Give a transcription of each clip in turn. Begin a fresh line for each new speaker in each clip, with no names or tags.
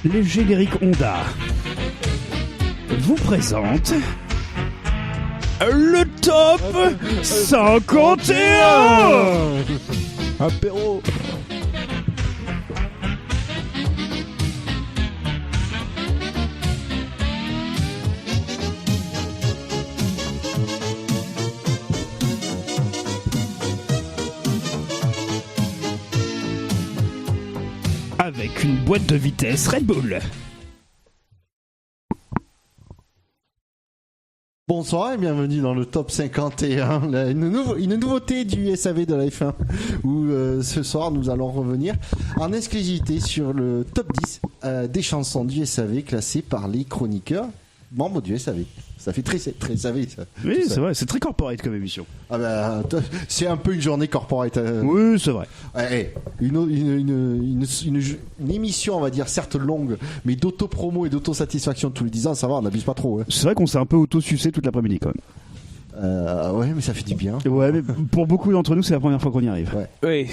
les génériques Honda vous présentent le top 51.
Apéro.
Avec une boîte de vitesse Red Bull.
Bonsoir et bienvenue dans le top 51, une nouveauté du SAV de la F1, où ce soir nous allons revenir en exclusivité sur le top 10 des chansons du SAV classées par les chroniqueurs membres du SAV. Ça fait très SAV ça.
Oui, c'est vrai, c'est très corporate comme émission.
Ah bah, c'est un peu une journée corporate.
Oui, c'est vrai.
Une émission, on va dire, certes longue, mais d'auto-promo et d'auto-satisfaction tous les 10 ans, ça va, on n'abuse pas trop. Hein.
C'est vrai qu'on s'est un peu auto-sucé toute l'après-midi quand même.
Ouais, mais ça fait du bien.
Ouais, mais pour beaucoup d'entre nous, c'est la première fois qu'on y arrive.
Ouais.
Oui,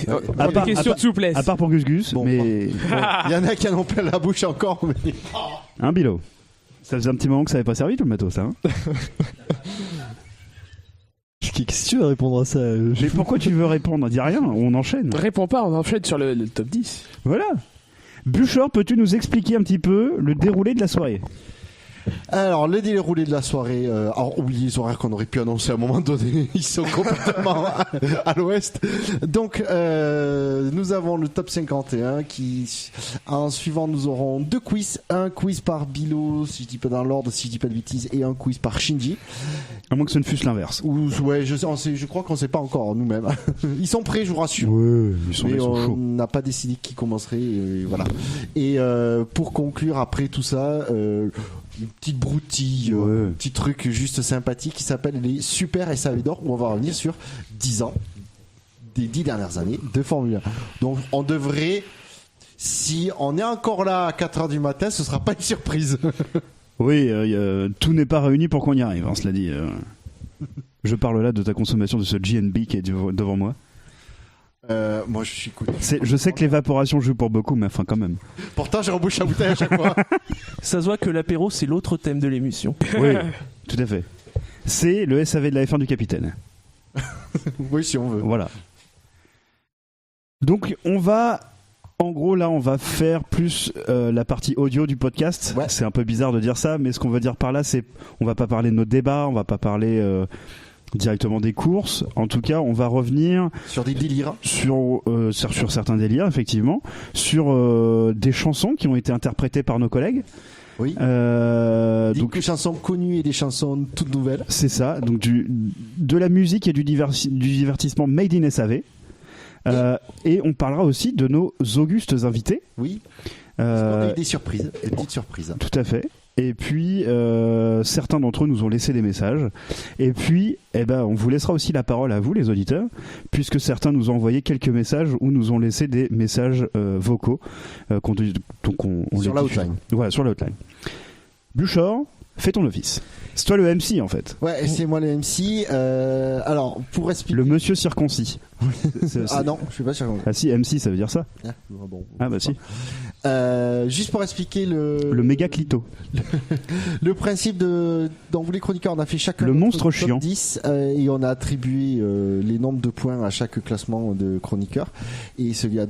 des questions de souplesse.
À part pour Gus Gus,
Bon,
mais...
Il y en a qui en ont plein la bouche encore, mais...
Un bilo. Ça faisait un petit moment que ça n'avait pas servi tout le matos, ça. Hein.
Qu'est-ce que tu veux répondre à ça
Mais pourquoi tu veux répondre? Dis rien, on enchaîne.
Réponds pas, on enchaîne sur le top 10.
Voilà. Bûcheur, peux-tu nous expliquer un petit peu le déroulé de la soirée?
Alors, le déroulé de la soirée, alors oubliez les horaires qu'on aurait pu annoncer à un moment donné, ils sont complètement à l'ouest. Donc, nous avons le top 51 qui, en suivant, nous aurons deux quiz. Un quiz par Bilo, si je dis pas dans l'ordre, si je dis pas de bêtises, et un quiz par Shinji.
À moins que ce ne fût l'inverse.
Ouais, je crois qu'on sait pas encore nous-mêmes. Ils sont prêts, je vous rassure.
Ouais, ils sont
on
chauds.
n'a pas décidé qui commencerait, et voilà. Et pour conclure, après tout ça, une petite broutille, un petit truc juste sympathique qui s'appelle les Super SAV d'or, où on va revenir sur 10 ans des 10 dernières années de Formule 1. Donc on devrait, si on est encore là à 4h du matin, ce sera pas une surprise.
Oui, tout n'est pas réuni pour qu'on y arrive, hein, cela dit. Je parle là de ta consommation de ce GNB qui est devant moi.
Moi je suis cool.
Je sais que l'évaporation joue pour beaucoup, mais enfin quand même.
Pourtant j'ai rebouché la bouteille à chaque fois.
Ça se voit que l'apéro, c'est l'autre thème de l'émission.
Oui, tout à fait. C'est le SAV de la F1 du capitaine.
Oui, si on veut.
Voilà. Donc on va... En gros, là, on va faire plus la partie audio du podcast.
Ouais.
C'est un peu bizarre de dire ça, mais ce qu'on veut dire par là, c'est on va pas parler de nos débats, on va pas parler directement des courses. En tout cas, on va revenir
sur des délires,
sur certains délires, effectivement, sur des chansons qui ont été interprétées par nos collègues.
Oui.
Donc
des chansons connues et des chansons toutes nouvelles.
C'est ça. Donc de la musique et du divertissement made in SAV. Et on parlera aussi de nos augustes invités.
Oui. Parce qu'on a eu des surprises, des petites surprises.
Tout à fait. Et puis certains d'entre eux nous ont laissé des messages. Et puis, on vous laissera aussi la parole à vous, les auditeurs, puisque certains nous ont envoyé quelques messages ou nous ont laissé des messages vocaux. Donc on
sur la hotline.
Voilà, sur la hotline. Bûcheur, fais ton office. C'est toi le MC en fait.
Ouais, c'est moi le MC. Alors, pour expliquer.
Le monsieur circoncis.
Ah non, je suis pas circoncis.
Ah si, MC ça veut dire ça. Ah bah si.
Juste pour expliquer
le méga clito.
Le principe dans vous les chroniqueurs, on a fait chacun
le monstre
top
chiant
10 et on a attribué les nombres de points à chaque classement de chroniqueurs et ce qui a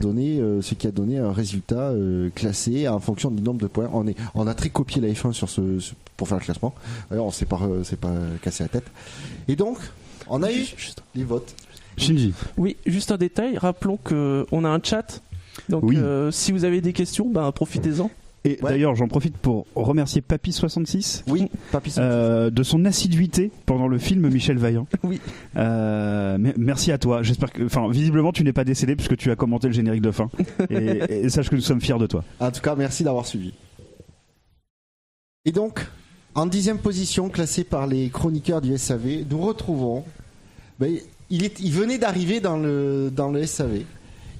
donné un résultat classé en fonction du nombre de points. On a très copié la F1 pour faire le classement. Alors on s'est pas cassé la tête. Et donc on a eu les votes.
Shinji.
Oui, juste un détail, rappelons qu'on a un chat. Donc
oui.
Si vous avez des questions, profitez-en.
Et d'ailleurs, j'en profite pour remercier Papy66
oui, Papy66
de son assiduité pendant le film Michel Vaillant.
Oui.
Merci à toi. J'espère que, visiblement, tu n'es pas décédé puisque tu as commenté le générique de fin. et sache que nous sommes fiers de toi.
En tout cas, merci d'avoir suivi. Et donc, en 10e position, classé par les chroniqueurs du SAV, nous retrouvons. Il venait d'arriver dans le SAV.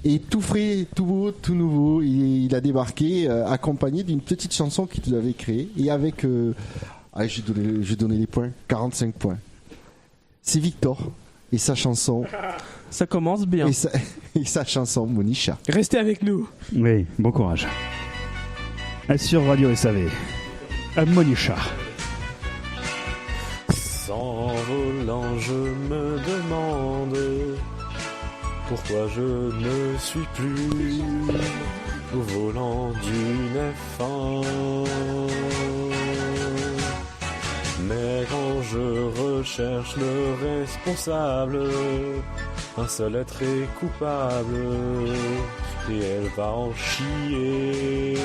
Et tout frais, tout beau, tout nouveau, il a débarqué accompagné d'une petite chanson qu'il avait créée. Et avec... je vais donner les points. 45 points. C'est Victor et sa chanson...
Ça commence bien.
Et sa chanson Monisha.
Restez avec nous.
Oui, bon courage. Sur Radio SAV. Monisha.
S'envolant, je me demande pourquoi je ne suis plus au volant d'une F1. Mais quand je recherche le responsable, un seul être est coupable et elle va en chier.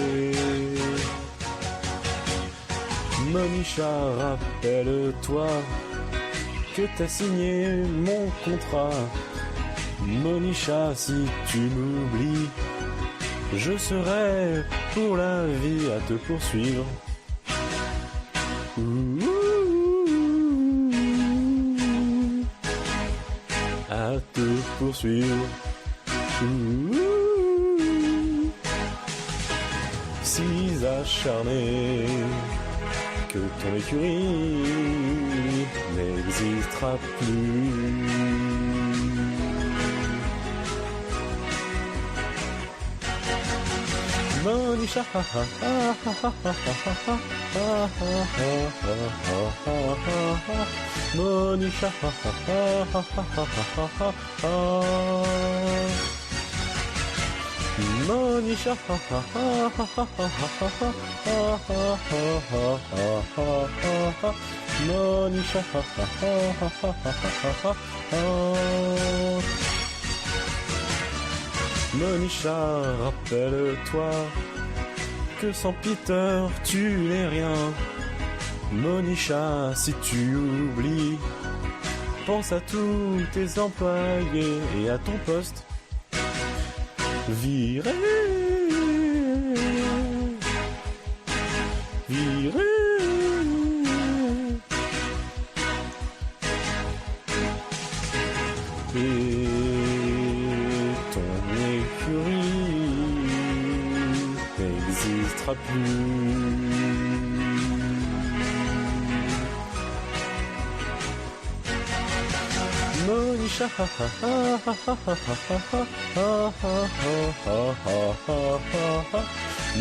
Monisha, rappelle-toi que t'as signé mon contrat. Monisha, si tu m'oublies, je serai pour la vie à te poursuivre. À te poursuivre. Si acharné que ton écurie n'existera plus. Monisha, Monisha, Monisha, Monisha, rappelle-toi que sans Peter tu n'es rien. Monisha, si tu oublies, pense à tous tes employés et à ton poste. Viré, viré. Et ton écurie n'existera plus. Monisha,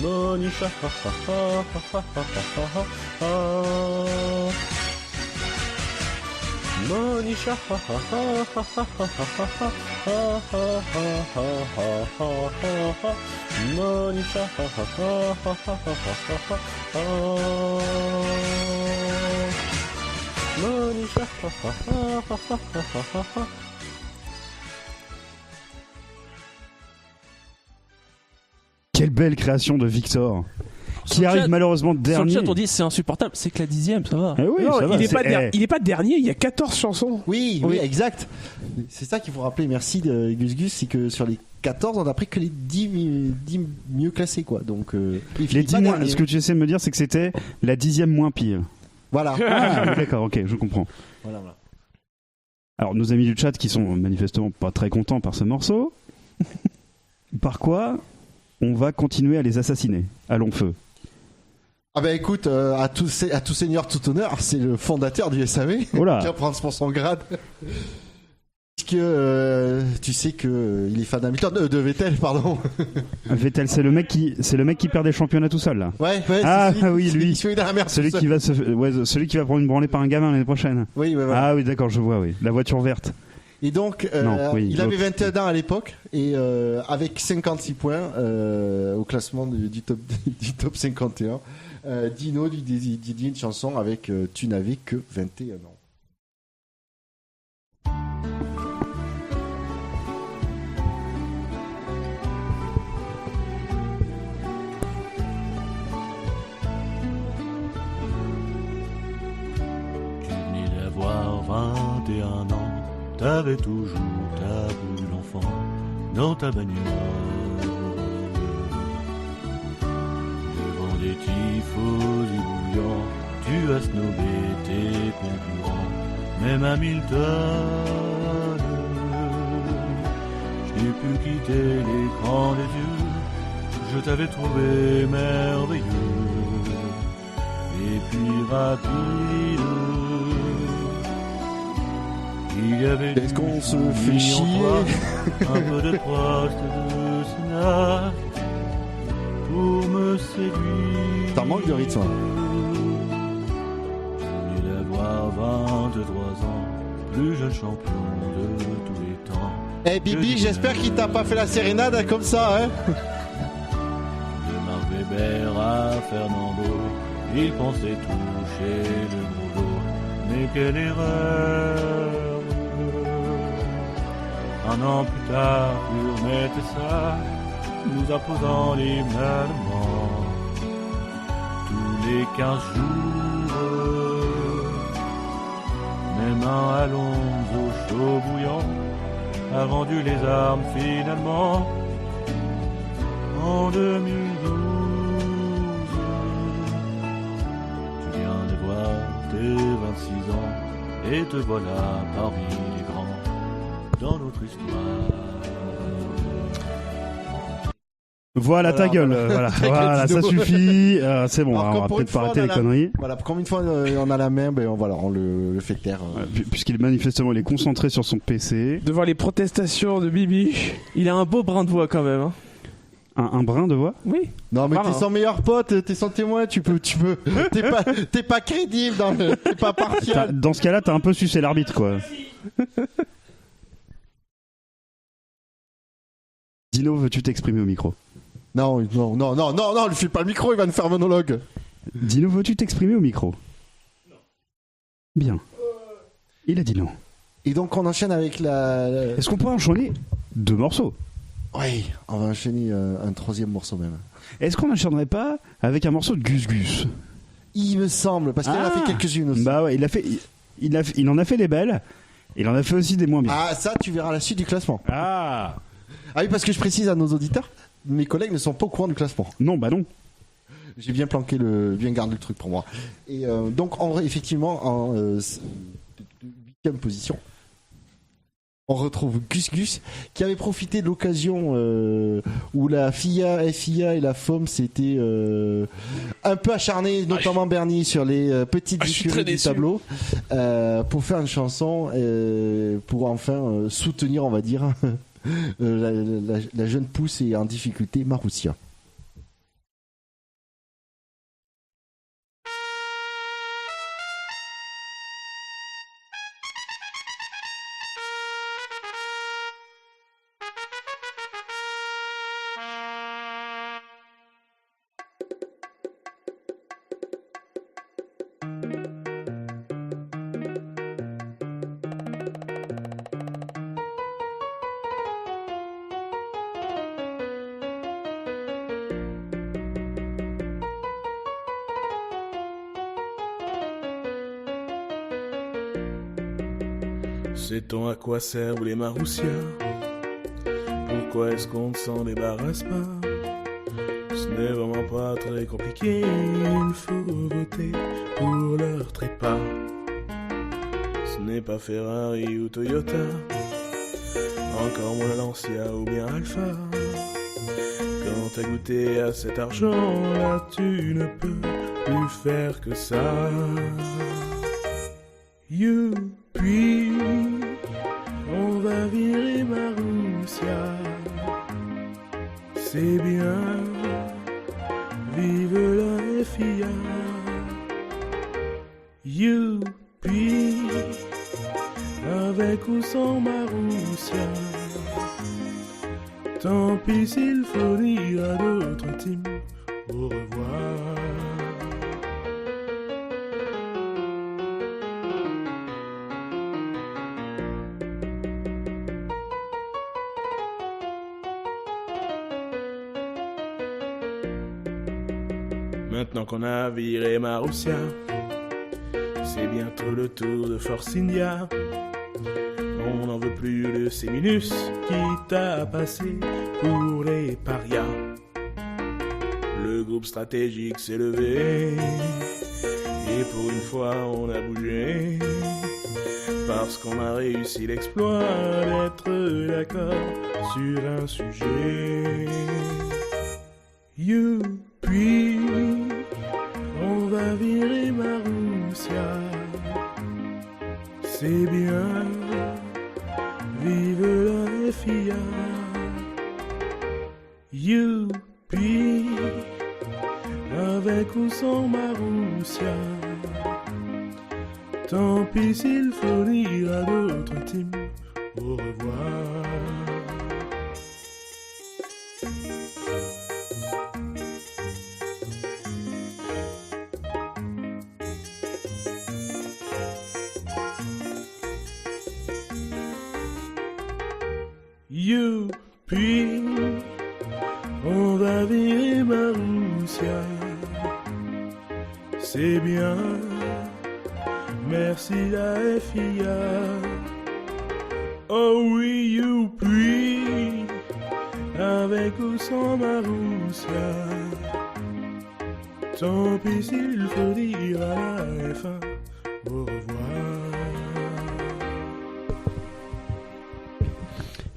Monisha, Monisha, Monisha, Monisha.
Quelle belle création de Victor, qui
Sur le
arrive
chat-
malheureusement
Sur
dernier.
le chat, on dit c'est insupportable. C'est que la 10e, ça va.
Eh oui,
Non,
ça va,
il est
c'est-
pas il est pas dernier, il y a 14 chansons.
Oui, oui, exact. C'est ça qu'il faut rappeler, merci de Gus Gus, c'est que sur les 14, on a pris que les 10 mieux classés, quoi. Donc, il
Les
finit
10
pas
moins,
dernier.
ce que tu essaies de me dire, c'est que c'était la 10e moins pire.
Voilà.
Ah, d'accord, ok, je comprends.
Voilà, voilà.
Alors, nos amis du chat qui sont manifestement pas très contents par ce morceau, par quoi on va continuer à les assassiner à long feu.
Ah bah écoute, à tout seigneur, tout honneur, c'est le fondateur du SAV
Oh là.
qui va prendre pour son grade. Puisque tu sais que il est fan d'Hamilton, de Vettel, pardon.
Vettel, c'est le mec qui perd des championnats tout seul là.
Ouais,
Ah,
c'est
oui, lui.
celui dans la merde.
Celui
tout
qui
seul.
celui qui va prendre une branlée par un gamin l'année prochaine.
Oui, ouais, voilà.
Ah oui, d'accord, je vois, oui. La voiture verte.
Et donc,
Non, oui,
il avait
l'autre.
21 ans à l'époque, et avec 56 points au classement du top 51, Dino lui dédiait une chanson avec Tu n'avais que 21 ans.
Tu venais d'avoir 21 ans, t'avais toujours ta boule d'enfant dans ta bagnole. Devant des tifosi bouillants, tu as snobé tes concurrents, même Hamilton. Je n'ai pu quitter l'écran des yeux, je t'avais trouvé merveilleux. Et puis rapide, il y avait
Est-ce qu'on se
du
fait
fouillis en
chier
toi, un peu de Prost de Sénat. pour me séduire.
Ça manque de rythme.
Je vais avoir 23 ans, plus jeune champion de tous les temps.
Eh Bibi, j'espère qu'il t'a pas fait la sérénade comme ça, hein.
De Marc Weber à Fernando, il pensait toucher le gros lot. Mais quelle erreur! Un an plus tard, pour mettre ça, nous imposant les mêmes tous les 15 jours. Même un Alonso chaud bouillant a vendu les armes finalement en 2012. Tu viens de voir tes 26 ans et te voilà parmi les grands dans notre histoire.
Voilà ta gueule, voilà,
Ta gueule,
voilà, ça
Dino.
suffit, c'est bon,
Alors,
on
comme
va
pour
peut-être
une fois,
pas arrêter
on a
les
la-
conneries.
Voilà, comme une fois on a la main, ben on le fait taire.
Puisqu'il manifestement il est concentré sur son PC.
Devant les protestations de Bibi.
Il a un beau brin de voix quand même. Hein.
Un brin de voix.
Oui.
Non mais
Voilà,
t'es son meilleur pote, t'es son témoin, tu peux, t'es pas crédible, t'es pas partial.
Dans ce cas-là, t'as un peu sucé l'arbitre, quoi. Dino, veux-tu t'exprimer au micro?
Non, lui file pas le micro, il va nous faire monologue.
Dino, veux-tu t'exprimer au micro? Non. Bien. Il a dit non.
Et donc on enchaîne avec la...
Est-ce qu'on pourrait enchaîner 2 morceaux?
Oui, on va enchaîner un 3e morceau même.
Est-ce qu'on n'enchaînerait pas avec un morceau de Gus Gus?
Il me semble, parce qu'il en a fait quelques-unes aussi.
Bah ouais, il en a fait des belles. Il en a fait aussi des moins bien.
Ah ça, tu verras la suite du classement.
Ah
Ah oui, parce que je précise à nos auditeurs, mes collègues ne sont pas au courant du classement.
non, bah non.
J'ai bien bien gardé le truc pour moi. Et donc, effectivement, en 8e position, on retrouve Gus Gus, qui avait profité de l'occasion où la FIA et la FOM s'étaient un peu acharnés, notamment Bernie, sur les petites
je suis
écuries
très
du
déçu.
tableau, pour faire une chanson pour enfin soutenir, on va dire, la jeune pousse et en difficulté, Marussia.
Sait-on à quoi servent les Marussia? Pourquoi est-ce qu'on ne s'en débarrasse pas? Ce n'est vraiment pas très compliqué, il faut voter pour leur trépas. Ce n'est pas Ferrari ou Toyota, encore moins Lancia ou bien Alpha. Quand t'as goûté à cet argent-là, tu ne peux plus faire que ça. Youpi, on va virer Marussia. C'est bien, vive la FIA. Youpi, avec ou sans Marussia. Tant pis s'il faut dire à d'autres teams au revoir. Maintenant qu'on a viré Marussia, c'est bientôt le tour de Force India. On n'en veut plus de ces minus qui t'a passé pour les parias. Le groupe stratégique s'est levé et pour une fois on a bougé, parce qu'on a réussi l'exploit d'être d'accord sur un sujet. Youpi, on va virer Marussia. C'est bien, vive la FIA. Youpi, avec ou sans Marussia. Tant pis s'il faut dire à d'autres teams au revoir. Youpi, on va virer Marussia. C'est bien, merci la FIA. Oh oui, youpi, avec ou sans Marussia. Tant pis s'il faut dire à la F1 au revoir.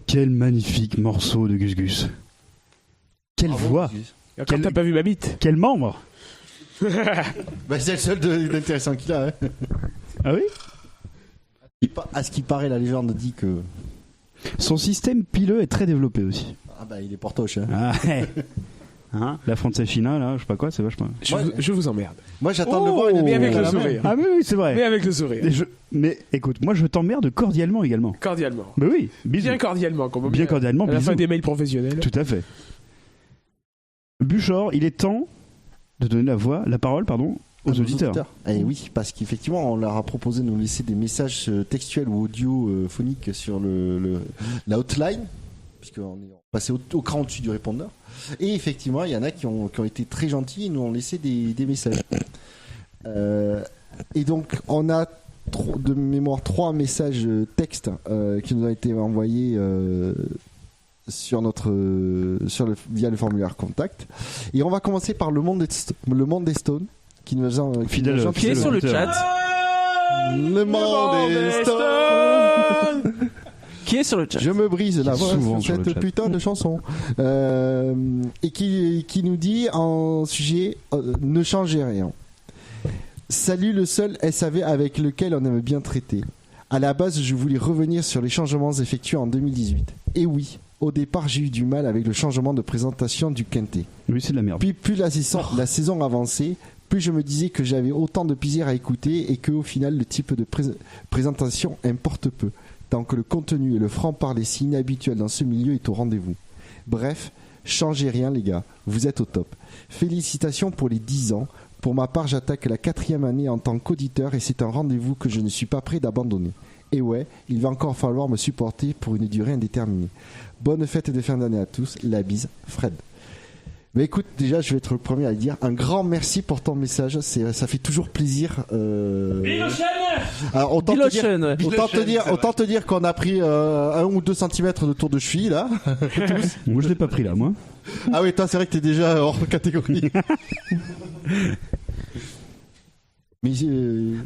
Quel magnifique morceau de Gus Gus. Quelle voix.
Quand t'as pas vu ma bite.
Quel membre.
Bah, c'est le seul d'intéressant qu'il a. Hein.
Ah oui.
À ce qui paraît, la légende dit que
Son système pileux est très développé aussi.
ah bah il est portoche. Hein.
Ah, ouais. Hein, la Frontesina, là, je sais pas quoi, c'est vachement.
Je vous emmerde.
Moi j'attends de le voir.
mais avec
à
le
la main.
sourire.
Ah, mais oui, c'est vrai.
Mais avec le sourire.
Mais écoute, moi je t'emmerde cordialement également.
Cordialement.
Mais oui, bisous.
Bien cordialement. Comme on
Bien
dit
cordialement,
à la
bisous.
fin des mails professionnels.
Tout à fait. Buchor, il est temps de donner la parole, aux auditeurs.
Et oui, parce qu'effectivement, on leur a proposé de nous laisser des messages textuels ou audio phoniques sur la hotline, puisqu'on est passé au cran au-dessus du répondeur. Et effectivement, il y en a qui ont été très gentils et nous ont laissé des messages. Et donc, on a de mémoire 3 messages textes qui nous ont été envoyés via le formulaire contact. Et on va commencer par le monde des Stones qui nous a
Fidèle
qui est sur le chat.
Le monde des Stones
Qui est sur le chat.
Je me brise la voix
souvent
sur
sur le
cette
chat.
putain de chanson. Et qui nous dit en sujet ne changez rien. Salut le seul SAV avec lequel on aime bien traiter. À la base, je voulais revenir sur les changements effectués en 2018. Et oui, au départ, j'ai eu du mal avec le changement de présentation du Quintet.
Oui, c'est de la merde.
Puis plus la saison avançait, plus je me disais que j'avais autant de plaisir à écouter et qu'au final, le type de présentation importe peu, tant que le contenu et le franc-parler si inhabituel dans ce milieu est au rendez-vous. Bref, changez rien les gars, vous êtes au top. Félicitations pour les 10 ans. Pour ma part, j'attaque la 4e année en tant qu'auditeur et c'est un rendez-vous que je ne suis pas prêt d'abandonner. Et ouais, il va encore falloir me supporter pour une durée indéterminée. Bonne fête de fin d'année à tous, la bise, Fred. Mais écoute, déjà, je vais être le premier à le dire. Un grand merci pour ton message. Ça fait toujours plaisir. Alors, autant te dire qu'on a pris 1 ou 2 centimètres de tour de cheville là.
Moi, je l'ai pas pris là, moi.
Ah oui, toi, c'est vrai que t'es déjà hors catégorie. Mais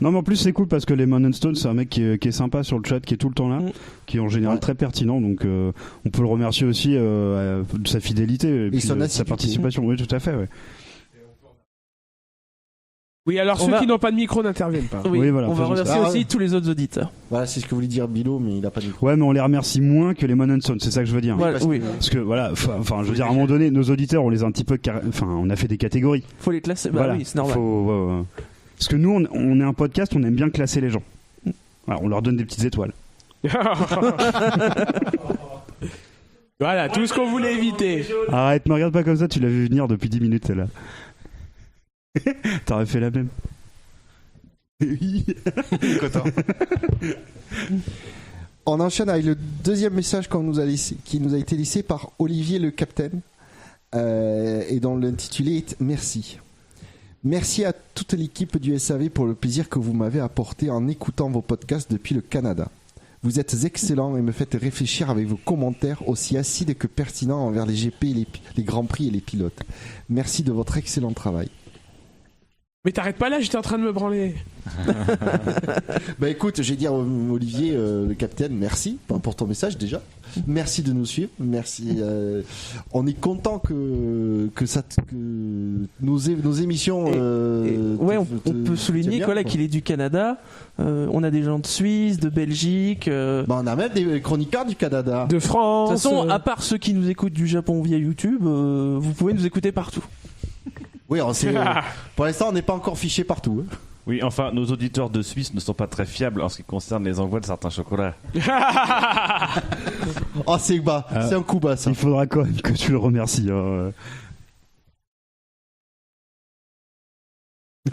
Non, mais en plus, c'est cool parce que les Lemon Stone, c'est un mec qui est sympa sur le chat, qui est tout le temps là, qui est en général très pertinent. Donc, on peut le remercier aussi de sa fidélité et puis
son
de sa
assiduité.
participation. Oui, tout à fait. Ouais.
Oui, alors ceux qui n'ont pas de micro n'interviennent pas.
Oui,
Oui, voilà,
on va
faisons
remercier
ça.
aussi tous les autres auditeurs.
voilà, c'est ce que voulait dire Bilo, mais il a pas dit.
Ouais, mais on les remercie moins que les Lemon Stone, c'est ça que je veux dire.
Voilà,
parce
oui,
Parce que voilà, enfin, je veux dire, à un moment donné, nos auditeurs, on les a un petit peu, on a fait des catégories.
faut les classer. Bah
Voilà.
oui, c'est normal.
Ouais. Parce que nous, on est un podcast, on aime bien classer les gens. Voilà, on leur donne des petites étoiles.
Voilà, tout ce qu'on voulait éviter.
Arrête, me regarde pas comme ça, tu l'as vu venir depuis 10 minutes, celle-là. T'aurais fait la même. Oui.
On enchaîne avec le deuxième message qui nous a été laissé par Olivier le Capitaine et dont l'intitulé est Merci. Merci à toute l'équipe du SAV pour le plaisir que vous m'avez apporté en écoutant vos podcasts depuis le Canada. Vous êtes excellents et me faites réfléchir avec vos commentaires aussi acides que pertinents envers les GP, les Grands Prix et les pilotes. Merci de votre excellent travail.
Mais t'arrêtes pas là, j'étais en train de me branler.
Bah écoute, je vais dire Olivier le capitaine, merci pour ton message déjà. Merci de nous suivre. Merci. On est content que nos émissions.
Ouais, on peut souligner qu'il est du Canada. On a des gens de Suisse, de Belgique.
Bah, on a même des chroniqueurs du Canada.
De
De
France.
toute façon, à part ceux qui nous écoutent du Japon via YouTube, vous pouvez nous écouter partout.
Oui, pour l'instant, on n'est pas encore fiché partout. Hein.
Oui, enfin, nos auditeurs de Suisse ne sont pas très fiables en ce qui concerne les envois de certains chocolats.
Oh, c'est bas, c'est un coup bas ça.
Il faudra quand même que tu le remercies. Hein.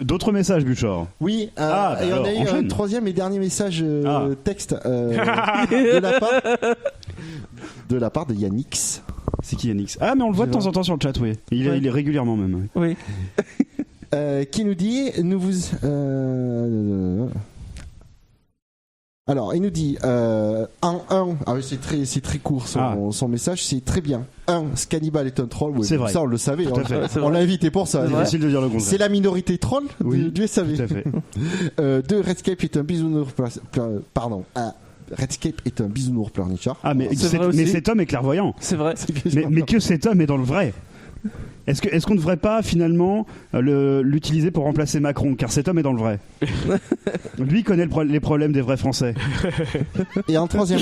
D'autres messages, Buchor?
Oui, et
alors,
on a eu
enchaîne.
un troisième et dernier message texte de la part de Yannix.
C'est qui Yannix? Ah, mais on le voit de temps en temps sur le chat, oui. Il est régulièrement même.
Oui.
Qui nous dit alors il nous dit en 1, c'est très court son message, c'est très bien. 1, Scannibal est un troll, oui,
c'est vrai.
Ça on le savait,
Tout à fait.
on l'a invité pour ça.
C'est difficile de dire le contraire.
C'est la minorité troll du SAV.
Tout à fait.
2, Redscape est un bisounours Redscape est un bisounours pleurnichard.
Ah, mais cet homme est clairvoyant.
C'est vrai.
Mais que cet homme est dans le vrai. Est-ce qu'on ne devrait pas finalement l'utiliser pour remplacer Macron, car cet homme est dans le vrai. Lui connaît les problèmes des vrais Français.
Et en troisième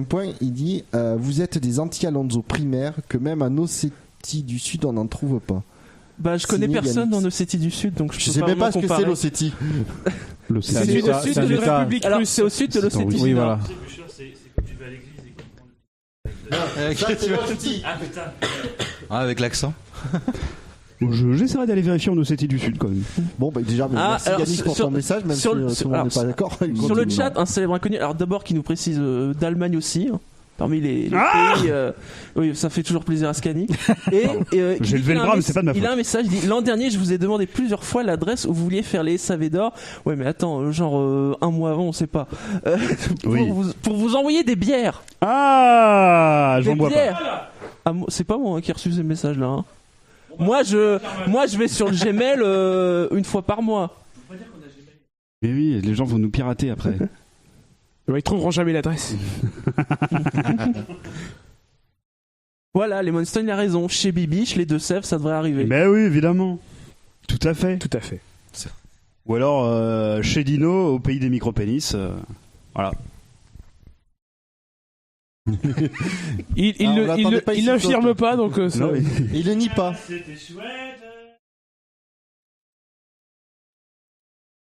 point, il dit vous êtes des anti-Alonso primaires que même en Ossétie du Sud on n'en trouve pas.
Bah, je connais personne en Ossétie du Sud, donc je
sais même pas ce que c'est l'Ossétie.
C'est au sud de la République russe. Alors c'est au sud de l'Ossétie.
Oui, voilà.
C'est quand tu vas à l'église et
ça, c'est l'Ossétie.
Ah putain.
Ah, avec l'accent.
J'essaierai d'aller vérifier en Ossétie du Sud quand même.
Bon, bah déjà, merci Yannick pour ton message, même si tout le monde n'est pas d'accord.
Sur le chat, un célèbre inconnu, alors d'abord qui nous précise d'Allemagne aussi, hein, parmi les pays. Oui, ça fait toujours plaisir à Scani.
J'ai levé le bras, mais c'est pas de ma faute.
Il a un message, il dit l'an dernier, je vous ai demandé plusieurs fois l'adresse où vous vouliez faire les SAV d'or. Ouais, mais attends, genre un mois avant, on sait pas. Pour vous envoyer des bières.
Ah, j'en bois pas.
Ah, c'est pas moi qui ai reçu ces messages-là. Hein. Moi, je vais sur le Gmail une fois par mois.
Mais oui, les gens vont nous pirater après.
Ils trouveront jamais l'adresse.
Voilà, Lemonstein il a raison. Chez Bibiche, les Deux-Sèvres, ça devrait arriver.
Mais oui, évidemment. Tout à fait.
Tout à fait.
Ou alors chez Dino, au pays des micro-pénis. Voilà.
Il n'affirme pas, donc
non,
il le nie pas.
C'était chouette.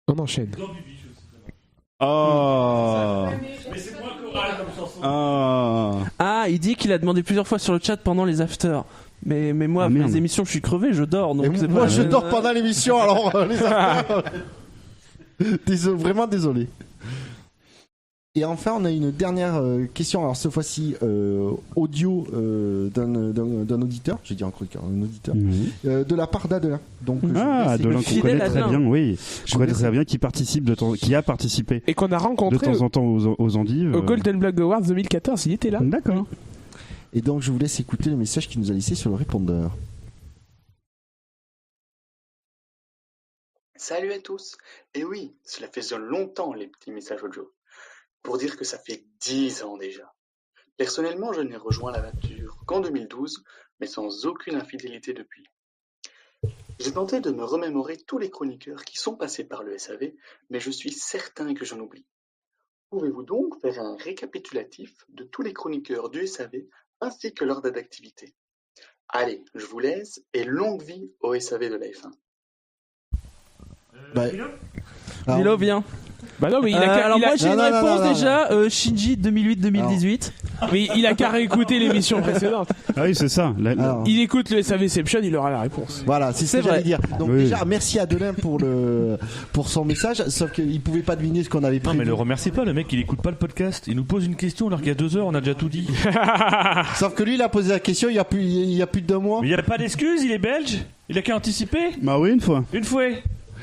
On enchaîne.
Oh.
Mais c'est moins choral comme chanson.
Ah, il dit qu'il a demandé plusieurs fois sur le chat pendant les afters. Mais moi, après les émissions, je suis crevé, je dors. Donc
c'est moi, je dors pendant l'émission, alors les afters. Désolé, vraiment désolé. Et enfin, on a une dernière question. Alors cette fois-ci, audio d'un auditeur. J'ai dit un chroniqueur, un auditeur. De la part d'Adelin. Donc
Adelin qu'on connaît très bien, oui. Je connais très bien, qui a participé.
Et qu'on a rencontré
de temps en temps aux endives.
Au Golden Blog Awards 2014, il était là.
D'accord.
Et donc je vous laisse écouter le message qu'il nous a laissé sur le répondeur.
Salut à tous. Et oui, cela faisait longtemps les petits messages audio. Pour dire que ça fait 10 ans déjà. Personnellement, je n'ai rejoint l'aventure qu'en 2012, mais sans aucune infidélité depuis. J'ai tenté de me remémorer tous les chroniqueurs qui sont passés par le SAV, mais je suis certain que j'en oublie. Pouvez-vous donc faire un récapitulatif de tous les chroniqueurs du SAV ainsi que leur date d'activité? Allez, je vous laisse et longue vie au SAV de la F1.
Milo, viens.
Bah non, mais
alors moi j'ai une réponse déjà. Shinji 2008-2018.
Mais il a qu'à réécouter l'émission précédente.
Ah oui, c'est ça.
Il écoute le SAVception, il aura la réponse.
Voilà, c'est ce que j'allais dire. Donc déjà, merci à Adelin pour son message. Sauf qu'il pouvait pas deviner ce qu'on avait prévu.
Non, mais le remercie pas, le mec, il écoute pas le podcast. Il nous pose une question alors qu'il y a 2 heures, on a déjà tout dit.
Sauf que lui, il a posé la question il y a plus de 2 mois.
Mais il y a pas d'excuse, il est belge. Il a qu'à anticiper.
Bah oui, une fois.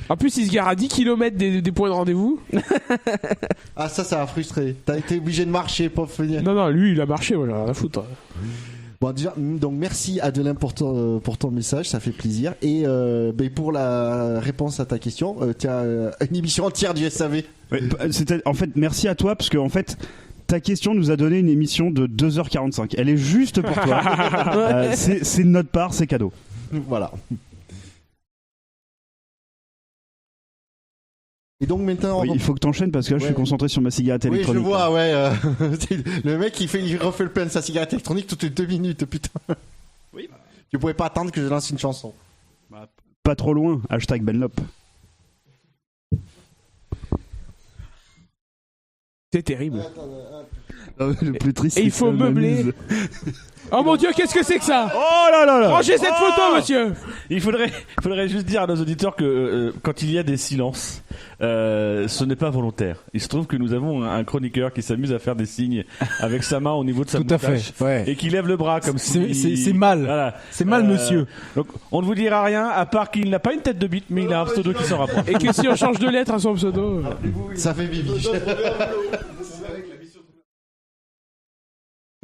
En plus, il se gare à 10 km des points de rendez-vous.
Ah, ça va frustrer. T'as été obligé de marcher pour venir.
Non, lui, il a marché, moi, j'ai rien à foutre.
Bon, déjà, donc merci Adelin pour ton message, ça fait plaisir. Et pour la réponse à ta question, tu as une émission entière du SAV.
Ouais, en fait, merci à toi, parce que en fait, ta question nous a donné une émission de 2h45. Elle est juste pour toi. C'est de notre part, c'est cadeau.
Voilà. Et donc maintenant,
il faut que t'enchaînes parce que là je suis concentré sur ma cigarette électronique.
Oui, je vois, le mec il refait le plein de sa cigarette électronique toutes les 2 minutes, putain. Oui. Tu pouvais pas attendre que je lance une chanson.
Pas trop loin, #Benlop.
C'est terrible.
Le plus triste.
Et il faut meubler. Oh mon Dieu, qu'est-ce que c'est que ça?
Oh là là là!
Rangez cette photo, monsieur!
Il faudrait juste dire à nos auditeurs que quand il y a des silences, ce n'est pas volontaire. Il se trouve que nous avons un chroniqueur qui s'amuse à faire des signes avec sa main au niveau de sa
Tout à
moustache
fait, ouais.
et qui lève le bras comme si...
C'est mal.
Voilà.
C'est mal, monsieur.
Donc on ne vous dira rien à part qu'il n'a pas une tête de bite, mais il a un pseudo qui s'en rapproche.
Et que si on change de lettre à son pseudo.
Ça fait bibi.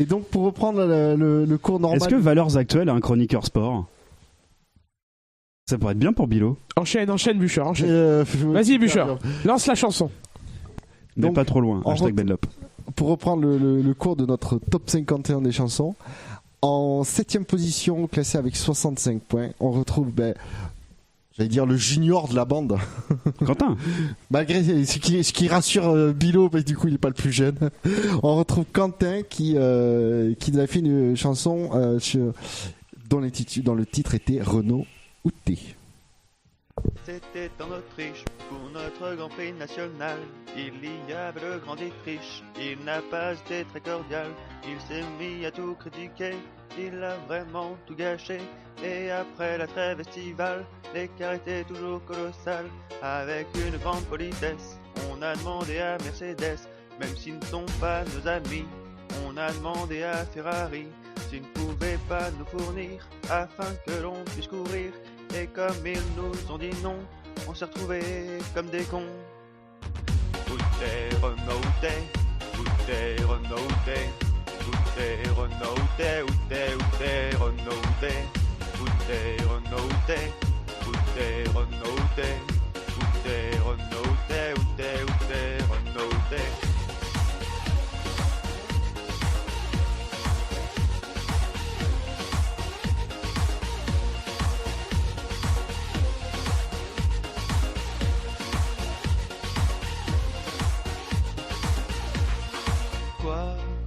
Et donc, pour reprendre le cours normal...
Est-ce que Valeurs Actuelles a un chroniqueur sport? Ça pourrait être bien pour Bilo.
Enchaîne, Bûcher, enchaîne. Vas-y, Bûcher, lance la chanson.
Mais
Donc,
pas trop loin, #Benlop.
Pour reprendre le cours de notre top 51 des chansons, en 7ème position, classé avec 65 points, on retrouve, j'allais dire, le junior de la bande.
Quentin.
Malgré ce qui rassure Bilo, parce que du coup il n'est pas le plus jeune. On retrouve Quentin qui nous a fait une chanson dont le titre était Renault ou T.
C'était en Autriche pour notre Grand Prix national. Il y avait le grand Dietrich, il n'a pas été très cordial. Il s'est mis à tout critiquer, il a vraiment tout gâché. Et après la trêve estivale, l'écart était toujours colossal. Avec une grande politesse, on a demandé à Mercedes, même s'ils ne sont pas nos amis, on a demandé à Ferrari s'ils ne pouvaient pas nous fournir afin que l'on puisse courir. Et comme ils nous ont dit non, on s'est retrouvés comme des cons. Où t'es Renault, où t'es Renault, où t'es Renault, où t'es Renault, où t'es Renault, où t'es Renault, où t'es Renault, où t'es Renault.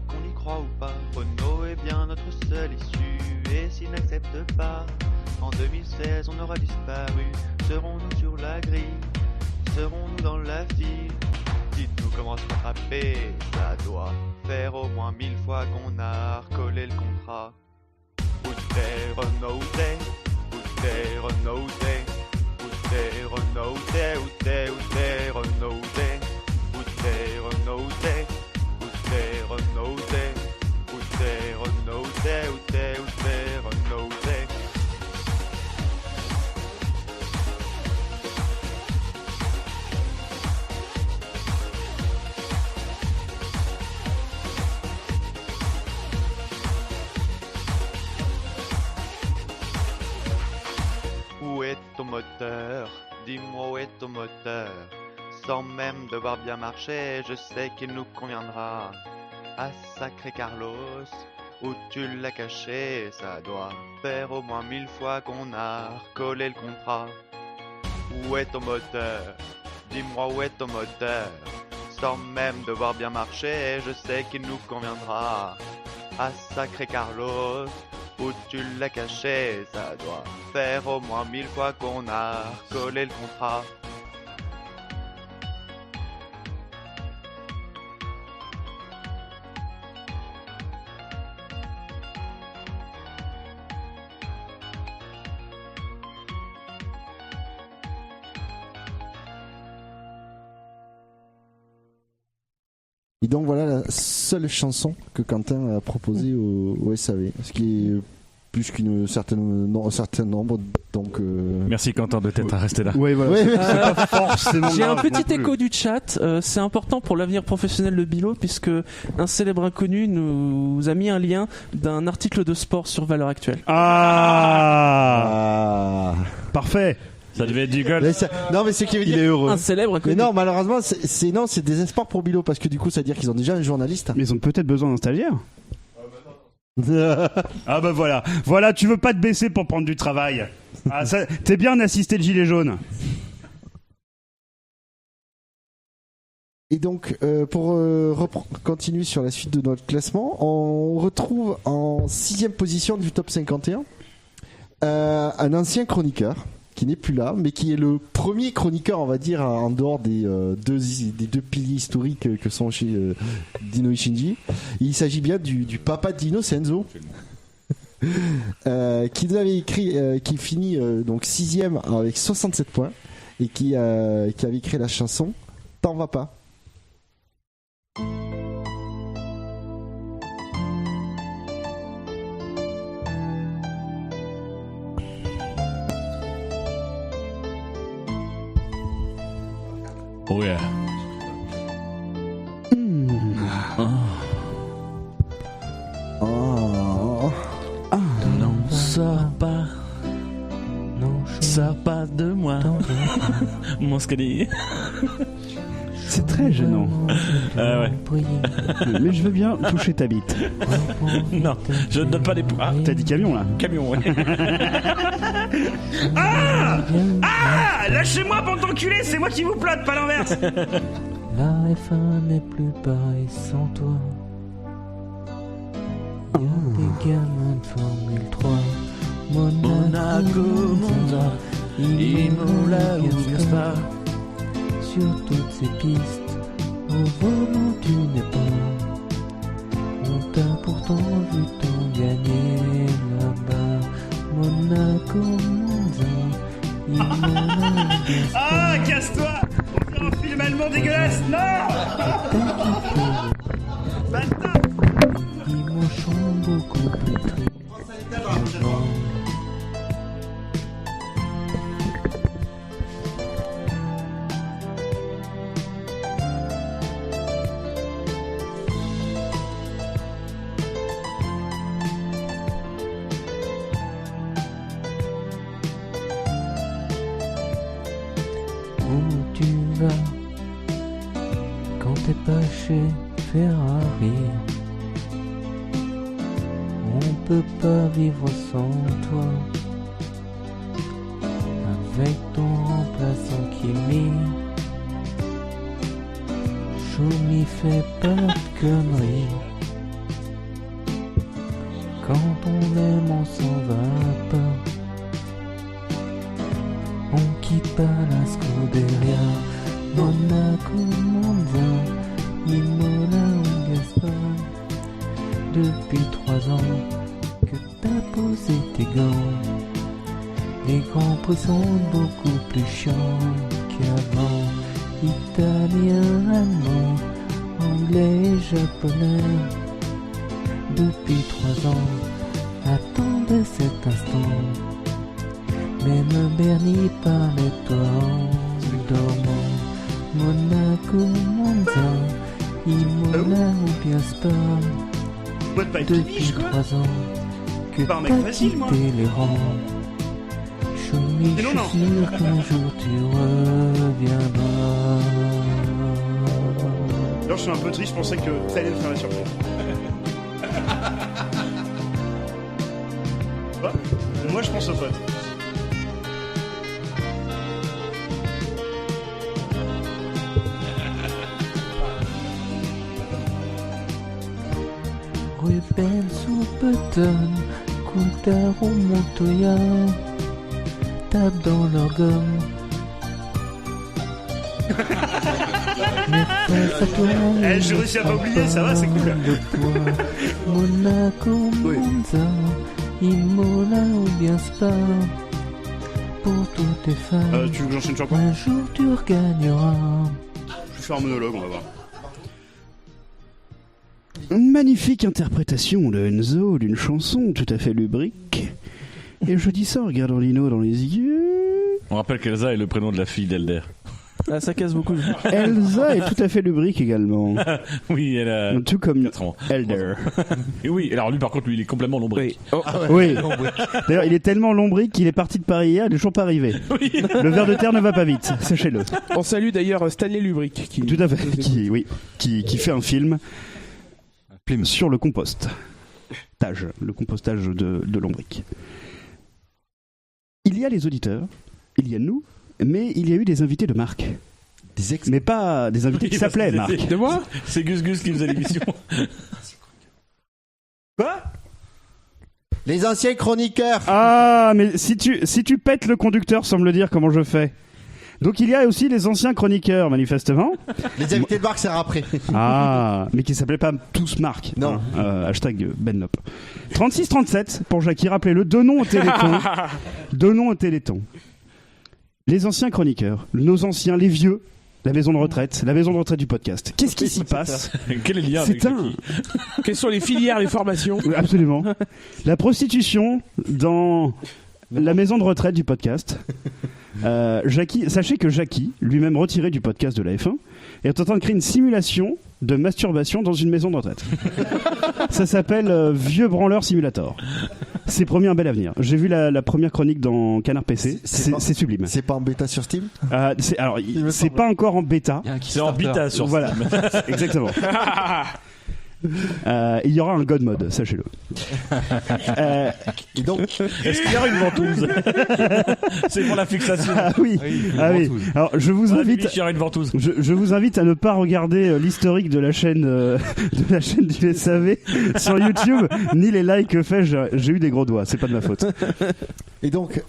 Qu'on y croit ou pas, Renault est bien notre seule issue. Et s'il n'accepte pas, en 2016 on aura disparu. Serons-nous sur la grille? Serons-nous dans la file? Dites-nous comment se rattraper. Ça doit faire au moins 1000 fois qu'on a recollé le contrat. Où t'es Renault, où t'es Renault, où t'es Renault, où t'es Renault, où t'es Renault, t'es Renault, où t'es Renault, où t'es Renault. Où est ton moteur? Dis-moi où est ton moteur? Sans même devoir bien marcher, je sais qu'il nous conviendra. Ah sacré Carlos, où tu l'as caché? Ça doit faire au moins 1000 fois qu'on a recollé le contrat. Où est ton moteur? Dis-moi où est ton moteur? Sans même devoir bien marcher, je sais qu'il nous conviendra. Ah sacré Carlos, où tu l'as caché? Ça doit faire au moins 1000 fois qu'on a recollé le contrat.
Et donc voilà la seule chanson que Quentin a proposée au SAV, ce qui est plus qu'un certain nombre. Donc
Merci Quentin de t'être resté là.
Oui, voilà. C'est pas forcément
J'ai un
grave
petit
non plus.
écho du chat. C'est important pour l'avenir professionnel de Bilo, puisque un célèbre inconnu nous a mis un lien d'un article de sport sur Valeurs Actuelles.
Ah, parfait.
Ça devait être du golf.
Non mais c'est qu'il est heureux.
Un célèbre inconnu.
Mais non, malheureusement, c'est des espoirs pour Bilo parce que du coup, ça veut dire qu'ils ont déjà un journaliste.
Mais ils ont peut-être besoin d'un stagiaire. Ah bah voilà, tu veux pas te baisser pour prendre du travail. Ah, ça, t'es bien assisté de gilet jaune.
Et donc, pour continuer sur la suite de notre classement, on retrouve en 6ème position du top 51 un ancien chroniqueur qui n'est plus là, mais qui est le premier chroniqueur, on va dire, en dehors des deux piliers historiques que sont chez Dino et Shinji. Il s'agit bien du papa de Dino, c'est Enzo. Qui nous avait écrit, qui finit donc 6ème avec 67 points et qui avait écrit la chanson T'en vas pas.
Oh yeah. Non, sors pas. Non, sors pas de moi. Mon scali.
C'est très gênant.
Ouais.
Mais je veux bien toucher ta bite.
Non, je ne donne pas des points.
Ah, t'as dit camion là.
Camion, ouais.
Ah, lâchez-moi, bande d'enculés, c'est moi qui vous plotte, pas l'inverse.
La F1 n'est plus pareil sans toi. Y'a des gamins de Formule 3. Monaco, Monza, Imola ou Gaspard. Sur toutes ces pistes, au volant tu n'es pas. On t'a pourtant vu t'en gagner là-bas. Monaco, Monza, Imola ou Gaspard.
Ah, casse-toi. On fait un film allemand dégueulasse, non. Bâtard.
Les dimanches sont beaucoup plus tristes. Où tu vas quand t'es pas chez Ferrari? On peut pas vivre sans toi. Avec ton remplaçant Kimi, Choumi fait pas de conneries. Quand on aime on s'en va pas. On quitte pas la Scuderia. Monaco, Monza, Imola ou Gaspard. Depuis 3 ans que t'as posé tes gants. Les grands prix sont beaucoup plus chiants qu'avant. Italien, allemand, anglais et japonais. Depuis 3 ans, attendez cet instant. Même Bernie parlait toi en dormant. Monaco, Monza, Imola ou Gaspard.
Moi de pas être
Depuis
biche, quoi.
3 ans que
Pas un mec
t'as
facile, moi.
quitté les rangs. Choumi,
Mais non,
je
non.
suis sûr qu'un jour tu reviendras.
Alors je suis un peu triste, je pensais que t'allais me faire la surprise. Quoi ? Moi je pense aux potes.
Ruben sous Button, Coulter ou Montoya, tape dans leur gomme. Mais face à toi,
Eh, j'ai réussi à pas oublier, ça va, c'est cool.
de toi. Monaco, Monza, Imola ou Gaspard. Pour tous tes fans,
Tu veux que j'enchaîne sur quoi ?
un jour tu regagneras.
Je vais faire un monologue, on va voir.
Magnifique interprétation de Enzo d'une chanson tout à fait lubrique. Et je dis ça en regardant Lino dans les yeux.
On rappelle qu'Elsa est le prénom de la fille d'Elder.
Ah, ça casse beaucoup.
Elsa est tout à fait lubrique également.
Oui, elle a.
Tout comme
4 ans.
Elder.
Et oui, alors lui par contre, lui, il est complètement lombrique.
Oui. D'ailleurs, il est tellement lombrique qu'il est parti de Paris hier, il est toujours pas arrivé. Le ver de terre ne va pas vite, sachez-le.
On salue d'ailleurs Stanley Lubrick. Qui...
Tout à fait. Qui fait un film sur le compostage, le compostage de lombric. Il y a les auditeurs, il y a nous, mais il y a eu des invités de marque. Mais pas des invités qui s'appelaient Marc.
De moi ?
C'est Gus Gus qui faisait l'émission.
Quoi ?
Les anciens chroniqueurs.
Ah, mais si tu pètes le conducteur sans me le dire, comment je fais? Donc il y a aussi les anciens chroniqueurs, manifestement.
Les invités de Marc, c'est après.
Ah, mais qui s'appelaient pas tous Marc.
Non.
Hashtag Benlop. 36-37 pour Jackie, rappelez-le. Donnons au Téléthon. Donnons au Téléthon. Les anciens chroniqueurs, nos anciens, les vieux. La maison de retraite du podcast. Qu'est-ce qui s'y passe?
Quel est le lien avec Jackie?
Quelles sont les filières, les formations?
Absolument. La prostitution dans la maison de retraite du podcast. Sachez que Jackie, lui-même retiré du podcast de la F1, est en train de créer une simulation de masturbation dans une maison de retraite. Ça s'appelle Vieux Branleur Simulator. C'est promis un bel avenir. J'ai vu la première chronique dans Canard PC. C'est sublime.
C'est pas en bêta sur Steam?
C'est pas encore en bêta.
C'est en bêta sur Steam.
Voilà, exactement. Il y aura un God Mode, sachez-le.
Et donc,
est-ce qu'il y aura une ventouse? C'est pour la fixation.
Ah oui. Alors je vous invite.
Il y aura une ventouse.
Je vous invite à ne pas regarder l'historique de la chaîne du SAV sur YouTube, ni les likes que fait. J'ai eu des gros doigts. C'est pas de ma faute.
Et donc,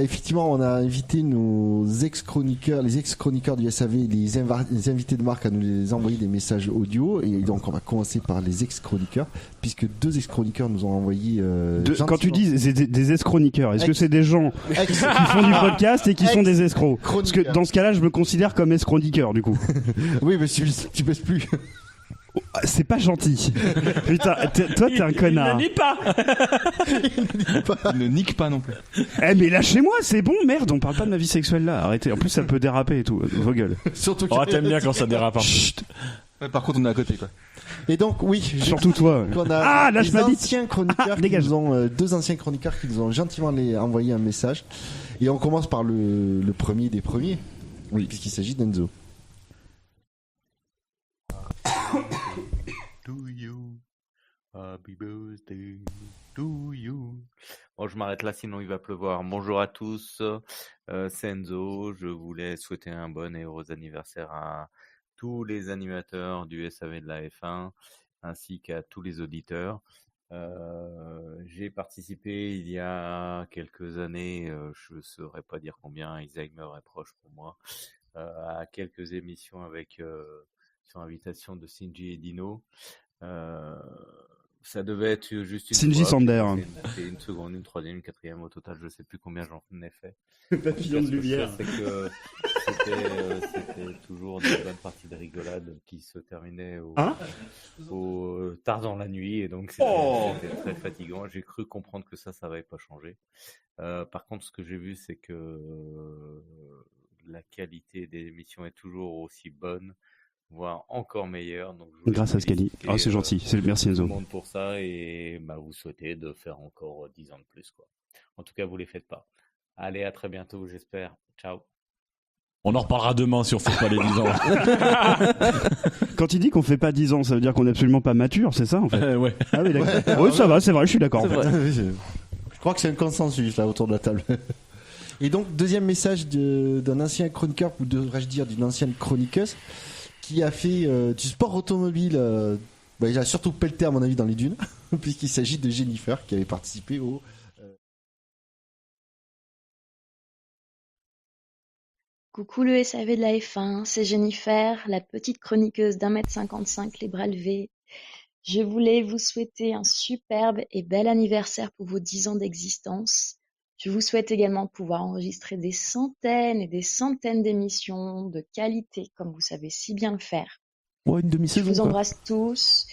effectivement, on a invité nos ex-chroniqueurs, les ex-chroniqueurs du SAV, les invités de Marc à nous les envoyer des messages audio. Et donc, on va commencer par les ex-chroniqueurs, puisque 2 ex-chroniqueurs nous ont envoyé...
Quand tu dis des ex-chroniqueurs, est-ce que c'est des gens qui font du podcast et qui sont des escrocs? Parce que dans ce cas-là, je me considère comme ex-chroniqueur, du coup.
Oui, mais tu baisses plus.
C'est pas gentil. Putain, toi t'es un connard.
Il ne nie pas.
Il ne nique pas non plus.
Eh mais lâchez-moi, c'est bon, merde, on parle pas de ma vie sexuelle là, arrêtez. En plus ça peut déraper et tout, vos gueules.
Surtout
que t'aimes bien quand ça dérape un peu.
Chut. Ouais, par contre on est à côté quoi.
Et donc oui,
surtout toi.
Lâche ma bite. Anciens chroniqueurs nous ont 2 anciens chroniqueurs qui nous ont gentiment envoyé un message. Et on commence par le premier des premiers. Oui, puisqu'il s'agit d'Enzo.
To you, happy birthday to you. Bon, je m'arrête là, sinon il va pleuvoir. Bonjour à tous, c'est Enzo. Je voulais souhaiter un bon et heureux anniversaire à tous les animateurs du SAV de la F1, ainsi qu'à tous les auditeurs. J'ai participé il y a quelques années, je ne saurais pas dire combien, Alzheimer est proche pour moi, à quelques émissions avec... sur invitation de Shinji et Dino. Ça devait être juste une
Shinji
fois.
Sander.
C'est une seconde, une troisième, une quatrième. Au total, je sais plus combien j'en ai fait.
Le papillon de lumière.
C'est que c'était toujours des bonnes parties de rigolade qui se terminaient au tard dans la nuit. Et donc, c'était très fatigant. J'ai cru comprendre que ça n'avait pas changé. Par contre, ce que j'ai vu, c'est que la qualité des émissions est toujours aussi bonne, voire encore meilleur. Donc
grâce à Scali. Ah, c'est gentil. Merci Enzo.
Tout le monde pour ça et vous souhaitez de faire encore 10 ans de plus quoi. En tout cas, vous les faites pas. Allez, à très bientôt, j'espère. Ciao.
On en reparlera demain si on fait pas les 10 ans.
Quand il dit qu'on fait pas 10 ans, ça veut dire qu'on est absolument pas mature, c'est ça en fait?
Ouais.
Ah oui, d'accord. Oui, ça va, c'est vrai, je suis d'accord. En fait.
Je crois que c'est un consensus là autour de la table. Et donc, deuxième message d'un ancien chroniqueur, ou devrais-je dire d'une ancienne chroniqueuse, qui a fait du sport automobile. Il a surtout pelleté à mon avis dans les dunes, puisqu'il s'agit de Jennifer qui avait participé au...
Coucou le SAV de la F1, c'est Jennifer, la petite chroniqueuse d'1m55, les bras levés. Je voulais vous souhaiter un superbe et bel anniversaire pour vos 10 ans d'existence. Je vous souhaite également pouvoir enregistrer des centaines et des centaines d'émissions de qualité, comme vous savez si bien le faire.
Ouais, une demi-saison.
Je vous embrasse tous,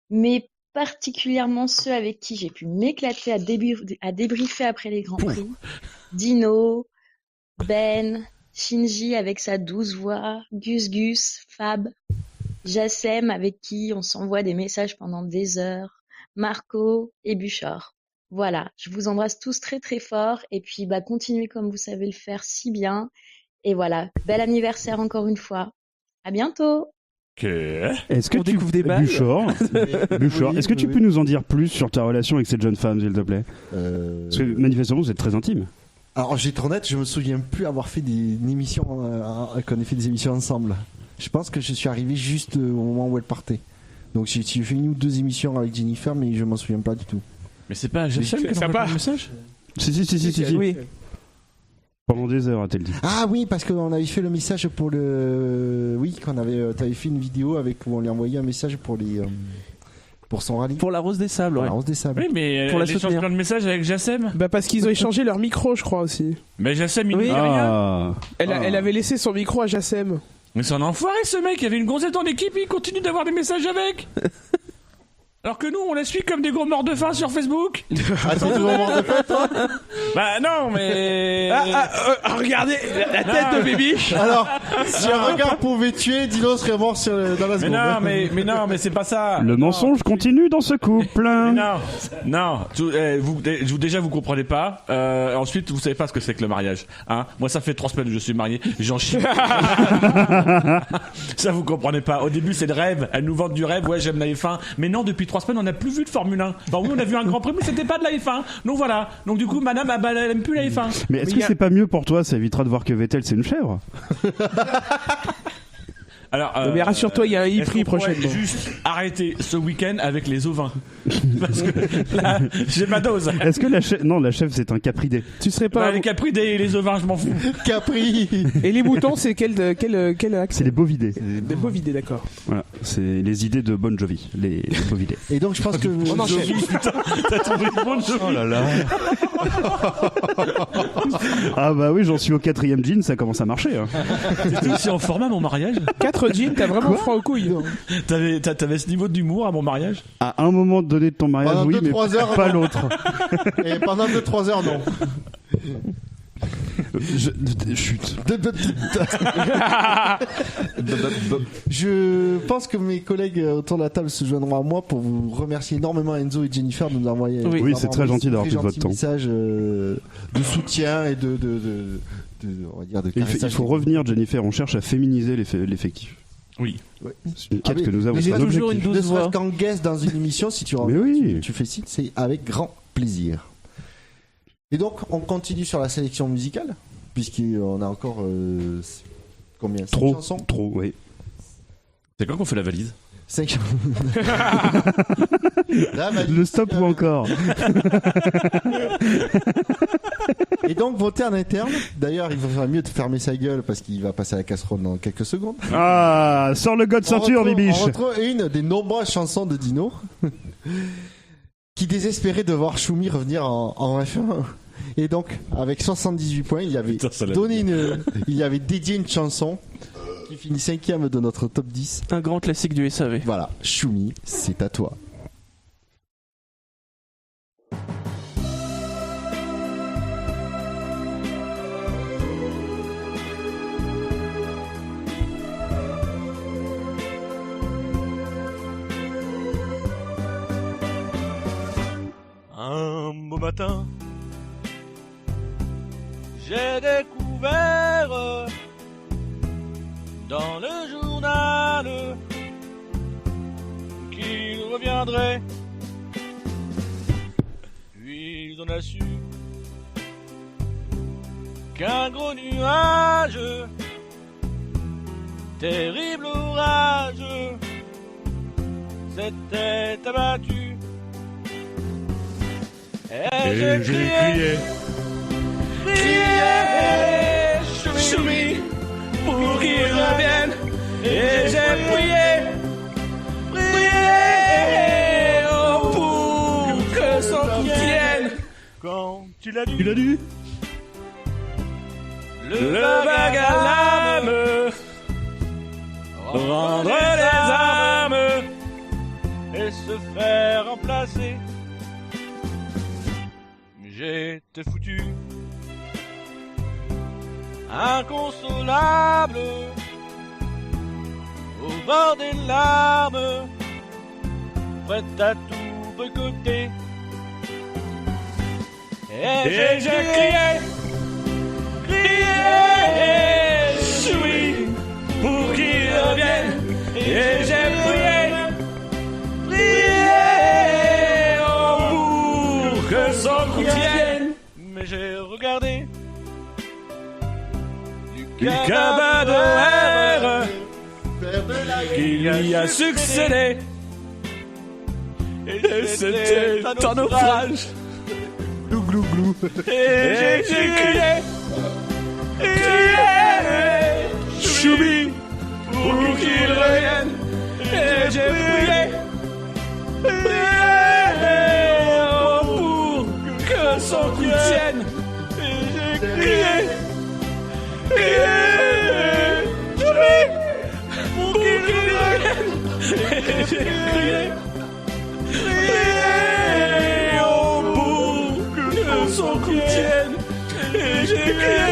mais particulièrement ceux avec qui j'ai pu m'éclater à débriefer après les Grands Prix. Dino, Ben, Shinji avec sa douce voix, Gus, Fab, Jassem avec qui on s'envoie des messages pendant des heures, Marco et Buchor. Voilà, je vous embrasse tous très très fort et puis continuez comme vous savez le faire si bien. Et voilà, bel anniversaire encore une fois. À bientôt.
Est-ce que
découvre des balles.
Buchor, est-ce que tu peux nous en dire plus sur ta relation avec cette jeune femme, s'il te plaît? Parce que manifestement, vous êtes très intime.
Alors, j'ai été honnête, je me souviens plus avoir fait une émission, qu'on ait fait des émissions ensemble. Je pense que je suis arrivé juste au moment où elle partait. Donc, j'ai fait 1 ou 2 émissions avec Jennifer, mais je m'en souviens pas du tout.
Mais c'est pas Jachem qui a envoyé le message ?
Si.
Oui.
Pendant des heures, a-t-elle dit.
Ah oui, parce qu'on avait fait le message pour le. Oui, t'avais fait une vidéo où on lui envoyait un message pour les. Pour son rallye.
Pour la Rose des Sables,
Pour
ouais.
la Rose des Sables.
Oui, mais
Pour la
elle échange
soutenir.
plein de messages avec Jacem.
Bah parce qu'ils ont échangé leur micro, je crois aussi.
Mais Jacem, il
Oui.
dit rien.
Elle avait laissé son micro à Jacem.
Mais c'est un enfoiré ce mec, il y avait une gonzette dans l'équipe, il continue d'avoir des messages avec. Alors que nous, on la suit comme des gros morts de faim sur Facebook.
Attends, tu vas mort de faim, toi ?
Bah non, mais...
Regardez la tête de Bibiche.
Alors, si un regard pouvait tuer, Dino serait mort dans la seconde.
Mais non, mais c'est pas ça.
Le mensonge continue dans ce couple.
Non. Déjà, vous comprenez pas. Ensuite, vous savez pas ce que c'est que le mariage. Hein, moi, ça fait 3 semaines que je suis marié. J'en chie. Ça, vous comprenez pas. Au début, c'est le rêve. Elles nous vendent du rêve. Ouais, j'aime la F1. Mais non, depuis 3 semaines, on n'a plus vu de Formule 1. Enfin, oui, on a vu un Grand Prix, mais c'était pas de la F1. Donc voilà. Donc du coup, madame, elle aime plus la F1.
Mais est-ce que c'est pas mieux pour toi? Ça évitera de voir que Vettel, c'est une chèvre.
Alors,
mais rassure-toi, il y a un e-prix prochainement.
Juste arrêter ce week-end avec les ovins. Parce que là, j'ai ma dose.
Est-ce que la chèvre... Non, la chèvre, c'est un capridé.
Tu serais pas...
Les capridés et les ovins, je m'en fous.
Capri.
Et les moutons, c'est quel axe?
C'est les bovidés.
Des bovidés, d'accord.
Voilà, c'est les idées de Bon Jovi, les bovidés.
Et donc, je pense que...
On enchaîne.
Putain, t'as trouvé Bon Jovi.
Oh là là.
Ah bah oui, j'en suis au 4e jean, ça commence à marcher. Hein.
T'étais aussi en format à mon mariage?
4 jeans, t'as vraiment froid aux couilles.
T'avais ce niveau d'humour à mon mariage?
À un moment donné de ton mariage,
Pendant
oui,
2-3
mais
heures,
pas
non.
l'autre.
Et pendant 2-3 heures, non.
Chut.
Je pense que mes collègues autour de la table se joindront à moi pour vous remercier énormément, Enzo et Jennifer, de nous envoyer.
Oui, c'est très gentil d'avoir pris votre temps.
Message de soutien et on va dire de
Il faut revenir, Jennifer. On cherche à féminiser l'effectif.
Oui.
Ouais.
C'est une quête que nous avons.
Mais
C'est
j'ai
un
toujours
objectif.
une
Ne
douce
serait-ce
voix.
qu'en guest dans une émission, si tu
Mais oui.
tu fais ci, c'est avec grand plaisir. Et donc, on continue sur la sélection musicale, puisqu'on a encore combien 5 chansons
Trop, oui.
C'est quand qu'on fait la valise?
5 chansons.
Le stop ou encore.
Et donc, voter en interne. D'ailleurs, il faudrait mieux de fermer sa gueule parce qu'il va passer à la casserole dans quelques secondes.
Ah, sors le god ceinture, Bibiche.
On retrouve une des nombreuses chansons de Dino qui désespérait de voir Choumi revenir en F1. Et donc, avec 78 points, il avait il avait dédié une chanson qui finit 5e de notre top 10.
Un grand classique du SAV.
Voilà, Choumi, c'est à toi.
Un beau matin, j'ai découvert dans le journal qu'il reviendrait. Puis on a su qu'un gros nuage, terrible orage, s'était abattu. Et j'ai crié, Choumi, pour qu'il revienne. Et j'ai prié, oh, pour que son coup tienne. Quand il a dû, le vague à l'âme, rendre les armes et se faire remplacer. J'étais foutu, inconsolable, au bord des larmes, prêt à tout boycotter. Et j'ai crié, Choumi, pour qu'il revienne. Et j'ai prié, oh, pour que son coup tienne. Mais j'ai regardé du cabas de R qui lui a succédé.
Et c'était un naufrage.
Glou glou glou.
Et j'ai crié. Choubi, pour qu'il revienne. Et j'ai prié. Pour que son coup tienne. Et j'ai crié. Pour qu'il revienne. Et j'ai crié. Au bout que son coup tienne. Et j'ai crié.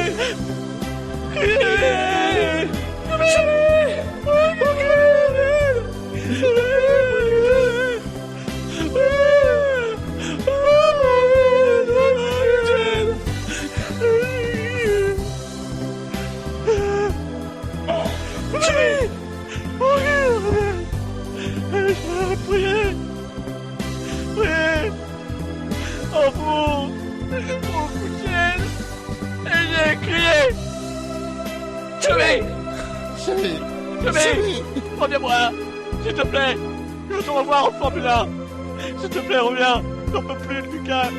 Au bout, mon coup et j'ai crié. Chubby, reviens-moi, s'il te plaît. Je veux te revoir en Formule 1. S'il te plaît, reviens. J'en peux plus, Lucas.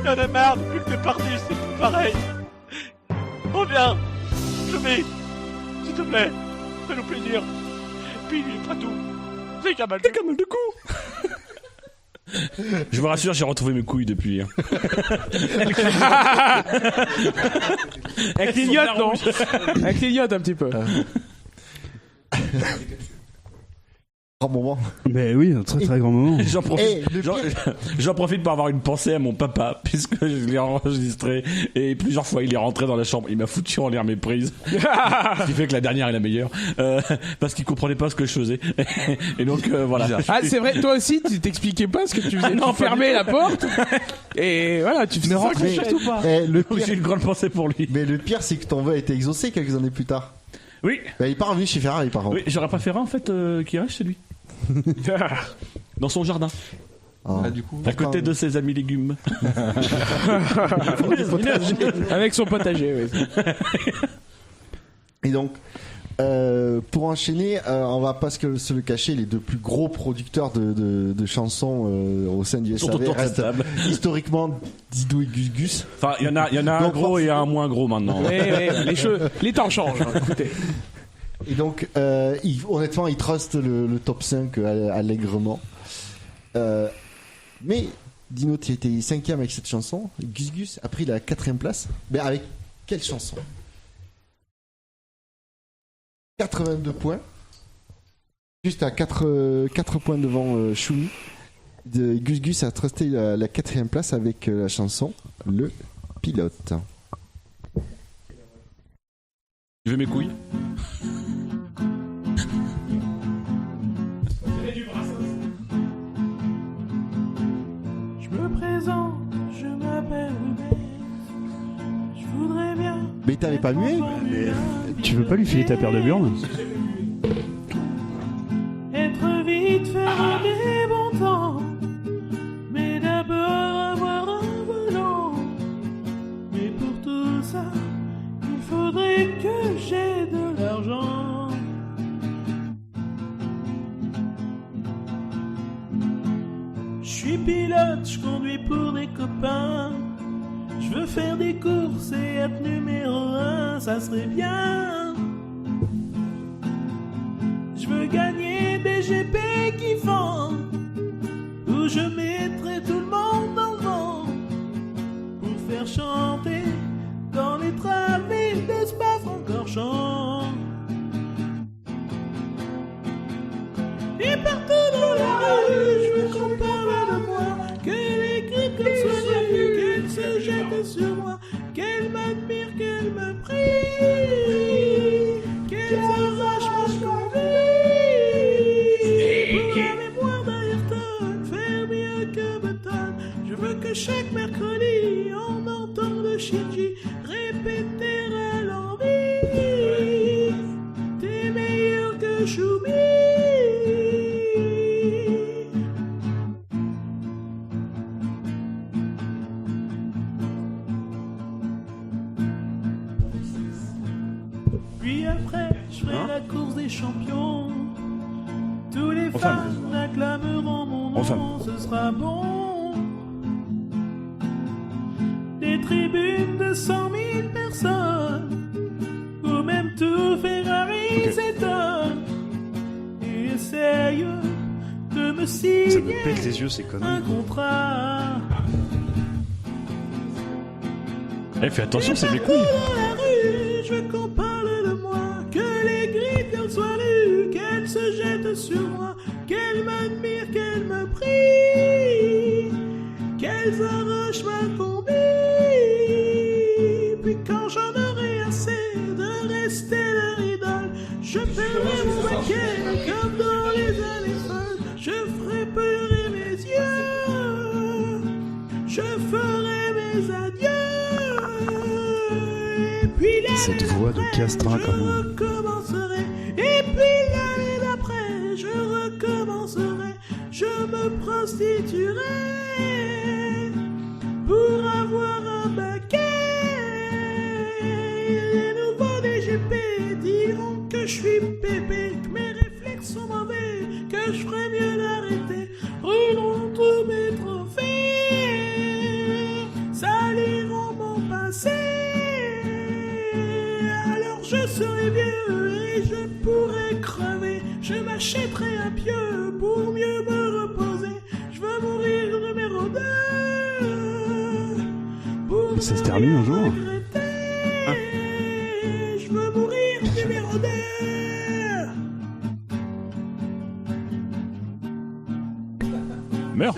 Y'en a marre, depuis que t'es parti, c'est plus pareil. Reviens, Chubby, s'il te plaît, fais-nous plaisir. Puis, pas tout. C'est qu'un mal de cou. Je vous rassure, j'ai retrouvé mes couilles depuis. Elle clignote, non? Elle clignote un petit peu.
Grand moment.
Mais oui, un très très grand moment.
J'en profite pour avoir une pensée à mon papa, puisque je l'ai enregistré et plusieurs fois il est rentré dans la chambre. Il m'a foutu en l'air mes prises. Ce qui fait que la dernière est la meilleure. Parce qu'il comprenait pas ce que je faisais. Et donc voilà.
Ah, c'est vrai, toi aussi tu t'expliquais pas ce que tu faisais. Non, fermais la porte. Et voilà, tu faisais ça ou pas?
J'ai une grande pensée pour lui.
Mais le pire, c'est que ton vœu a été exaucé quelques années plus tard.
Oui.
Bah, il est pas revenu chez Ferrari, par contre.
Oui, j'aurais préféré en fait qu'il reste chez lui. Dans son jardin.
Du coup,
à côté de ses amis légumes.
Avec son potager, oui.
Et donc, pour enchaîner, on va pas se le cacher, les deux plus gros producteurs de chansons au sein du SAV restent historiquement Didou et Gus Gus.
Enfin, il y en a un gros et un moins gros maintenant.
Oui, les temps changent, hein, écoutez.
Et donc, honnêtement, ils trustent le top 5 allègrement. Mais Dino, tu étais 5ème avec cette chanson. Gus Gus a pris la 4ème place. Mais avec quelle chanson? 82 points. Juste à 4 points devant Choumi. Gus Gus a trusté la 4ème place avec la chanson Le Pilote.
Tu veux mes couilles?
Je me présente, je m'appelle Rubens. Je voudrais bien.
Mais t'avais pas mué?
Tu veux pas lui filer ta paire de burnes?
Être vite, faire des bons temps. Mais d'abord avoir un volant. Mais pour tout ça, il faudrait que j'ai de l'argent. Je suis pilote, je conduis pour des copains. Je veux faire des courses et être numéro 1, ça serait bien. Je veux gagner des GP qui vendent, où je mettrai tout le monde dans le vent, pour faire chanter dans les travées de Spa-Francorchamps. Et partout dans la rue, je veux qu'on parle de moi, qu'elle écrit comme soit vu, qu'elle se jette sur moi, qu'elle m'admire, qu'elle me prie, qu'elle s'arrache ma conduite. Pour la mémoire d'Ayrton, faire mieux que Button. Je veux que chaque mercredi, on entende Shinji répéter à l'envie. T'es meilleur que Choumi. Puis après, je ferai la course des champions. Tous les fans acclameront mon nom.
Enfin.
Ce sera bon. Des tribunes de 100 000 personnes, ou même tout Ferrari s'étonne et essaye de me signer.
Ça me pète les yeux, ces conneries.
Un contrat.
Eh, fais attention, c'est mes couilles.
Dans la rue, je veux qu'on parle de moi, que les griffes soient lues, qu'elles se jettent sur moi, qu'elles m'admirent, qu'elles me prient, qu'elles arrachent ma combi. Puis quand j'en aurai assez de rester leur idole, je perdrai mon baquet comme dans les années folles. Je ferai pleurer mes yeux, je ferai mes adieux. Et puis
cette voix de Castrin,
je
comment
recommencerai. Et puis l'année d'après, je recommencerai. Je me prostituerai pour avoir un baquet. Les nouveaux DGP diront que je suis pépé, que mes réflexes sont mauvais, que je ferais mieux d'arrêter. Rouleront tous mes trophées, saliront mon passé. Alors je serai vieux et je pourrai crever. Je m'achèterai un pieu pour mieux me reposer. Je veux mourir numéro 2 pour
ça se termine un jour.
Je veux mourir numéro 2.
Meurs.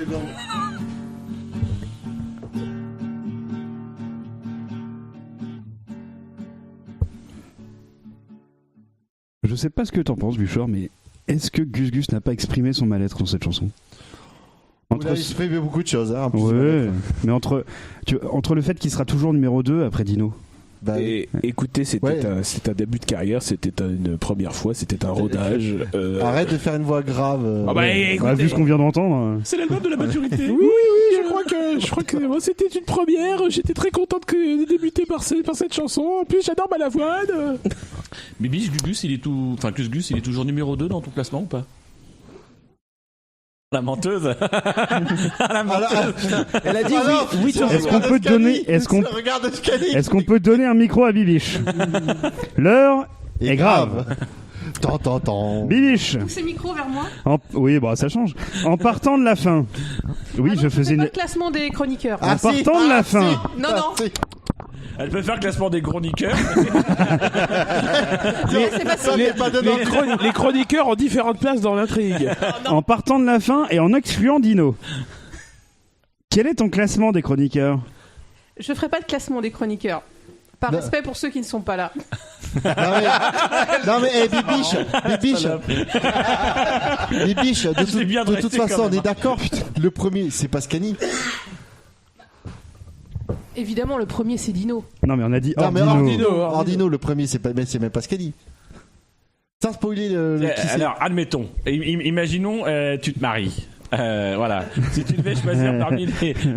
Je sais pas ce que t'en penses, Bouchard, mais est-ce que Gus Gus n'a pas exprimé son mal-être dans cette chanson?
Il a exprimé beaucoup de choses. Hein, en plus.
Ouais, mais entre le fait qu'il sera toujours numéro 2 après Dino.
Et, écoutez, c'était un début de carrière, c'était une première fois, c'était un rodage.
Arrête de faire une voix grave.
Vu ce qu'on vient d'entendre.
C'est l'album de la maturité.
Oui, je crois que moi, c'était une première. J'étais très contente de débuter par cette chanson. En plus, j'adore Balavoine.
Mais Gus Gus, il est toujours numéro 2 dans ton classement ou pas? La menteuse. La menteuse.
Elle a dit oui.
Est-ce qu'on peut donner, est-ce qu'on peut donner un micro à Bibiche? L'heure est grave. Bibiche.
Tous ces micros vers moi.
Oui, bah ça change. En partant de la fin. Oui, je faisais
pas le classement des chroniqueurs.
En partant de la fin.
Non.
Elle peut faire le classement des chroniqueurs.
Les chroniqueurs ont différentes places dans l'intrigue.
En partant de la fin et en excluant Dino. Quel est ton classement des chroniqueurs?
Je ferai pas de classement des chroniqueurs. Par respect pour ceux qui ne sont pas là.
Non mais Bibiche, de toute façon on est d'accord. Le premier c'est Pascani.
Évidemment, le premier c'est Dino.
Non mais on a dit
hors Dino, le premier c'est même Pascali. Sans spoiler le
alors admettons, imaginons tu te maries. Voilà. Si tu devais choisir parmi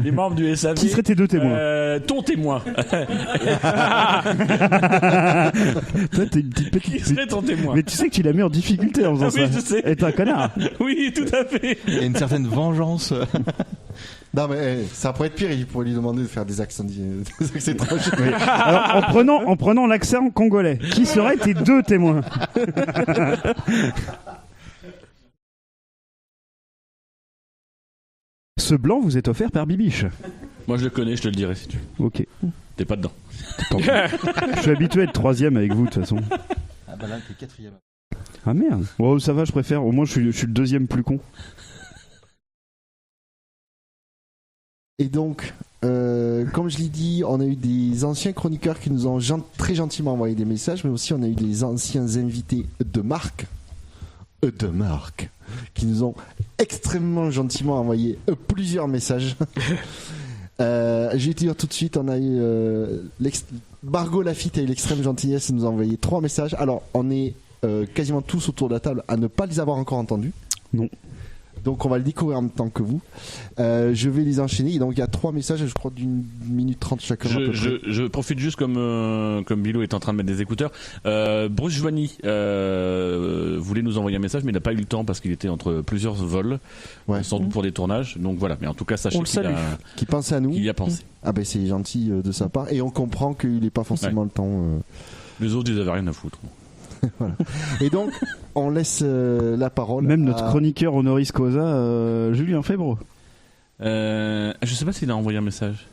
les membres du SAV,
qui seraient tes deux témoins?
Ton témoin.
Toi, t'es une petite.
Qui serait ton témoin?
Mais tu sais que tu l'as mis en difficulté en faisant ça.
Oui, je sais.
Et t'es un connard.
Oui, tout à fait.
Il y a une certaine vengeance.
Non mais ça pourrait être pire, il pourrait lui demander de faire des accents étrangers.
Oui. Alors, en prenant l'accent congolais, qui seraient tes deux témoins? Ce blanc vous est offert par Bibiche.
Moi je le connais, je te le dirai si tu veux.
Ok.
T'es pas dedans.
Je suis habitué à être troisième avec vous de toute façon.
Ah bah là t'es quatrième.
Ah merde. Oh, ça va, je préfère. Au moins je suis le deuxième plus con.
Et donc, comme je l'ai dit, on a eu des anciens chroniqueurs qui nous ont très gentiment envoyé des messages, mais aussi on a eu des anciens invités de marque, qui nous ont extrêmement gentiment envoyé plusieurs messages. Je vais te dire tout de suite, on a eu Margot Lafitte a eu l'extrême gentillesse de nous envoyer 3 messages. Alors, on est quasiment tous autour de la table à ne pas les avoir encore entendus.
Non.
Donc on va le découvrir en même temps que vous. Je vais les enchaîner. Donc il y a 3 messages, je crois d'une minute 30 chacun. à peu près.
Je profite juste comme Bilo est en train de mettre des écouteurs. Bruce Joigny voulait nous envoyer un message, mais il n'a pas eu le temps parce qu'il était entre plusieurs vols, sans doute pour des tournages. Donc voilà, mais en tout cas sachez
qu'il pensait à nous.
Il y a pensé.
Ah ben c'est gentil de sa part et on comprend qu'il n'ait pas forcément le temps.
Les autres ils avaient rien à foutre.
Voilà. Et donc on laisse la parole.
Même notre chroniqueur honoris causa, Julien Febvre.
Je sais pas s'il a envoyé un message.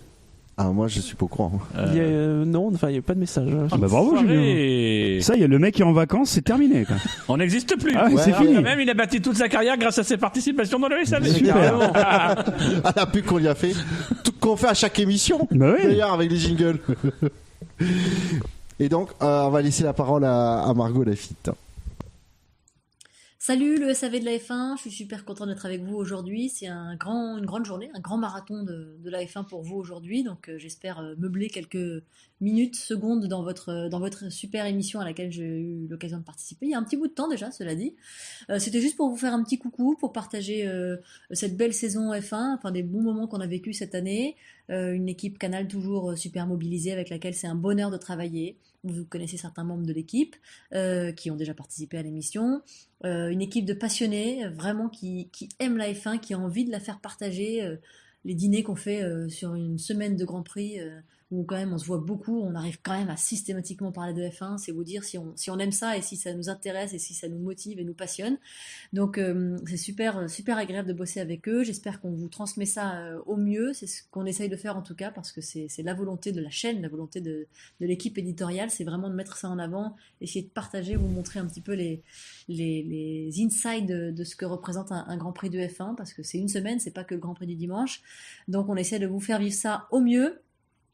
Ah moi je suis pas au courant.
Non, enfin il n'y a pas de message.
Ah bah bravo Julien. Ça y est, le mec est en vacances, c'est terminé quoi.
On n'existe plus.
Ah, c'est fini.
Quand même, il a bâti toute sa carrière grâce à ses participations dans le SAV.
Super. À la pub qu'on lui a fait, tout qu'on fait à chaque émission.
Bah oui.
D'ailleurs avec les jingles. Et donc on va laisser la parole à Margot Lafitte.
Salut le SAV de la F1, je suis super content d'être avec vous aujourd'hui. C'est une grande journée, un grand marathon de la F1 pour vous aujourd'hui. Donc j'espère meubler quelques minutes, secondes dans votre super émission à laquelle j'ai eu l'occasion de participer. Il y a un petit bout de temps déjà, cela dit. C'était juste pour vous faire un petit coucou, pour partager cette belle saison F1, enfin des bons moments qu'on a vécu cette année. Une équipe Canal toujours super mobilisée avec laquelle c'est un bonheur de travailler. Vous connaissez certains membres de l'équipe qui ont déjà participé à l'émission. Une équipe de passionnés vraiment qui aiment la F1, qui a envie de la faire partager. Les dîners qu'on fait sur une semaine de Grand Prix où quand même on se voit beaucoup, on arrive quand même à systématiquement parler de F1, c'est vous dire si on aime ça et si ça nous intéresse et si ça nous motive et nous passionne. Donc c'est super agréable de bosser avec eux, j'espère qu'on vous transmet ça au mieux, c'est ce qu'on essaye de faire en tout cas parce que c'est la volonté de la chaîne, la volonté de l'équipe éditoriale, c'est vraiment de mettre ça en avant, essayer de partager, vous montrer un petit peu les insides de ce que représente un Grand Prix de F1 parce que c'est une semaine, c'est pas que le Grand Prix du dimanche, donc on essaie de vous faire vivre ça au mieux.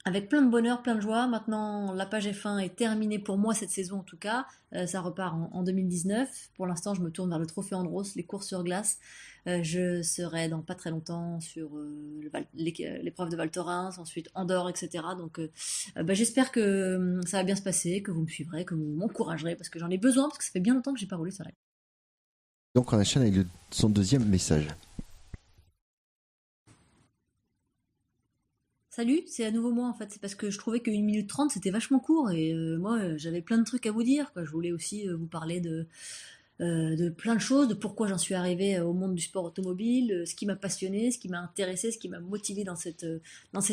Avec plein de bonheur, plein de joie. Maintenant, la page F1 est terminée pour moi cette saison en tout cas. Ça repart en 2019. Pour l'instant, je me tourne vers le Trophée Andros, les courses sur glace. Je serai dans pas très longtemps sur l'épreuve de Val Thorens, ensuite Andorre, etc. Donc j'espère que ça va bien se passer, que vous me suivrez, que vous m'encouragerez, parce que j'en ai besoin, parce que ça fait bien longtemps que j'ai pas roulé sur la.
Donc on enchaîne avec son deuxième message.
Salut, c'est à nouveau moi en fait, c'est parce que je trouvais que 1 minute 30 c'était vachement court et moi j'avais plein de trucs à vous dire, quoi. Je voulais aussi vous parler de plein de choses, de pourquoi j'en suis arrivée au monde du sport automobile, ce qui m'a passionné, ce qui m'a intéressé, ce qui m'a motivé dans cette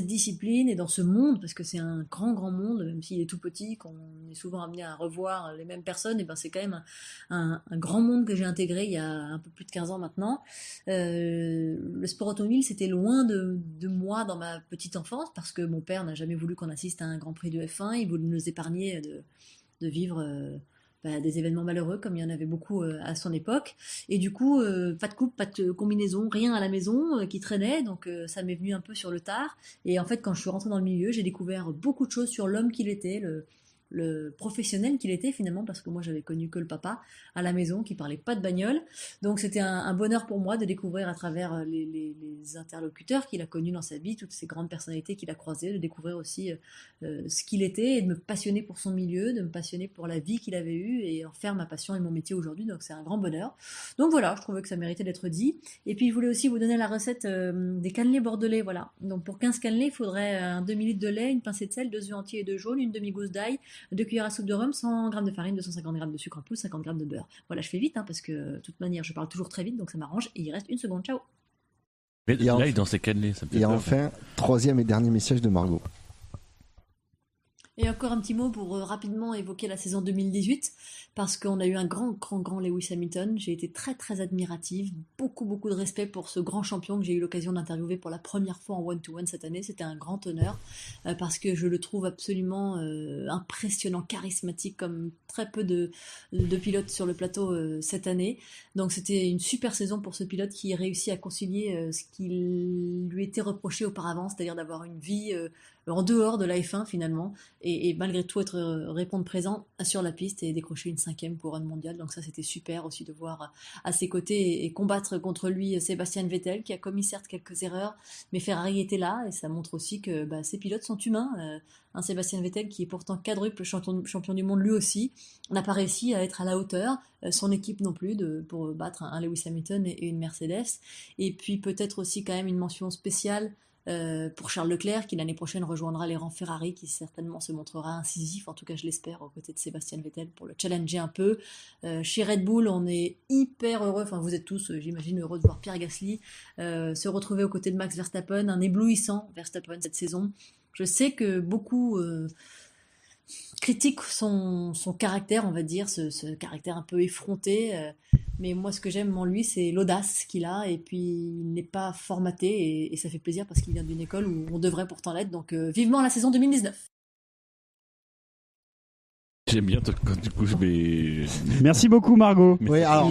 discipline et dans ce monde, parce que c'est un grand monde, même s'il est tout petit, qu'on est souvent amené à revoir les mêmes personnes, et ben c'est quand même un grand monde que j'ai intégré il y a un peu plus de 15 ans maintenant. Le sport automobile, c'était loin de moi dans ma petite enfance, parce que mon père n'a jamais voulu qu'on assiste à un Grand Prix de F1, il voulait nous épargner de vivre des événements malheureux comme il y en avait beaucoup à son époque, et du coup pas de coupe, pas de combinaison, rien à la maison qui traînait, donc ça m'est venu un peu sur le tard, et en fait quand je suis rentrée dans le milieu, j'ai découvert beaucoup de choses sur l'homme qu'il était, le professionnel qu'il était finalement, parce que moi j'avais connu que le papa à la maison qui parlait pas de bagnole, donc c'était un bonheur pour moi de découvrir à travers les interlocuteurs qu'il a connus dans sa vie, toutes ces grandes personnalités qu'il a croisées, de découvrir aussi ce qu'il était et de me passionner pour son milieu, de me passionner pour la vie qu'il avait eue et en faire ma passion et mon métier aujourd'hui, donc c'est un grand bonheur. Donc voilà, je trouvais que ça méritait d'être dit, et puis je voulais aussi vous donner la recette des cannelés bordelais, voilà. Donc pour 15 cannelés, il faudrait un demi-litre de lait, une pincée de sel, 2 œufs entiers et 2 jaunes, une demi-gousse d'ail, 2 cuillères à soupe de rhum, 100 g de farine, 250 g de sucre en poudre, 50 g de beurre. Voilà, je fais vite parce que de toute manière je parle toujours très vite, donc ça m'arrange, et il reste 1 seconde, ciao.
Mais là, dans ces cannelés, ça me fait
Et
peur.
enfin, troisième et dernier message de Margot.
Et encore un petit mot pour rapidement évoquer la saison 2018, parce qu'on a eu un grand Lewis Hamilton. J'ai été très admirative, beaucoup de respect pour ce grand champion que j'ai eu l'occasion d'interviewer pour la première fois en one-to-one cette année. C'était un grand honneur, parce que je le trouve absolument impressionnant, charismatique, comme très peu de pilotes sur le plateau cette année. Donc c'était une super saison pour ce pilote qui réussit à concilier ce qui lui était reproché auparavant, c'est-à-dire d'avoir une vie en dehors de la F1 finalement, et malgré tout répondre présent sur la piste et décrocher une 5e couronne mondiale. Donc ça, c'était super aussi de voir à ses côtés et combattre contre lui Sébastien Vettel, qui a commis certes quelques erreurs, mais Ferrari était là, et ça montre aussi que ces pilotes sont humains. Un Sébastien Vettel qui est pourtant quadruple champion du monde lui aussi, n'a pas réussi à être à la hauteur, son équipe non plus, pour battre un Lewis Hamilton et une Mercedes. Et puis peut-être aussi quand même une mention spéciale pour Charles Leclerc, qui l'année prochaine rejoindra les rangs Ferrari, qui certainement se montrera incisif, en tout cas je l'espère, aux côtés de Sébastien Vettel pour le challenger un peu. Chez Red Bull, on est hyper heureux, enfin vous êtes tous, j'imagine, heureux de voir Pierre Gasly se retrouver aux côtés de Max Verstappen, un éblouissant Verstappen cette saison. Je sais que beaucoup critiquent son caractère, on va dire, ce caractère un peu effronté, mais moi ce que j'aime en lui, c'est l'audace qu'il a, et puis il n'est pas formaté, et ça fait plaisir parce qu'il vient d'une école où on devrait pourtant l'être, donc vivement la saison 2019.
J'aime bien du coup je vais...
Merci beaucoup Margot.
Oui, alors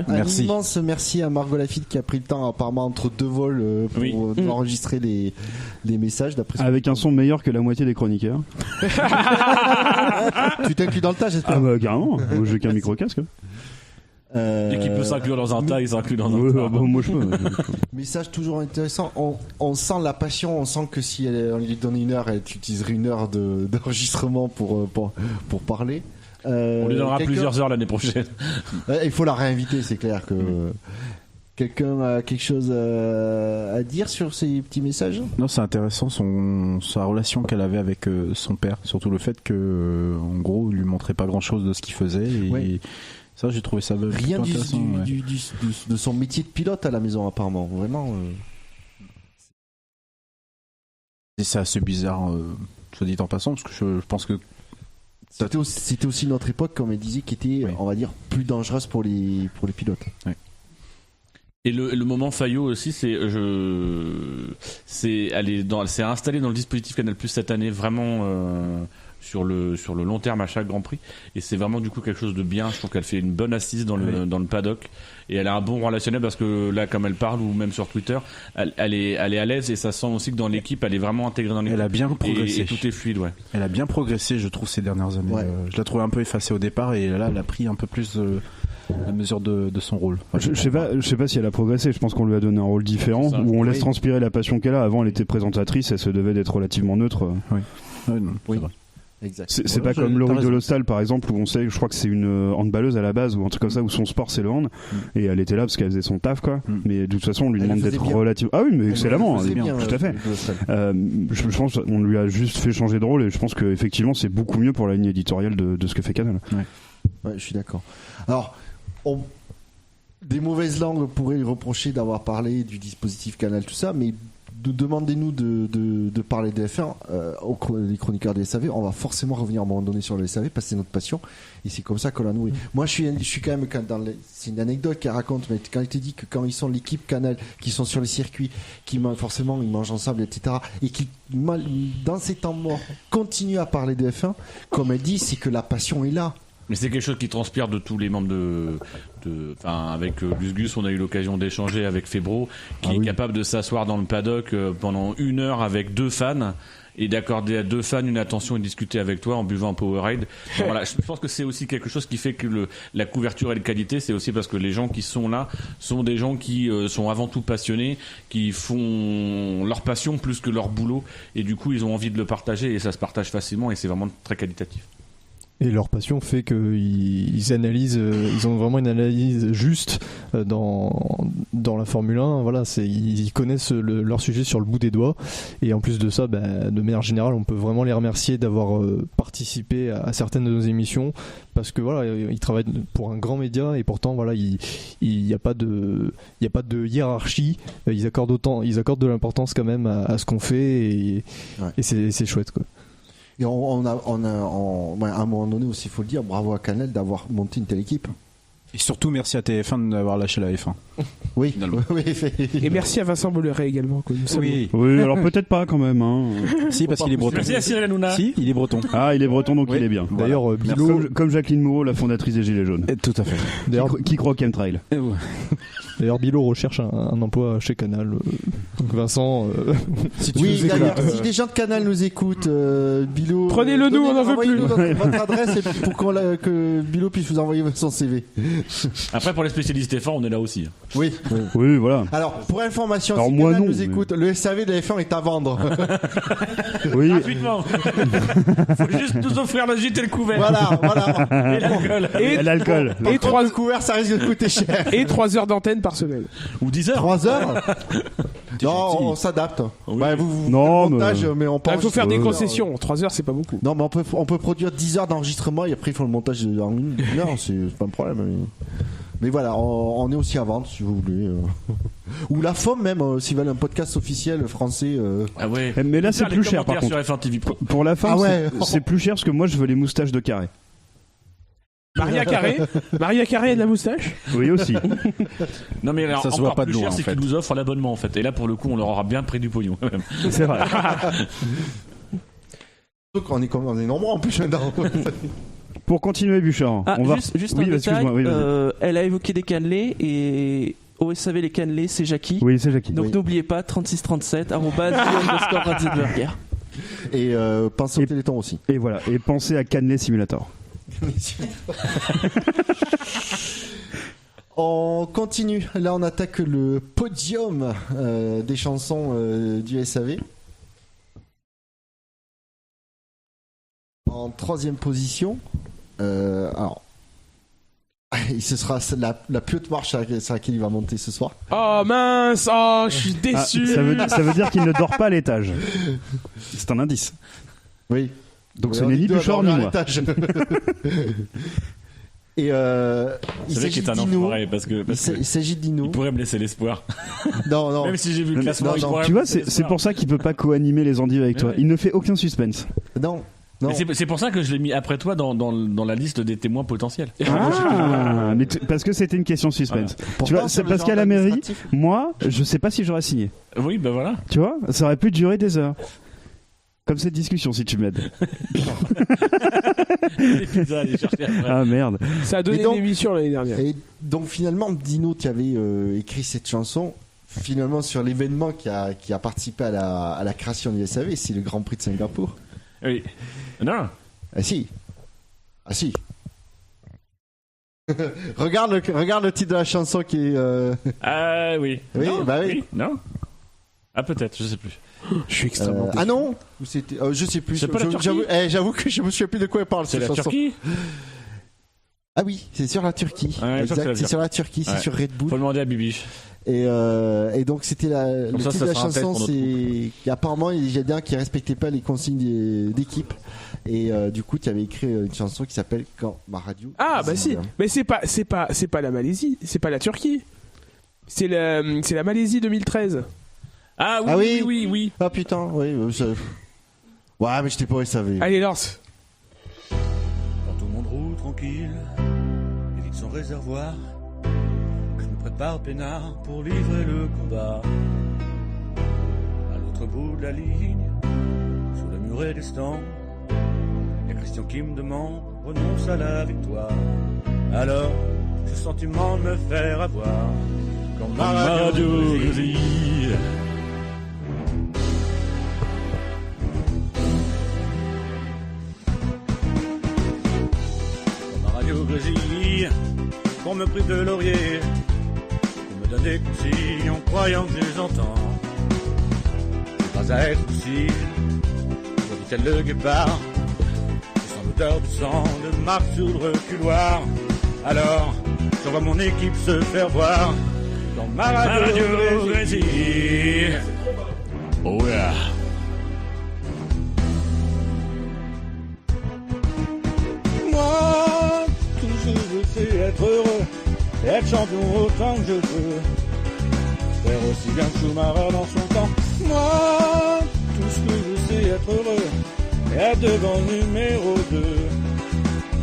Merci.
Immense merci à Margot Lafitte qui a pris le temps apparemment entre deux vols pour enregistrer les messages d'après.
Avec un son meilleur que la moitié des chroniqueurs.
Tu t'inclus dans le tas, j'espère.
Ah bah carrément, j'ai qu'un micro-casque.
Dès qu'il peut s'inclure dans un tas, il s'inclut dans un tas.
Moi je peux.
Message toujours intéressant. On sent la passion, on sent que si on lui donnait 1 heure, elle utiliserait 1 heure d'enregistrement pour parler.
On lui donnera plusieurs heures l'année prochaine.
Il faut la réinviter, c'est clair que. Quelqu'un a quelque chose à dire sur ces petits messages ?
Non, c'est intéressant sa relation qu'elle avait avec son père, surtout le fait que, en gros, il lui montrait pas grand-chose de ce qu'il faisait. Et ça, j'ai trouvé ça
rien
intéressant.
de son métier de pilote à la maison, apparemment. Vraiment.
Et c'est assez bizarre, soit dit en passant, parce que je pense que
c'était aussi notre époque, comme elle disait, qui était, on va dire, plus dangereuse pour les pilotes.
Oui.
Et le moment Fayot aussi, c'est installé dans le dispositif Canal+ cette année, vraiment sur le long terme à chaque Grand Prix, et c'est vraiment du coup quelque chose de bien. Je trouve qu'elle fait une bonne assise dans le paddock, et elle a un bon relationnel, parce que là, comme elle parle, ou même sur Twitter, elle est à l'aise, et ça sent aussi que dans l'équipe elle est vraiment intégrée dans l'équipe.
Elle a bien progressé,
et tout est fluide.
Elle a bien progressé, je trouve, ces dernières années. Je la trouvais un peu effacée au départ, et là elle a pris un peu plus la mesure de son rôle.
Je sais pas si elle a progressé. Je pense qu'on lui a donné un rôle différent, où on laisse transpirer la passion qu'elle a. Avant, elle était présentatrice, elle se devait d'être relativement neutre.
Oui. Exact.
C'est pas comme Laurie Dolostal par exemple, où on sait, je crois que c'est une handballeuse à la base, ou un truc comme ça, où son sport c'est le hand, et elle était là parce qu'elle faisait son taf, quoi. Mais de toute façon, on lui demande d'être relative. Ah oui, mais excellemment, tout à fait. Je pense qu'on lui a juste fait changer de rôle, et je pense qu'effectivement c'est beaucoup mieux pour la ligne éditoriale de ce que fait Canal.
Ouais, je suis d'accord. Alors, des mauvaises langues pourraient lui reprocher d'avoir parlé du dispositif Canal, tout ça, mais demandez-nous de parler des F1 les chroniqueurs des SAV. On va forcément revenir à un moment donné sur le SAV, parce que c'est notre passion, et c'est comme ça qu'on l'a nourri. Moi, je suis quand même c'est une anecdote qu'elle raconte, mais quand il te dit que quand ils sont l'équipe Canal, qui sont sur les circuits, forcément ils mangent ensemble, etc., et qui dans ces temps morts continuent à parler de F1, comme elle dit, c'est que la passion est là.
Mais c'est quelque chose qui transpire de tous les membres avec Gus Gus, on a eu l'occasion d'échanger avec Febro, qui est capable de s'asseoir dans le paddock pendant 1 heure avec 2 fans, et d'accorder à 2 fans une attention et discuter avec toi en buvant un Powerade. Voilà, je pense que c'est aussi quelque chose qui fait que la couverture est de qualité. C'est aussi parce que les gens qui sont là sont des gens qui sont avant tout passionnés, qui font leur passion plus que leur boulot, et du coup ils ont envie de le partager, et ça se partage facilement, et c'est vraiment très qualitatif.
Et leur passion fait qu'ils analysent, ils ont vraiment une analyse juste dans la Formule 1. Voilà, ils connaissent leur sujet sur le bout des doigts. Et en plus de ça, de manière générale, on peut vraiment les remercier d'avoir participé à certaines de nos émissions, parce que voilà, ils travaillent pour un grand média, et pourtant voilà, il y a pas de hiérarchie. Ils accordent de l'importance quand même à ce qu'on fait, et c'est chouette, quoi.
Et on a à un moment donné aussi, il faut le dire, bravo à Canal d'avoir monté une telle équipe.
Et surtout merci à TF1 d'avoir lâché la F1.
Oui.
Et merci à Vincent Bolloré également.
Oui, alors peut-être pas quand même.
Si, parce qu'il est breton.
Merci à Cyril Hanouna.
Si, il est breton.
Ah, il est breton, donc il est bien.
D'ailleurs,
comme Jacqueline Moreau, la fondatrice des Gilets jaunes.
Tout à fait.
Qui croit au chemtrail.
D'ailleurs, Bilo recherche un emploi chez Canal. Donc Vincent, si tu
Oui,
nous écoutes.
d'ailleurs, si des gens de Canal nous écoutent, Bilo.
Prenez-le nous, on en veut plus.
Votre adresse et pour que Bilo puisse vous envoyer son CV.
Après, pour les spécialistes F1, on est là aussi.
Oui.
Oui, voilà.
Alors, pour information,
Alors,
si
moi,
Canal
non,
nous écoute, le SAV de la F1 est à vendre.
Oui.
Gratuitement. Faut juste nous offrir le gîte et le couvert.
Voilà.
Et l'alcool.
Et l'alcool.
Et 3 couverts, ça risque de coûter cher.
Et 3 heures d'antenne par semaine.
Ou 10 heures.
3 heures. Non, on s'adapte. Ouais, vous
Non,
faites le montage, mais on
Il faut faire des concessions. 3 heures, c'est pas beaucoup.
Non, mais on peut produire 10 heures d'enregistrement et après ils font le montage en une heure, c'est pas un problème. Mais voilà, on est aussi à vendre si vous voulez. Ou la FOM même, s'ils veulent un podcast officiel français.
Ah ouais.
Mais là, c'est plus cher par contre.
Sur F1 TV Pro.
Pour la fin,
Ah ouais.
c'est plus cher parce que moi, je veux les moustaches de Carré.
Maria Carré a de la moustache.
Oui, aussi.
Non, mais alors,
Ça se
encore
voit pas de
plus
loin,
cher,
en
c'est
fait.
qu'ils nous offrent l'abonnement en fait. Et là, pour le coup, on leur aura bien pris du pognon.
C'est vrai.
On est nombreux en plus maintenant.
Pour continuer, Bouchard,
Ah,
on va.
juste
Oui,
un détail,
excuse-moi, oui, vas-y.
elle a évoqué des cannelés et au SAV les cannelés c'est Jackie.
Oui, c'est Jackie.
Donc
Oui.
n'oubliez pas 3637 @Radzetburger.
Et pensez au Téléthon aussi.
Et voilà. Et pensez à Cannelé Simulator.
On continue. Là, on attaque le podium des chansons du SAV. En 3e position, alors, ce sera la plus haute marche sur laquelle il va monter ce soir.
Oh mince, oh, je suis déçu.
Ça veut dire qu'il ne dort pas à l'étage. C'est un indice.
Oui.
Donc ce n'est ni Bouchard ni moi.
Et il
C'est vrai qu'il
s'agit
est un
d'Ino.
enfoiré parce que
Il s'agit d'Ino.
il pourrait me laisser l'espoir.
Non.
Même si j'ai vu le classement, il pourrait
Tu
me
vois,
laisser
c'est
l'espoir.
pour ça qu'il peut pas co-animer les endives avec toi.
Ouais.
Il ne fait aucun suspense.
Non.
Mais c'est pour ça que je l'ai mis après toi dans la liste des témoins potentiels.
Ah, mais parce que c'était une question suspense.
Voilà.
Tu vois, c'est parce qu'à la mairie, moi, je sais pas si j'aurais signé.
Oui, ben voilà.
Tu vois, ça aurait pu durer des heures. Comme cette discussion, si tu m'aides.
Les pizzas, les chercher après.
Ah merde.
Ça a donné
donc-
une émission l'année dernière.
Et donc finalement, Dino, tu avais écrit cette chanson. Finalement, sur l'événement qui a participé à la création du SAV, c'est le Grand Prix de Singapour.
Oui. Non.
Ah si. regarde le titre de la chanson qui est.
Ah oui.
Oui,
Non,
bah oui.
Non. Ah peut-être, je sais plus.
Je suis extrêmement déçu.
Ah non. Ou c'était. Je sais plus.
C'est pas la Turquie.
J'avoue que je me souviens plus de quoi elle parle.
C'est
cette
la
chanson.
Turquie.
Ah oui, c'est sur la Turquie.
Ouais, je crois que
exact,
c'est
c'est sur la Turquie, c'est
Ouais.
sur Red Bull.
Faut demander à Bibiche.
Et donc c'était le
Comme ça,
titre
ça
de la
sera un test
chanson,
pour notre
c'est qu'apparemment il y a des gens qui respectaient pas les consignes d'équipe. Et du coup, tu avais écrit une chanson qui s'appelle Quand ma radio.
Ah bah si, mais c'est pas la Malaisie, c'est pas la Turquie. C'est la Malaisie 2013.
Ah oui,
Ah oui.
oui.
Ah putain, oui. Ouais, mais je t'ai pas SAV.
Allez lance.
Quand tout le monde roule tranquille, évite son réservoir, que je me prépare au peinard pour livrer le combat. À l'autre bout de la ligne, sur le muret des stands, y'a Christian qui me demande, renonce à la victoire. Alors, j'ai le sentiment de me faire avoir, quand ma radio grésille. grésille, qu'on me prive de laurier, qu'on me donne des consignes en croyant que je les entends. C'est pas à être aussi, pour dit-elle le guépard, je sens l'odeur du sang de marque sur le reculoir. Alors, je vois mon équipe se faire voir dans ma radio grésille. Oh yeah. Moi, tout ce que je sais, être heureux, être champion autant que je peux, faire aussi bien que Schumacher dans son temps. Moi, tout ce que je sais, être heureux, être devant numéro 2.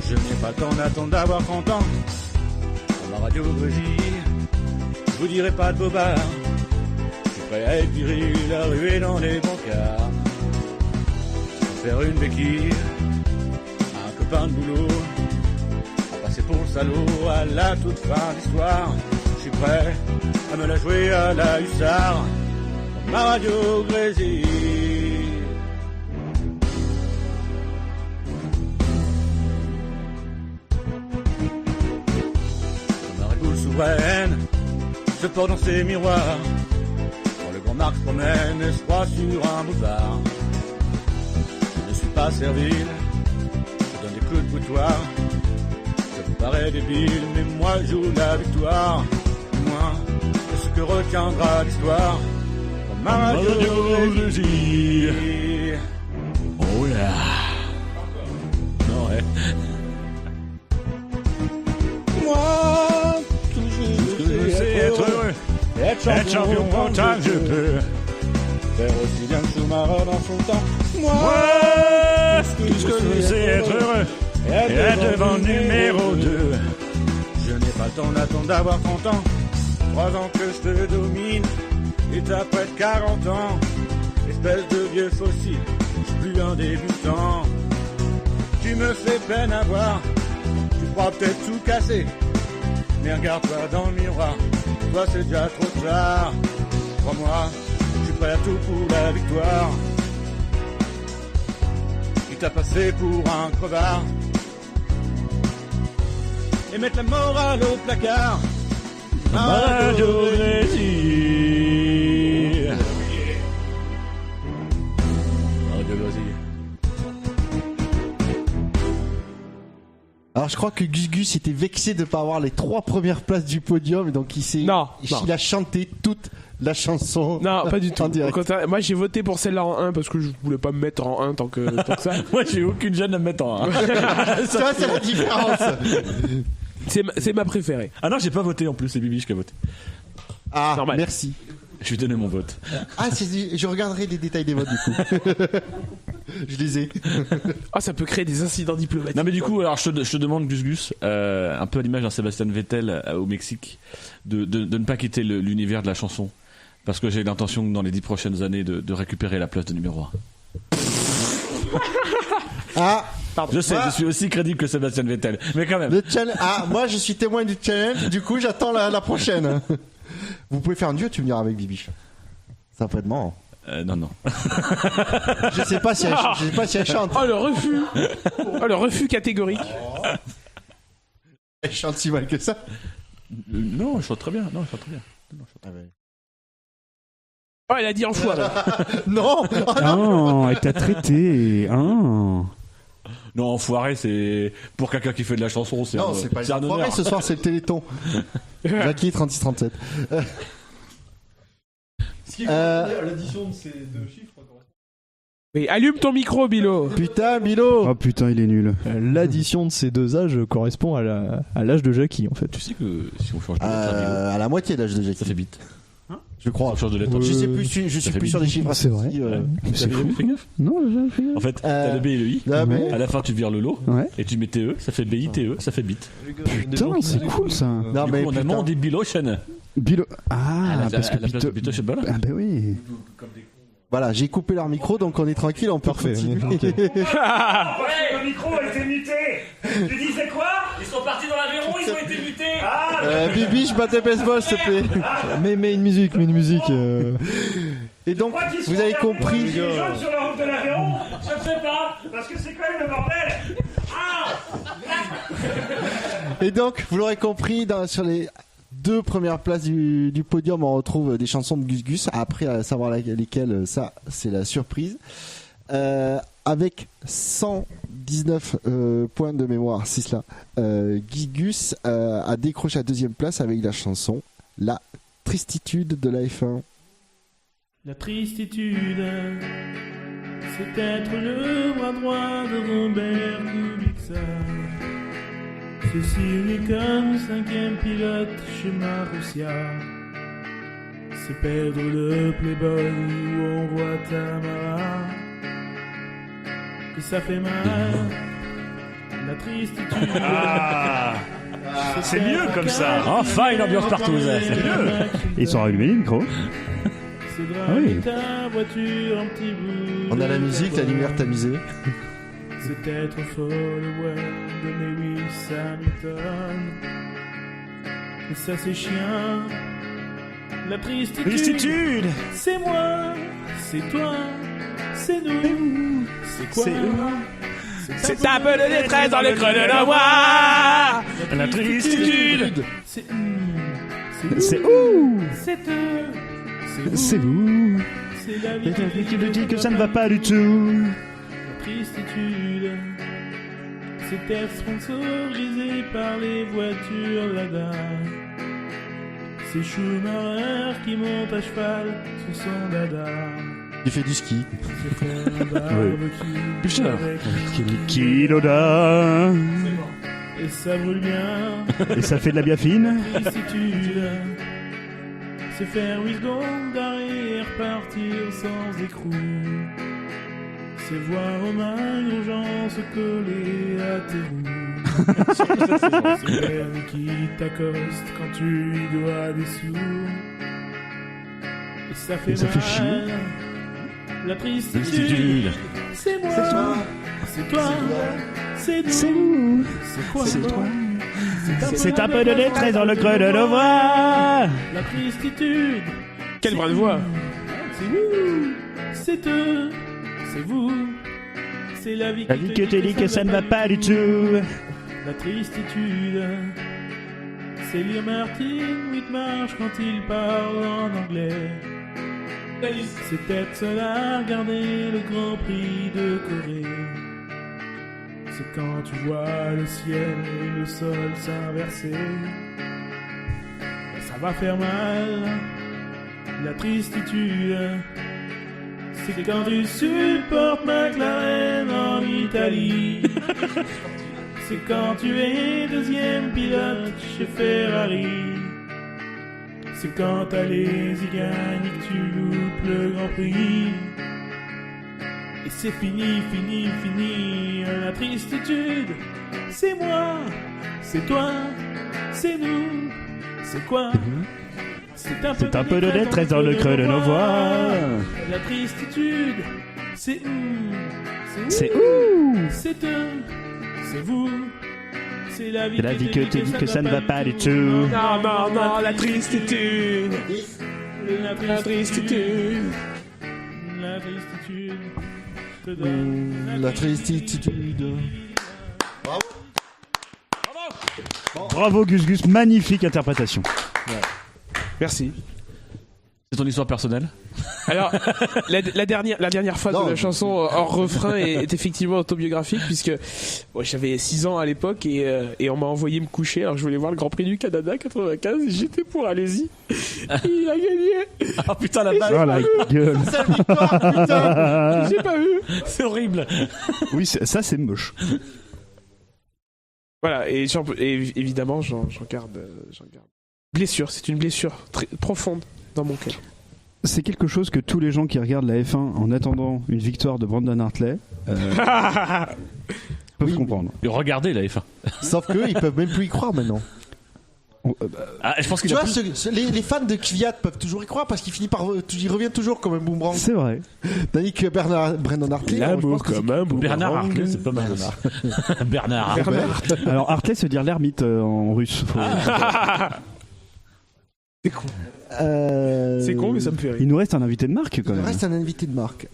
Je n'ai pas le temps d'attendre d'avoir 30 ans. Dans ma radio grésille, je vous dirai pas de bobard. Je suis prêt à être viril, à ruer dans les bancards, faire une béquille, un copain de boulot, à passer pour le salaud à la toute fin de l'histoire. Je suis
prêt à me la jouer à la hussard. Ma radio grésille. Ma Red Bull souveraine se porte dans ses miroirs. Quand le grand Marx promène espoir sur un boulevard. Je ne suis pas servile, je donne des coups de boutoir. Ça vous paraît débile, mais moi je joue la victoire. Moi, c'est ce que retiendra l'histoire. Ma radio grésille. Oh là. Non, ouais.
Moi, toujours je sais être heureux. Être champion autant que je peux. Faire aussi bien que Schumacher dans son temps. Moi, tout ce que je sais être heureux. Être devant le numéro 2.
Je n'ai pas le temps d'attendre d'avoir 30 ans. 3 ans que je te domine. Et t'as près de 40 ans. Espèce de vieux fossile. Je suis plus un débutant. Tu me fais peine à voir. Tu crois peut-être tout casser. Mais regarde-toi dans le miroir. Toi c'est déjà trop tard. Crois-moi, je suis prêt à tout pour la victoire. Tu t'as passé pour un crevard. Et mettre la morale au placard. Ma radio grésille. Radio grésille.
Alors je crois que Gus Gus était vexé de ne pas avoir les 3 premières places du podium, et donc il a chanté toute la chanson.
Non, pas du tout.
En direct.
Au contraire, moi j'ai voté pour celle-là en 1 parce que je voulais pas me mettre en 1 tant que ça.
Moi j'ai aucune gêne à me mettre en 1.
Ça c'est la différence.
C'est ma préférée.
Ah non, j'ai pas voté en plus, c'est Bibiche qui a voté.
Ah,
normal.
Merci.
Je vais donner mon vote.
Ah, je regarderai les détails des votes du coup. Je les ai.
Ah, ça peut créer des incidents diplomatiques.
Non mais du coup, alors je te demande Gus Gus, un peu à l'image d'un Sébastien Vettel au Mexique, de ne pas quitter l'univers de la chanson, parce que j'ai l'intention dans les 10 prochaines années de récupérer la place de numéro 1.
Ah,
pardon. Je sais, je suis aussi crédible que Sébastien Vettel, mais quand même.
Moi je suis témoin du challenge, du coup j'attends la prochaine. Vous pouvez faire un duo, tu me diras, avec Bibiche. Ça peut être marrant.
Non.
Je sais pas si elle chante.
Oh le refus. Oh le refus catégorique.
Elle chante si mal que ça.
Non, je chante très bien.
Oh, elle a dit enfoiré.
Non.
Non, elle t'a traité.
Non, enfoiré, c'est pour quelqu'un qui fait de la chanson.
Non, c'est pas
un
enfoiré.
honneur.
Ce soir, c'est le Téléthon. Jackie 36-37.
L'addition de ces deux chiffres correspond.
Mais allume ton micro, Bilo.
Putain, Bilo.
Oh putain, il est nul.
L'addition de ces deux âges correspond à l'âge de Jackie, en fait.
Tu sais que si on change de lettre,
À la moitié d'âge de Jackie.
ça fait bite.
Je crois.
On change de lettre.
Je suis plus sur les chiffres.
C'est vrai.
T'as jamais fait gaffe?
Non, j'ai jamais fait gaffe.
En fait, t'as le B et le I.
Ah, mais-
À la fin, tu vires le lot.
Ouais.
Et tu mets TE, ça fait BITE, ça fait bite.
Putain, c'est cool ça.
Non,
Du
mais
coup, en allemand, on dit Bilochen.
Ah, parce que
à la place de Bitoche,
Ah bah oui.
Voilà, j'ai coupé leur micro, donc on est tranquille, on peut continuer.
Ouais, le micro a été muté. Tu disais quoi? Ils sont partis dans l'Aveyron, ils ont été mutés.
Bibi, je battais baseball, s'il te plaît.
Mais une musique.
Et donc, vous avez compris.
Les jeunes sur la route de l'Aveyron, je ne sais pas, parce que c'est quand même le bordel.
Et donc, vous l'aurez compris, sur les 2 premières places du podium, on retrouve des chansons de Gus Gus. Après, à savoir lesquelles, ça, c'est la surprise. Avec 119 points de mémoire, c'est cela. Gus Gus a décroché la 2e place avec la chanson La Tristitude de la F1.
La tristitude, c'est être le bras droit de Robert Kubica. Ceci n'est comme 5e pilote chez Marussia. C'est perdre le Playboy où on voit Tamara. Et ça fait mal, la tristitude.
C'est mieux comme ça.
Enfin, une ambiance partout. C'est mieux.
Et ils sont rallumés les micros.
C'est grave,
Ah oui.
ta voiture un petit bout.
On a la musique, la lumière tamisée.
C'est être folle, ouais, de Lewis Hamilton.
Ça c'est chiant. La tristitude, c'est moi, c'est toi, c'est nous, c'est quoi?
C'est un peu de détresse dans le creux de la voix.
La tristitude, c'est
C'est où?
c'est eux,
C'est vous.
c'est la vie
Et qui nous dit que ça ne va pas du tout.
La tristitude, c'est être sponsorisé par les voitures Lada. C'est Schumacher qui monte à cheval sur son dada.
Il fait du ski.
C'est faire un barbecue
Putain.
avec
Kiloda.
et ça brûle bien.
Et ça fait de la biafine.
Tristitude, c'est faire 8 secondes d'arrêt et repartir sans écrou. C'est voir Romain Grosjean se coller à tes roues. C'est Bernie qui t'accoste quand tu lui dois des sous. Et ça fait mal.
chier.
La tristitude, c'est moi, c'est toi, c'est nous,
C'est où?
c'est quoi?
C'est toi. C'est un peu de détresse dans le creux de nos voix.
La tristitude,
Quel bras de voix.
c'est vous, c'est eux, c'est vous, c'est la vie
La vie que te dit que ça ne va pas du tout.
La tristitude, c'est lire Martin Whitmarsh quand il parle en anglais. C'est être seul à regarder le Grand Prix de Corée. C'est quand tu vois le ciel et le sol s'inverser. Ça va faire mal. La tristitude, c'est quand tu supportes McLaren en Italie. C'est quand tu es deuxième pilote chez Ferrari. C'est quand Alési gagne et que tu loupes le Grand Prix. Et c'est fini, fini, fini. La tristitude, c'est moi, c'est toi, c'est nous, c'est quoi? C'est un peu de détresse dans le creux de nos voix. La tristitude, c'est
C'est où?
c'est eux, c'est vous. C'est la vie
que te dit que ça ne va pas du tout.
Non, non, non, la tristitude.
La
tristitude.
La tristitude te donne
La tristitude.
Bravo Gus Gus, magnifique interprétation.
Merci.
C'est ton histoire personnelle?
Alors, la dernière phase de la chanson hors refrain est effectivement autobiographique, puisque j'avais 6 ans à l'époque et on m'a envoyé me coucher. Alors je voulais voir le Grand Prix du Canada 95 et j'étais pour Alési. Il a gagné.
Ah putain, la balle!
Oh la gueule!
J'ai pas vu.
C'est horrible!
Oui, ça c'est moche.
Voilà, et évidemment, j'en garde. Blessure, c'est une blessure très profonde dans mon cœur.
C'est quelque chose que tous les gens qui regardent la F1 en attendant une victoire de Brandon Hartley peuvent comprendre.
Et regardez la F1.
Sauf qu'eux, ils peuvent même plus y croire maintenant.
Ah, je pense qu'il
Tu
a
vois,
plus-
les fans de Kvyat peuvent toujours y croire parce qu'il finit par. Il revient toujours comme un boomerang.
C'est vrai.
Tandis que Brandon Hartley.
L'amour comme un boomerang.
Bernard Hartley, c'est pas mal. Bernard.
Alors Hartley, c'est dire l'ermite en russe.
C'est con. C'est con, mais ça me fait rire.
Il nous reste un invité de marque quand
Il
même.
reste un invité de marque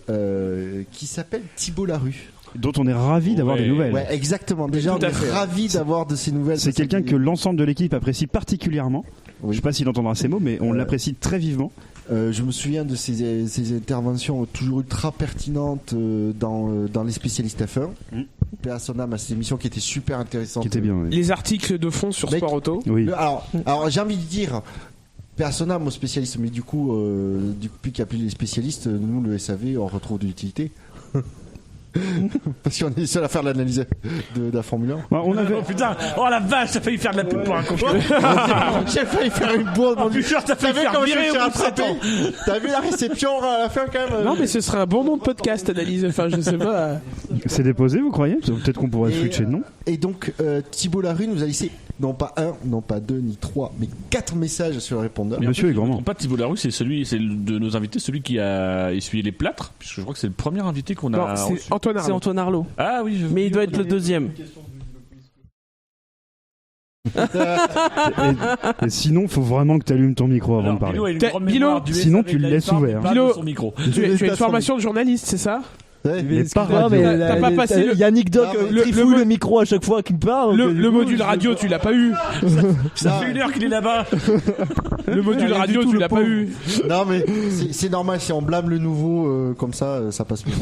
qui s'appelle Thibault Larue.
Dont on est ravi d'avoir des nouvelles.
Ouais, exactement. Déjà, on
Tout à
est
fait.
ravi d'avoir de ces nouvelles.
C'est quelqu'un que l'ensemble de l'équipe apprécie particulièrement. Je sais pas s'il entendra ces mots, mais on l'apprécie très vivement.
Je me souviens de ses interventions toujours ultra pertinentes dans les spécialistes F1. Paix à son âme, à cette émission qui était super intéressante.
Qui était bien. Oui.
Les articles de fond sur Sport Auto.
Oui.
Alors j'ai envie de dire. Paix à son âme aux spécialistes, mais du coup, depuis qu'il n'y a plus les spécialistes, nous, le SAV, on retrouve de l'utilité. Parce qu'on est les seuls à faire l'analyse de la Formule 1.
Bah, on avait...
Oh putain, oh la vache, t'as failli faire de la pub pour un con.
J'ai failli faire une bourde.
Oh putain, t'as failli faire virer au bout de 7 ans.
T'as vu la réception à la fin quand même?
Non, mais ce serait un bon nom de podcast, analyse. Enfin, je sais pas.
C'est déposé, vous croyez? Peut-être qu'on pourrait switcher de nom.
Et donc, Thibault Larue nous a laissé non pas 1, non pas 2, ni 3, mais 4 messages sur le répondeur.
Monsieur est grand.
Pas Thibault Larue, c'est de nos invités, celui qui a essuyé les plâtres, puisque je crois que c'est le premier invité qu'on a.
Non,
reçu.
c'est Antoine Arlot.
Ah oui,
mais il doit être le deuxième.
Et sinon, faut vraiment que tu allumes ton micro avant de parler. Sinon, tu le laisses ouvert.
Bilo,
son micro.
tu as une formation de journaliste, c'est ça?
Mais pas
T'as pas passé le...
Yannick Doc trifouille le micro à chaque fois qu'il parle.
Le module radio, tu l'as pas eu.
Ça fait 1 heure qu'il est là-bas.
Le module radio, tu l'as pas eu.
Non mais c'est normal, si on blâme le nouveau comme ça, ça passe mieux.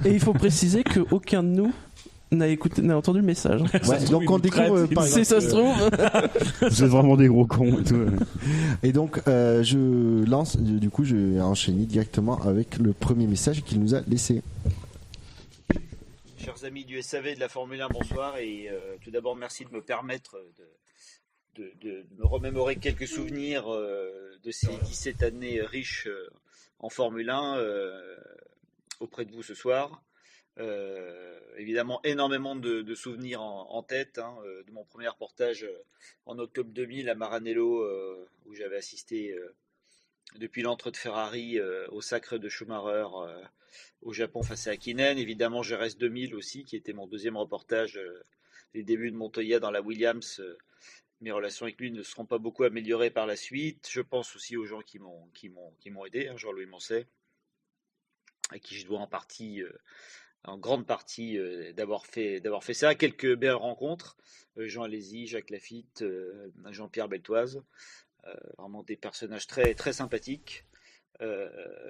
Et il faut préciser qu'aucun de nous n'a entendu le message.
Ouais, donc on découvre par exemple.
Si ça se trouve.
Vous êtes vraiment des gros cons et tout.
Et donc je lance, du coup je vais enchaîner directement avec le premier message qu'il nous a laissé.
Chers amis du SAV de la Formule 1, bonsoir, et tout d'abord merci de me permettre de me remémorer quelques souvenirs de ces 17 années riches en Formule 1 auprès de vous ce soir. Évidemment énormément de souvenirs en tête, de mon premier reportage en octobre 2000 à Maranello, où j'avais assisté depuis l'entre de Ferrari au sacre de Schumacher au Japon face à Hakkinen. Évidemment GRS 2000 aussi, qui était mon deuxième reportage, les débuts de Montoya dans la Williams. Mes relations avec lui ne seront pas beaucoup améliorées par la suite. Je pense aussi aux gens qui m'ont aidé, Jean-Louis Moncet, à qui je dois en grande partie d'avoir fait ça. Quelques belles rencontres, Jean Alési, Jacques Lafitte, Jean-Pierre Beltoise, vraiment des personnages très, très sympathiques.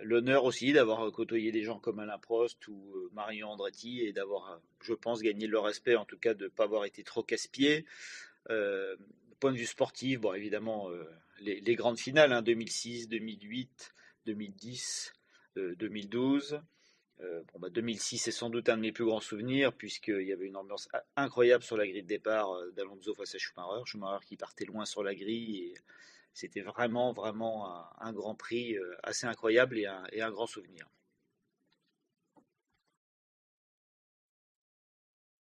L'honneur aussi d'avoir côtoyé des gens comme Alain Prost ou Marion Andretti et d'avoir, je pense, gagné leur respect, en tout cas de ne pas avoir été trop casse-pied. Point de vue sportif, bon, évidemment, les grandes finales, 2006, 2008, 2010, 2012. 2006 est sans doute un de mes plus grands souvenirs, puisqu'il y avait une ambiance incroyable sur la grille de départ d'Alonso face à Schumacher qui partait loin sur la grille, et c'était vraiment un Grand Prix assez incroyable et un grand souvenir.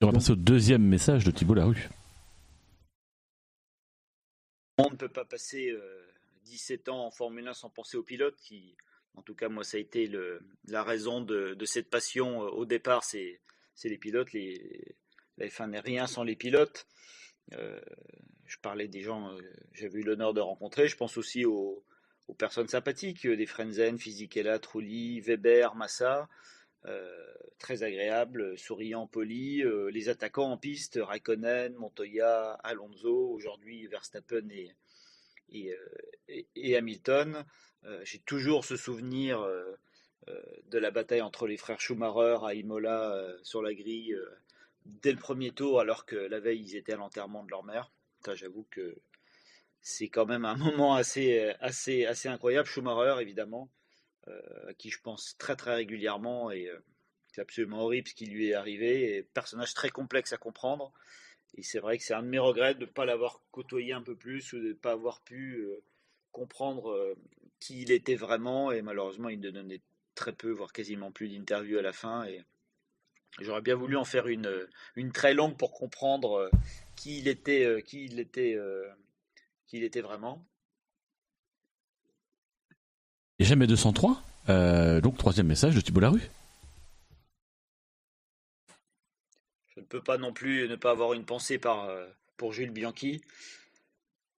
On va passer au deuxième message de Thibault Larue.
On ne peut pas passer 17 ans en Formule 1 sans penser aux pilotes qui... En tout cas, moi, ça a été la raison de cette passion. Au départ, c'est les pilotes. La F1 n'est rien sans les pilotes. Je parlais des gens que j'avais eu l'honneur de rencontrer. Je pense aussi aux personnes sympathiques, des Frenzen, Fisichella, Trulli, Weber, Massa. Très agréables, souriants, polis. Les attaquants en piste, Raikkonen, Montoya, Alonso. Aujourd'hui, Verstappen et Hamilton. J'ai toujours ce souvenir de la bataille entre les frères Schumacher à Imola sur la grille dès le premier tour, alors que la veille ils étaient à l'enterrement de leur mère. Enfin, j'avoue que c'est quand même un moment assez incroyable. Schumacher, évidemment, à qui je pense très très régulièrement, et c'est absolument horrible ce qui lui est arrivé, et personnage très complexe à comprendre. Et c'est vrai que c'est un de mes regrets de ne pas l'avoir côtoyé un peu plus, ou de ne pas avoir pu comprendre qui il était vraiment, et malheureusement il ne donnait très peu, voire quasiment plus d'interviews à la fin, et j'aurais bien voulu en faire une très longue pour comprendre qui il était vraiment.
Et jamais 203, donc troisième message de Thibault Larue.
Je ne peux pas non plus ne pas avoir une pensée pour Jules Bianchi,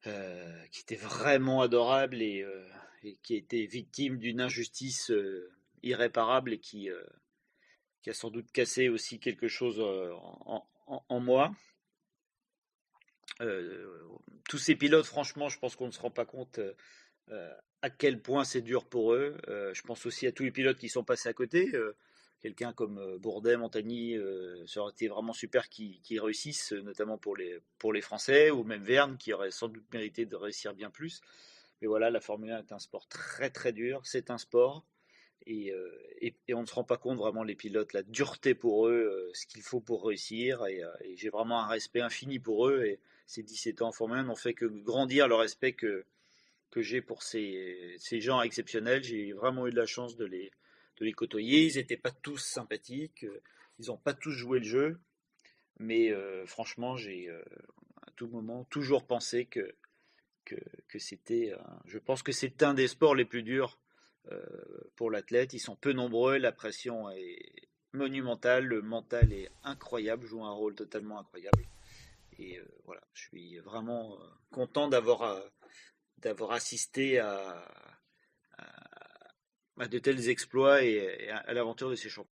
qui était vraiment adorable et qui a été victime d'une injustice irréparable, et qui a sans doute cassé aussi quelque chose en moi. Tous ces pilotes, franchement, je pense qu'on ne se rend pas compte à quel point c'est dur pour eux. Je pense aussi à tous les pilotes qui sont passés à côté. Quelqu'un comme Bourdet, Montagny, ça aurait été vraiment super qu'ils réussissent, notamment pour les Français, ou même Verne, qui aurait sans doute mérité de réussir bien plus. Mais voilà, la Formule 1 est un sport très très dur, c'est un sport, et on ne se rend pas compte vraiment, les pilotes, la dureté pour eux, ce qu'il faut pour réussir, et j'ai vraiment un respect infini pour eux, et ces 17 ans en Formule 1 n'ont fait que grandir le respect que j'ai pour ces gens exceptionnels. J'ai vraiment eu de la chance de les côtoyer. Ils n'étaient pas tous sympathiques, ils n'ont pas tous joué le jeu, mais franchement, j'ai à tout moment toujours pensé que c'était, je pense que c'est un des sports les plus durs pour l'athlète. Ils sont peu nombreux, la pression est monumentale, le mental est incroyable, joue un rôle totalement incroyable. voilà, je suis vraiment content d'avoir assisté à de tels exploits et à l'aventure de ces champions.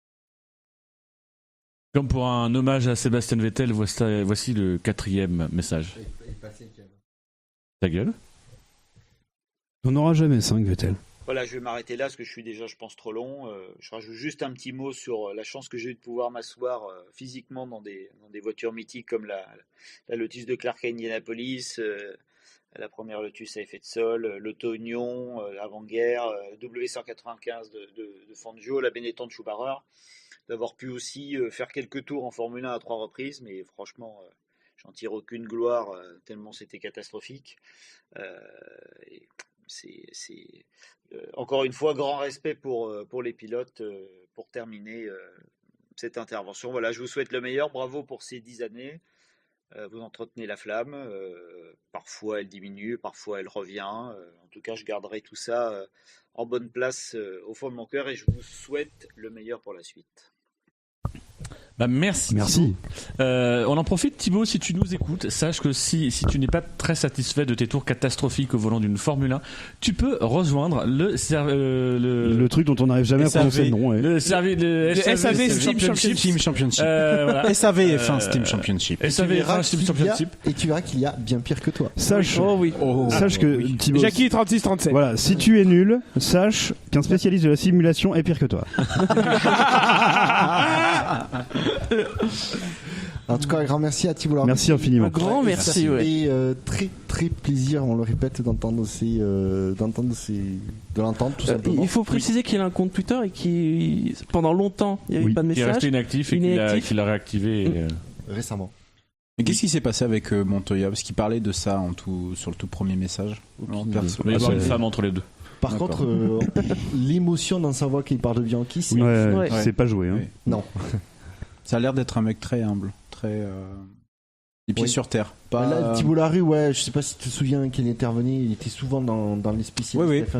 Comme pour un hommage à Sébastien Vettel, voici le 4e message. Ta gueule.
On n'aura jamais 5, Vettel.
Voilà, je vais m'arrêter là parce que je suis déjà, je pense, trop long. Je rajoute juste un petit mot sur la chance que j'ai eu de pouvoir m'asseoir physiquement dans des voitures mythiques comme la Lotus de Clark à Indianapolis, la première Lotus à effet de sol, l'Auto-Union avant-guerre, W195 de Fangio, la Benetton de Schumacher, d'avoir pu aussi faire quelques tours en Formule 1 à 3 reprises, mais franchement, j'en tire aucune gloire tellement c'était catastrophique. C'est encore une fois grand respect pour les pilotes pour terminer cette intervention. Voilà, je vous souhaite le meilleur, bravo pour ces 10 années. Vous entretenez la flamme, parfois elle diminue, parfois elle revient. En tout cas, je garderai tout ça en bonne place au fond de mon cœur et je vous souhaite le meilleur pour la suite.
Bah merci. On en profite, Thibaut, si tu nous écoutes, sache que si tu n'es pas très satisfait de tes tours catastrophiques au volant d'une Formule 1, tu peux rejoindre le
truc dont on n'arrive jamais à prononcer le nom. Ouais.
Le SAV Steam Championship.
Voilà. SAV F1 Steam Championship.
SAV F1 Steam Championship.
Et tu verras qu'il y a bien pire que toi.
Sache que Thibaut,
Jackie 36-37.
Voilà, si tu es nul, sache qu'un spécialiste de la simulation est pire que toi.
En tout cas, un grand merci à Thibault.
Merci infiniment.
Un grand merci. Ouais.
Et très très plaisir, on le répète, de l'entendre tout simplement.
Il faut préciser qu'il a un compte Twitter et qui pendant longtemps il n'y avait pas de message.
Il est resté inactif et qu'il a réactivé
récemment.
Mais qu'est-ce qui s'est passé avec Montoya? Parce qu'il parlait de ça sur le tout premier message.
Il va y avoir une femme entre les deux.
Par contre, l'émotion dans sa voix qu'il parle de Bianchi,
c'est pas joué. Hein.
Oui. Non.
Ça a l'air d'être un mec très humble, très les pieds sur terre.
Là, Thibault Larue, je sais pas si tu te souviens qu'il intervenait, il était souvent dans les spécialistes.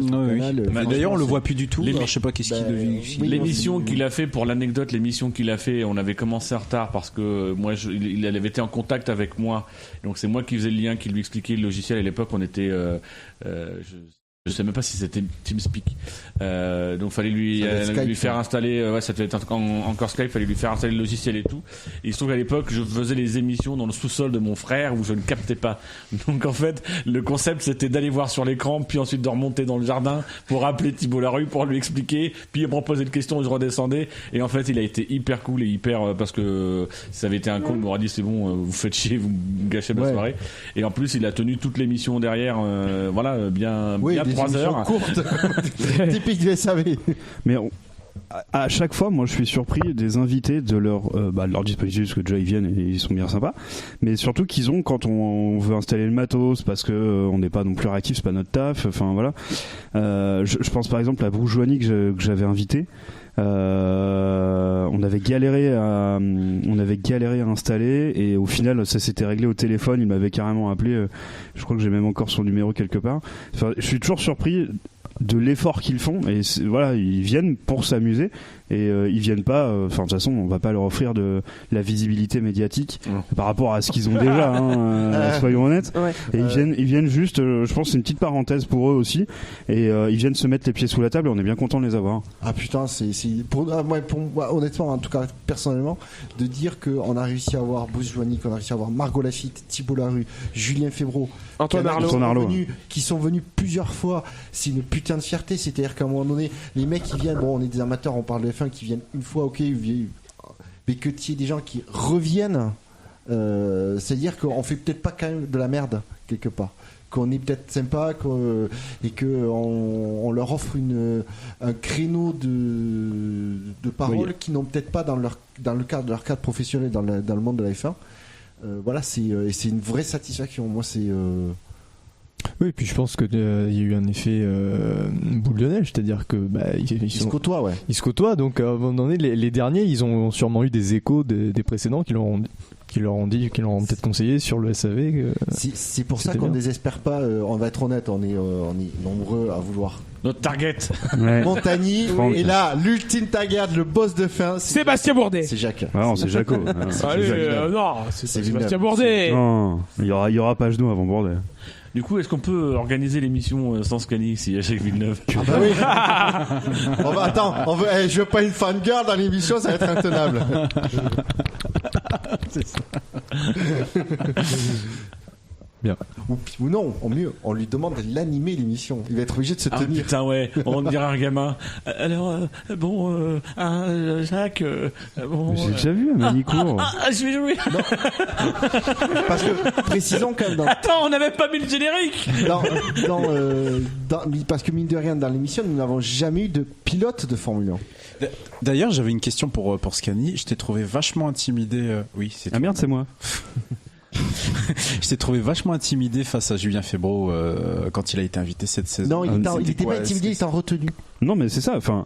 D'ailleurs, on le voit plus du tout. Alors, je sais pas qu'est-ce qu'il devient.
L'émission qu'il a fait, pour l'anecdote, l'émission qu'il a fait, on avait commencé en retard parce que moi, il avait été en contact avec moi. Donc c'est moi qui faisais le lien, qui lui expliquait le logiciel. À l'époque, on était je sais même pas si c'était TeamSpeak. Donc fallait lui faire installer. Ça devait être encore Skype. Fallait lui faire installer le logiciel et tout. Et il se trouve qu'à l'époque, je faisais les émissions dans le sous-sol de mon frère où je ne captais pas. Donc en fait, le concept c'était d'aller voir sur l'écran, puis ensuite de remonter dans le jardin pour appeler Thibault Larue pour lui expliquer, puis il me reposait une question et je redescendais. Et en fait, il a été hyper cool et parce que si ça avait été un con, il m'aurait dit c'est bon, vous faites chier, vous gâchez ma soirée. Et en plus, il a tenu toute l'émission derrière. Bien 3 heures.
Courtes. Typique du SAV.
Mais à chaque fois, moi, je suis surpris des invités de leur dispositif, parce que déjà ils viennent et ils sont bien sympas. Mais surtout qu'ils ont, quand on veut installer le matos, parce que on n'est pas non plus réactif, c'est pas notre taf. Enfin voilà. Je pense par exemple à Bourgeoisie que j'avais invité. On avait galéré à installer et au final ça s'était réglé au téléphone. Il m'avait carrément appelé. Je crois que j'ai même encore son numéro quelque part. Enfin, je suis toujours surpris de l'effort qu'ils font et ils viennent pour s'amuser et ils viennent pas de toute façon on va pas leur offrir de la visibilité médiatique par rapport à ce qu'ils ont déjà soyons honnêtes. Et ils viennent juste je pense que c'est une petite parenthèse pour eux aussi et ils viennent se mettre les pieds sous la table et on est bien content de les avoir.
Ah putain, c'est pour moi honnêtement, en tout cas personnellement, de dire qu'on a réussi à avoir Bruce Joigny, qu'on a réussi à avoir Margot Lafitte, Thibault Larue, Julien Febvreau,
Antoine Arnaud
qui sont venus plusieurs fois. C'est une putain de fierté, c'est-à-dire qu'à un moment donné les mecs qui viennent, on est des amateurs, on parle de F1 qui viennent une fois, ok, mais que tu aies des gens qui reviennent, c'est-à-dire qu'on fait peut-être pas quand même de la merde quelque part, qu'on est peut-être sympa et qu'on leur offre un créneau de parole qu'ils n'ont peut-être pas dans le cadre de leur cadre professionnel dans le monde de la F1. C'est une vraie satisfaction. Moi, c'est
oui, et puis je pense que il y a eu un effet boule de neige, c'est-à-dire que ils se côtoient,
ouais.
Ils se côtoient, donc à un moment donné, les derniers, ils ont sûrement eu des échos des précédents qui leur ont qui leur ont peut-être conseillé sur le SAV.
C'est pour ça
c'était
qu'on
bien.
désespère pas. On va être honnête, on est nombreux à vouloir.
Notre target.
Montagny.
Franck.
Et là, l'ultime target, le boss de fin.
Sébastien Bourdet.
C'est Jacques.
Ah non, c'est Jaco.
Allez, non, c'est Sébastien Bourdet.
Non, il y aura pas genou avant Bourdet.
Du coup, est-ce qu'on peut organiser l'émission sans Scani s'il y a Jacques Villeneuve?
Ah bah oui. Je veux pas une fangirl dans l'émission, ça va être intenable.
C'est ça. Bien.
Ou non, au mieux, on lui demande de l'animer l'émission. Il va être obligé de se tenir.
Putain, ouais, on dirait un gamin. Alors, Jacques, bon.
J'ai déjà vu un Manicourt.
Je vais jouer.
Parce que, précisons quand même.
Attends, on n'avait pas mis le générique.
Parce que mine de rien, dans l'émission, nous n'avons jamais eu de pilote de Formule 1.
D'ailleurs, j'avais une question pour Scani. Je t'ai trouvé vachement intimidé. Oui, c'est.
Ah merde, c'est moi.
Je t'ai trouvé vachement intimidé face à Julien Febvre quand il a été invité cette saison.
Non, il était pas intimidé, il était en retenue.
Non, mais c'est ça. Enfin.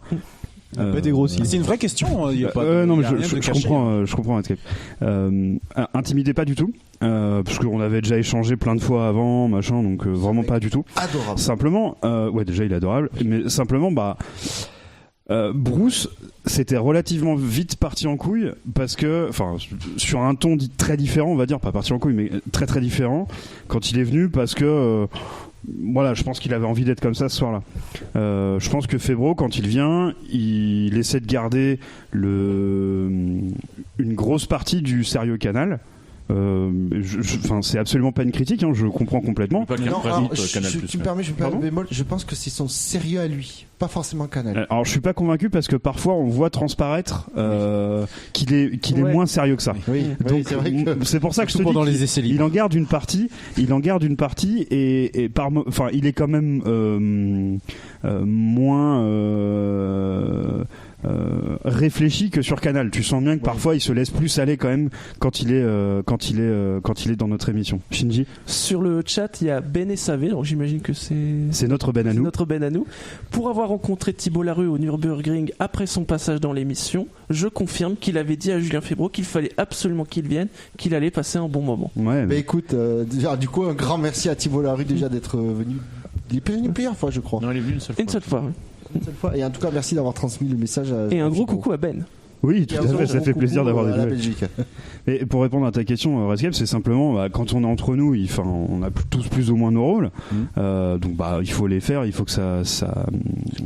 Pas été grossi.
C'est une vraie question. Il y a pas
non, mais
il y a rien de
je
caché.
comprends Escape. Intimidé pas du tout, parce qu'on avait déjà échangé plein de fois avant, machin, donc vraiment pas du tout.
Adorable.
Simplement, ouais, déjà il est adorable, mais simplement, Bruce c'était relativement vite parti en couille parce que, enfin, sur un ton dit très différent, on va dire, pas parti en couille, mais très très différent quand il est venu parce que voilà, je pense qu'il avait envie d'être comme ça ce soir-là. Je pense que Febvre, quand il vient, il essaie de garder une grosse partie du sérieux Canal. C'est absolument pas une critique, hein, je comprends complètement.
Tu me permets, je me bémol, je pense que c'est son sérieux à lui, pas forcément Canal.
Alors je suis pas convaincu parce que parfois on voit transparaître qu'il est moins sérieux que ça.
Oui,
donc
c'est vrai que...
c'est pour ça que je te dis
dans les essais libres.
il en garde une partie, et enfin il est quand même moins réfléchi que sur Canal. Tu sens bien que parfois il se laisse plus aller quand même quand il est dans notre émission. Shinji,
sur le chat il y a Ben et Savé, donc j'imagine que c'est
notre Ben à nous.
Notre Ben à nous. Pour avoir rencontré Thibault Larue au Nürburgring après son passage dans l'émission, je confirme qu'il avait dit à Julien Febvre qu'il fallait absolument qu'il vienne, qu'il allait passer un bon moment.
Ouais.
Mais écoute, déjà, du coup un grand merci à Thibault Larue déjà d'être venu. Il est venu plusieurs fois, je crois.
Non, il est venu une seule fois.
Une seule fois. Oui.
Une seule fois. Et en tout cas, merci d'avoir transmis le message à...
Et un gros coucou à Ben.
Oui, tout à fait, ça fait plaisir d'avoir des
la
nouvelles.
Belgique.
Et pour répondre à ta question, Rescape, c'est simplement quand on est entre nous, on a tous plus ou moins nos rôles, donc il faut les faire, il faut que ça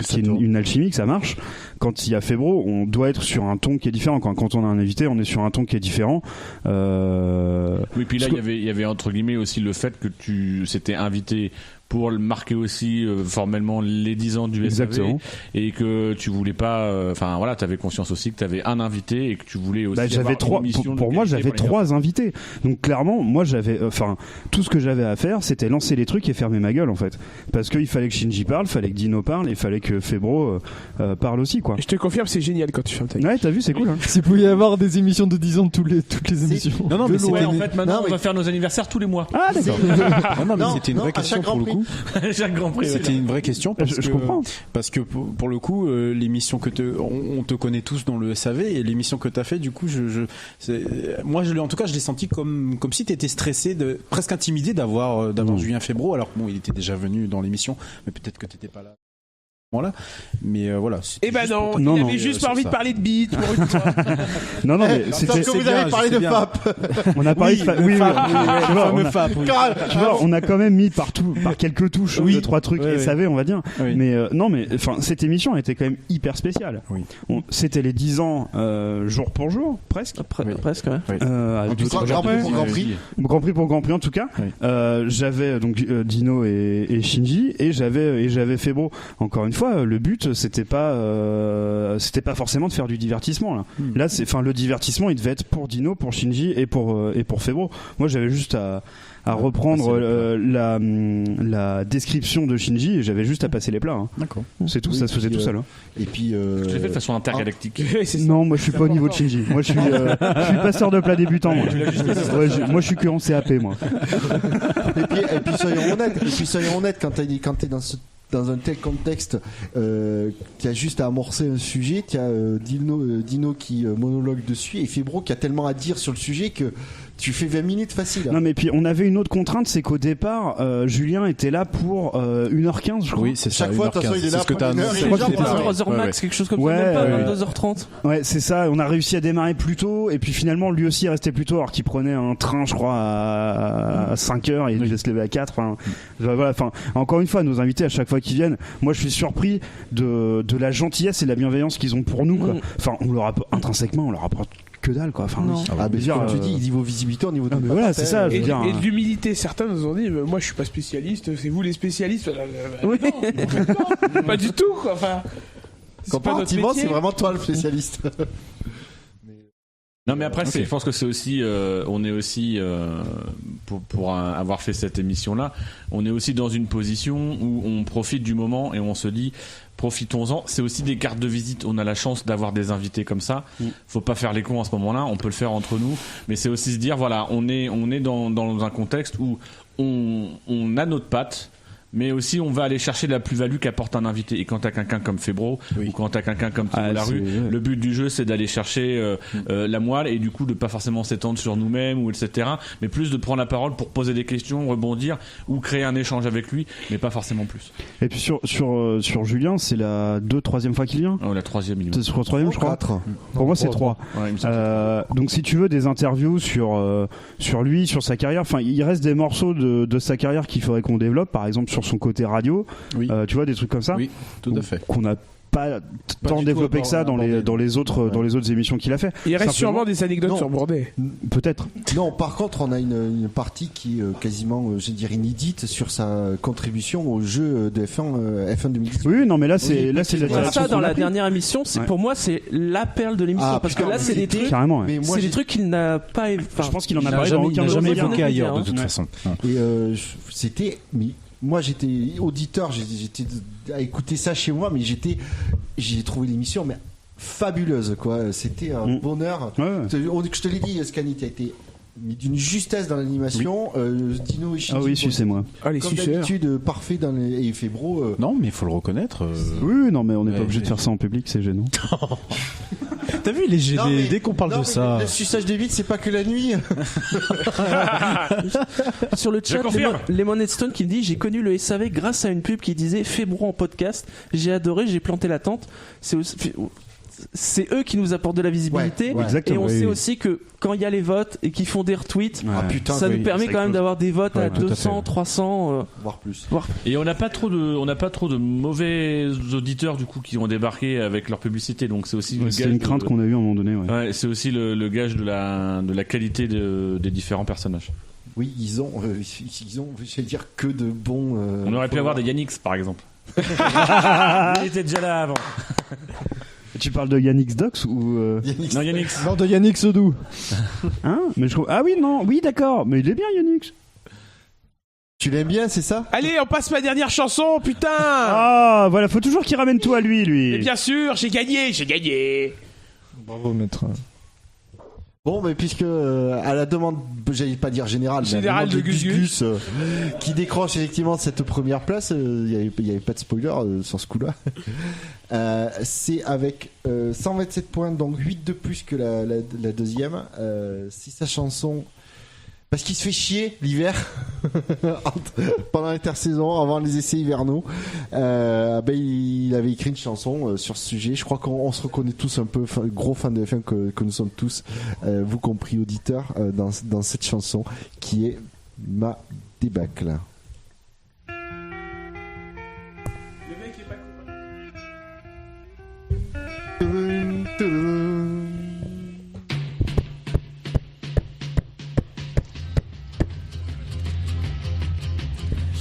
qu'il y ait une alchimie, que ça marche. Quand il y a Febvre, on doit être sur un ton qui est différent. Quand on a un invité, on est sur un ton qui est différent.
Oui, puis là il y avait entre guillemets aussi le fait que tu s'étais invité pour marquer aussi formellement les 10 ans du SAV.
Exactement.
Et que tu voulais pas, enfin voilà, t'avais conscience aussi que t'avais un invité et que tu voulais aussi
j'avais
avoir
trois,
une émission
pour
de
moi
qualité
j'avais
pour les
3 invités, donc clairement moi j'avais tout ce que j'avais à faire c'était lancer les trucs et fermer ma gueule en fait, parce qu'il fallait que Shinji parle, fallait que Dino parle et fallait que Febvre parle aussi quoi.
Je te confirme, c'est génial quand tu fermes ta gueule.
Ouais, t'as vu, c'est cool hein.
S'il pouvait y avoir des émissions de 10 ans de toutes les émissions.
Non, mais
c'était
en fait maintenant on va faire nos anniversaires tous les mois.
Ah d'accord.
Non, c'était une vraie question pour le coup.
Chaque Grand Prix.
C'était une vraie question parce
je
que
comprends.
Parce que pour le coup, l'émission que on te connaît tous dans le SAV et l'émission que t'as fait, du coup, moi, en tout cas, je l'ai senti comme si t'étais stressé, presque intimidé d'avoir Julien Febvre, alors que bon, il était déjà venu dans l'émission, mais peut-être que t'étais pas là. Voilà. Mais voilà.
Eh ben non, il avait juste pas envie de parler de beat.
Non, mais
c'était. Parce que vous avez parlé de FAP.
On a parlé de FAP. Oui,
le fameux FAP.
Tu vois, on a quand même mis par quelques touches, 2-3 trucs SAV, on va dire.
Oui.
Mais non, mais enfin, cette émission a été quand même hyper spéciale.
Oui.
C'était les 10 ans jour pour jour, presque.
Presque, ouais.
Grand Prix
pour Grand Prix en tout cas.
Oui.
J'avais donc Dino et Shinji et j'avais Febvre. Encore une fois, le but c'était pas forcément de faire du divertissement là. Là le divertissement il devait être pour Dino, pour Shinji et pour Febvre. Moi j'avais juste à reprendre la description de Shinji et j'avais juste à passer les plats hein.
D'accord.
C'est tout, ça se faisait tout seul hein.
Et puis
Je l'ai fait de façon intergalactique.
Non, moi je suis pas au niveau de Shinji. Moi je suis passeur de plat débutant moi. Moi je suis que en CAP moi.
Et puis soyons honnêtes quand t'es dans un tel contexte, tu as juste à amorcer un sujet, tu as Dino qui monologue dessus et Febvre qui a tellement à dire sur le sujet que tu fais 20 minutes facile.
Non, mais puis on avait une autre contrainte, c'est qu'au départ, Julien était là pour 1h15, je crois.
Oui, c'est ça.
Chaque fois, de toute façon, il est là pour 1 heure.
Je crois que c'était ça.
3h max, quelque chose comme ça, même pas 22h30.
Ouais, c'est ça. On a réussi à démarrer plus tôt, et puis finalement, lui aussi est resté plus tôt, alors qu'il prenait un train, je crois, à 5h, et il devait se lever à 4. Enfin, voilà. Enfin, encore une fois, nos invités, à chaque fois qu'ils viennent, moi, je suis surpris de la gentillesse et de la bienveillance qu'ils ont pour nous, quoi. Enfin, intrinsèquement, on leur apporte que dalle, quoi. Enfin,
oui. Comme tu dis, niveau visibilité, au niveau de
voilà, c'est ça.
Et de l'humilité, certains nous ont dit, moi, je suis pas spécialiste, c'est vous les spécialistes.
Oui.
Non, pas du tout, quoi. Enfin,
comparativement, c'est vraiment toi le spécialiste.
Non, mais après, je pense que c'est aussi, on est aussi, pour avoir fait cette émission-là, on est aussi dans une position où on profite du moment et on se dit, profitons-en. C'est aussi des cartes de visite. On a la chance d'avoir des invités comme ça. Faut pas faire les cons à ce moment-là. On peut le faire entre nous, mais c'est aussi se dire, voilà, on est dans un contexte où on a notre patte. Mais aussi, on va aller chercher la plus-value qu'apporte un invité. Et quand t'as quelqu'un comme Febro, ou quand t'as quelqu'un comme Timo Larue, le but du jeu, c'est d'aller chercher la moelle, et du coup, de pas forcément s'étendre sur nous-mêmes, ou etc. Mais plus de prendre la parole pour poser des questions, rebondir, ou créer un échange avec lui, mais pas forcément plus.
Et puis sur Julien, c'est la 3e fois qu'il vient.
La 3e, il
C'est sur la 3e, je crois.
4.
Pour moi, c'est 3.
Ouais,
donc, si tu veux des interviews sur lui, sur sa carrière, enfin, il reste des morceaux de sa carrière qu'il faudrait qu'on développe, par exemple sur son côté radio, tu vois, des trucs comme ça.
Oui, tout à fait.
Qu'on n'a pas tant développé que ça dans les autres émissions qu'il a fait.
Il reste sûrement des anecdotes sur Bourdet.
Peut-être.
Non, par contre, on a une partie qui est quasiment, je dirais, inédite sur sa contribution au jeu de F1 2018.
Oui, non, mais là, c'est la
ça dans la dernière émission, pour moi, c'est la perle de l'émission, parce que là, c'est des trucs, c'est des trucs qu'il n'a pas.
Je pense qu'il en a parlé dans aucun
jamais évoqué ailleurs, de toute façon.
Et c'était. Moi, j'étais auditeur, j'étais à écouter ça chez moi, mais j'ai trouvé l'émission fabuleuse, quoi. C'était un bonheur. Je te l'ai dit, Scani, tu as été d'une justesse dans l'animation. Dino et Shinji.
Ah oui, sucez-moi.
Comme d'habitude, parfait dans les Febro.
Non, mais il faut le reconnaître.
Oui, non, mais on n'est pas obligé de faire ça en public, c'est gênant.
T'as vu les GD, dès qu'on parle de ça.
Le suçage des bites, c'est pas que la nuit.
Sur le chat, Lemon Stone qui me dit, j'ai connu le SAV grâce à une pub qui disait Febro en podcast. J'ai adoré, j'ai planté la tente. C'est eux qui nous apportent de la visibilité, et on sait aussi que quand il y a les votes et qu'ils font des retweets, ça nous permet quand même d'avoir des votes à 200, 300
voire plus.
Et on n'a pas trop de mauvais auditeurs du coup qui ont débarqué avec leur publicité, donc c'est aussi
c'est une crainte qu'on a eue à un moment donné.
C'est aussi le gage de la qualité des différents personnages.
Oui, ils ont je vais dire, que de bons.
On aurait pu avoir des Yannix par exemple. Il était déjà là avant.
Tu parles de Yannix Dox ou
Non, Yannix.
Non, de Yannick Sodou.
Hein? Mais ah oui, non, oui, d'accord, mais il est bien Yannix.
Tu l'aimes bien, c'est ça?
Allez, on passe ma dernière chanson, putain!
Ah, voilà, faut toujours qu'il ramène tout à lui.
Et bien sûr, j'ai gagné!
Bravo, maître.
Bon, mais puisque à la demande, j'allais pas dire générale, mais à la demande de Gus qui décroche effectivement cette première place, il y avait pas de spoiler sur ce coup-là. C'est avec 127 points, donc 8 de plus que la deuxième. Si sa chanson, parce qu'il se fait chier l'hiver pendant l'intersaison, avant les essais hivernaux, il avait écrit une chanson sur ce sujet. Je crois qu'on se reconnaît tous un peu, gros fans de F1 que nous sommes tous, vous compris auditeurs, dans cette chanson qui est Ma débâcle.
Le mec est pas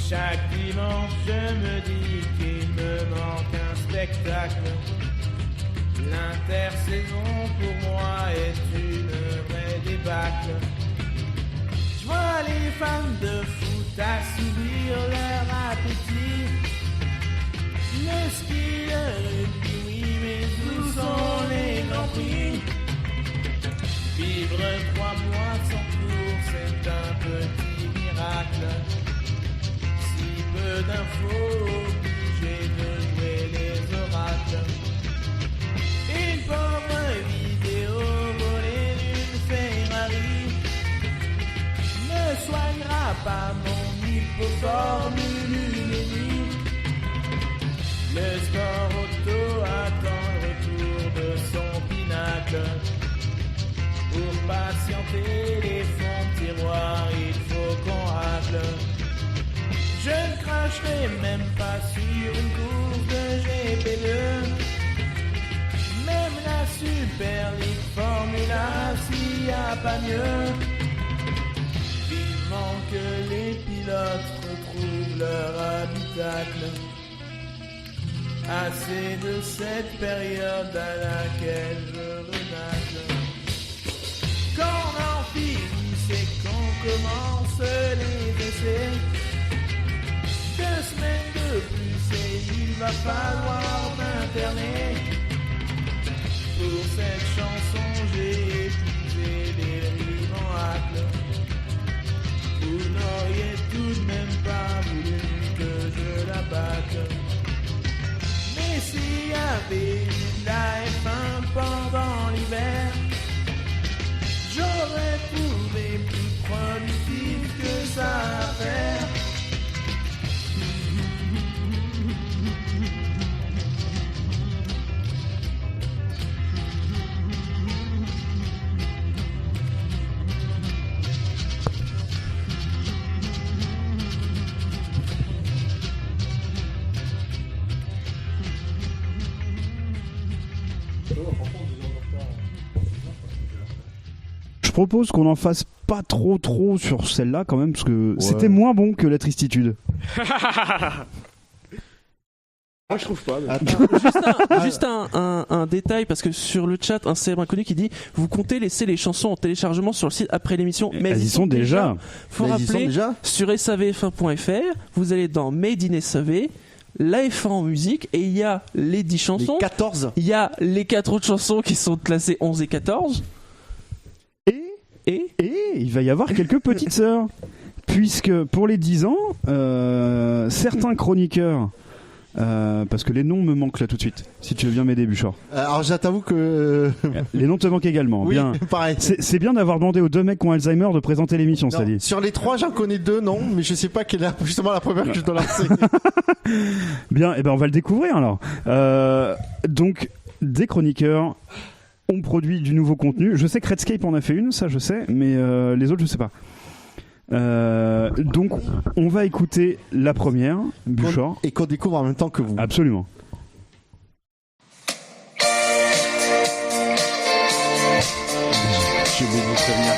Chaque dimanche, je me dis qu'il me manque un spectacle. L'intersaison pour moi est une vraie débâcle. Je vois les fans de foot assouvir leur appétit. Le ski, le rugby, oui, mais où sont les grands prix? Vivre 3 mois sans cours, c'est un petit miracle. Si peu d'infos, obligé de jouer les oracles. Une pauvre vidéo volée d'une Ferrari
miracle. Pour patienter les fonds de tiroir, il faut qu'on racle. Je ne cracherai même pas sur une course de GP2. Même la Super League Formula, s'il n'y a pas mieux. Vivement que les pilotes retrouvent leur habitacle. Assez de cette période à laquelle je renacle. Quand on en finit, c'est qu'on commence les essais. 2 semaines de plus et il va falloir m'interner. Pour cette chanson, j'ai épuisé les rimes en hacle. Vous n'auriez tout de même pas voulu que je la batte. Mais s'il y avait eu la F1 pendant l'hiver, j'aurais trouvé plus productif que ça à faire.
Je propose qu'on en fasse pas trop sur celle-là quand même, parce que c'était moins bon que la tristitude.
Moi je trouve pas.
Juste un détail, parce que sur le chat, un célèbre inconnu qui dit: vous comptez laisser les chansons en téléchargement sur le site après l'émission, mais
elles y sont déjà.
Faut
Mais elles y sont
rappeler,
déjà
sur savf1.fr, vous allez dans Made in SAV, la F1 en musique, et il y a les 10 chansons.
Les 14.
Il y a les 4 autres chansons qui sont classées 11 et 14. Et
il va y avoir quelques petites sœurs. Puisque pour les 10 ans, certains chroniqueurs, parce que les noms me manquent là tout de suite, si tu veux bien m'aider, Buchor.
Alors j'avoue que...
Les noms te manquent également.
Oui,
bien.
pareil.
C'est bien d'avoir demandé aux 2 mecs qui ont Alzheimer de présenter l'émission,
Non,
ça dit.
sur les 3, j'en connais 2, non, mais je sais pas quelle est justement la première que je dois lancer.
Bien, et ben on va le découvrir alors. Donc, des chroniqueurs ont produit du nouveau contenu. Je sais que Redscape en a fait une, ça je sais, mais les autres je sais pas. Donc on va écouter la première, Buchor.
Et qu'on découvre en même temps que vous.
Absolument.
Je vais vous prévenir.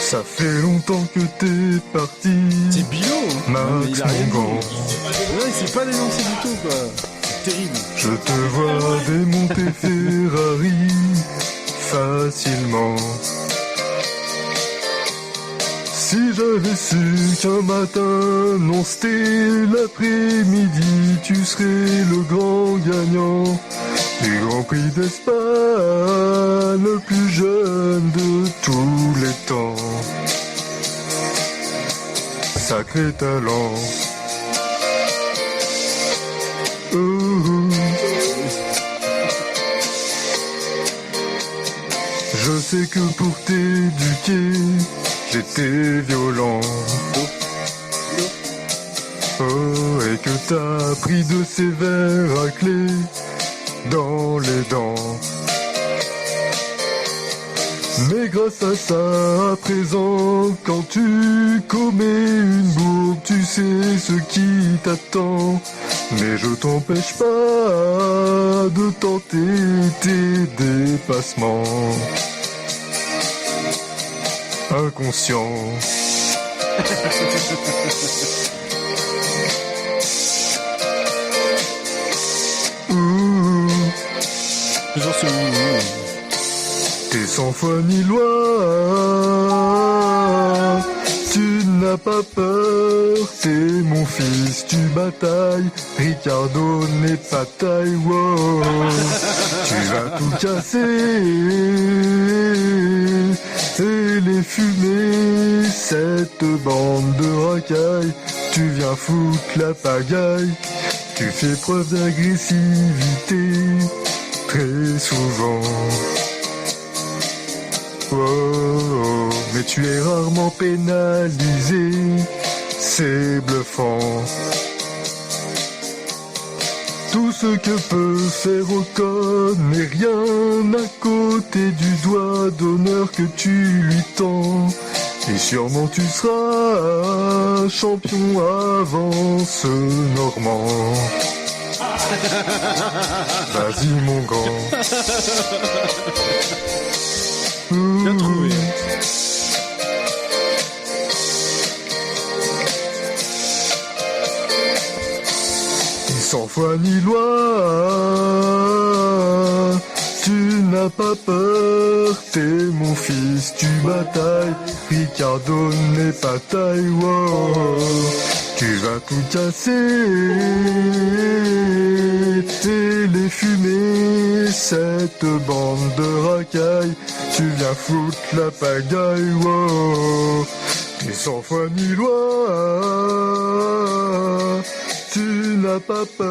Ça fait longtemps que t'es parti.
C'est Bilo.
Max Mongan.
Ouais, c'est pas dénoncé du tout, quoi. C'est terrible.
Je te vois démonter Ferrari facilement. Si j'avais su qu'un matin, non c'était l'après-midi, tu serais le grand gagnant du Grand Prix d'Espagne, le plus jeune de tous les temps. Sacré talent. Je sais que pour t'éduquer, j'étais violent. Oh, et que t'as pris de sévères raclées dans les dents. Mais grâce à ça, à présent, quand tu commets une bourbe, tu sais ce qui t'attend. Mais je t'empêche pas de tenter tes dépassements. Inconscient.
Genre ce
T'es sans foi ni loi, tu n'as pas peur, t'es mon fils, tu batailles, Ricardo n'est pas taille, wow. Tu vas tout casser, et les fumer, cette bande de racailles, tu viens foutre la pagaille, tu fais preuve d'agressivité, très souvent. Oh, mais tu es rarement pénalisé, c'est bluffant. Tout ce que peut faire Ocon n'est rien à côté du doigt d'honneur que tu lui tends. Et sûrement tu seras champion avant ce Normand. Vas-y mon grand.
Bien trouvé.
Sans foi ni loi, tu n'as pas peur, t'es mon fils, tu batailles, Ricardo n'est pas taille, wow. Tu vas tout casser, et les fumer, cette bande de racailles, tu viens foutre la pagaille, wow. Et sans foi ni loi, tu n'as pas peur,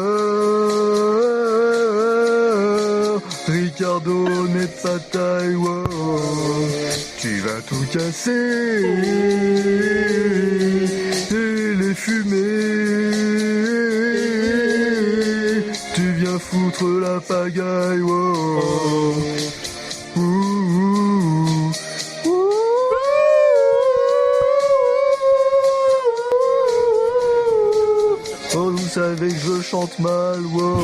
Ricardo n'est pas taille, wow. Tu vas tout casser et les fumer. Tu viens foutre la pagaille, wow. Oh, vous savez que je chante mal, wow.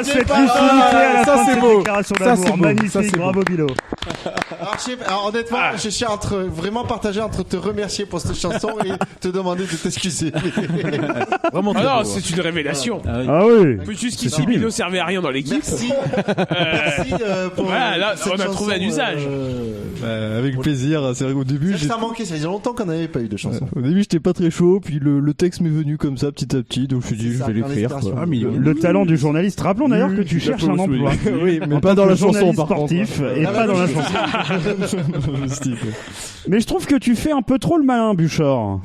Cette lucidité à la
Ça,
fin de
c'est
cette
beau.
déclaration
Ça,
d'amour.
c'est beau.
Magnifique,
Ça, c'est beau.
bravo Bilo.
Alors, honnêtement, je suis vraiment partagé entre te remercier pour cette chanson et te demander de t'excuser.
Vraiment très non, c'est une révélation.
Ah oui.
Jusqu'ici, Bilo servait à rien dans l'équipe.
Merci. Merci pour
voilà, là,
cette
on a trouvé un
chanson,
usage.
Avec plaisir. C'est vrai qu'au début,
Ça manquait, ça faisait longtemps qu'on n'avait pas eu de chanson.
au début, j'étais pas très chaud, puis le texte m'est venu comme ça petit à petit, donc je me suis dit, je vais l'écrire. quoi. Ah, mais
Le talent du journaliste. Rappelons d'ailleurs que tu cherches un emploi.
Oui, mais
En
pas
tant
dans
que
la chanson,
journaliste
par contre.
sportif et pas dans la chanson. Mais je trouve que tu fais un peu trop le malin, Buchor.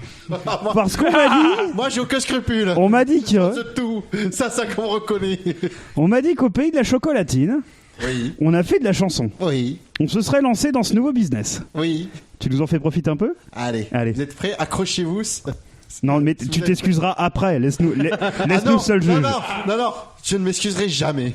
Parce qu'on m'a dit.
Moi, j'ai aucun scrupule.
On m'a dit que.
C'est tout. Ça qu'on reconnaît.
On m'a dit qu'au pays de la chocolatine, on a fait de la chanson.
Oui.
On se serait lancé dans ce nouveau business.
Oui.
Tu nous en fais profiter un peu ?
Allez. Vous êtes prêts ? Accrochez-vous.
Non, mais tu t'excuseras après. Laisse-nous seul juge.
Non, je ne m'excuserai jamais.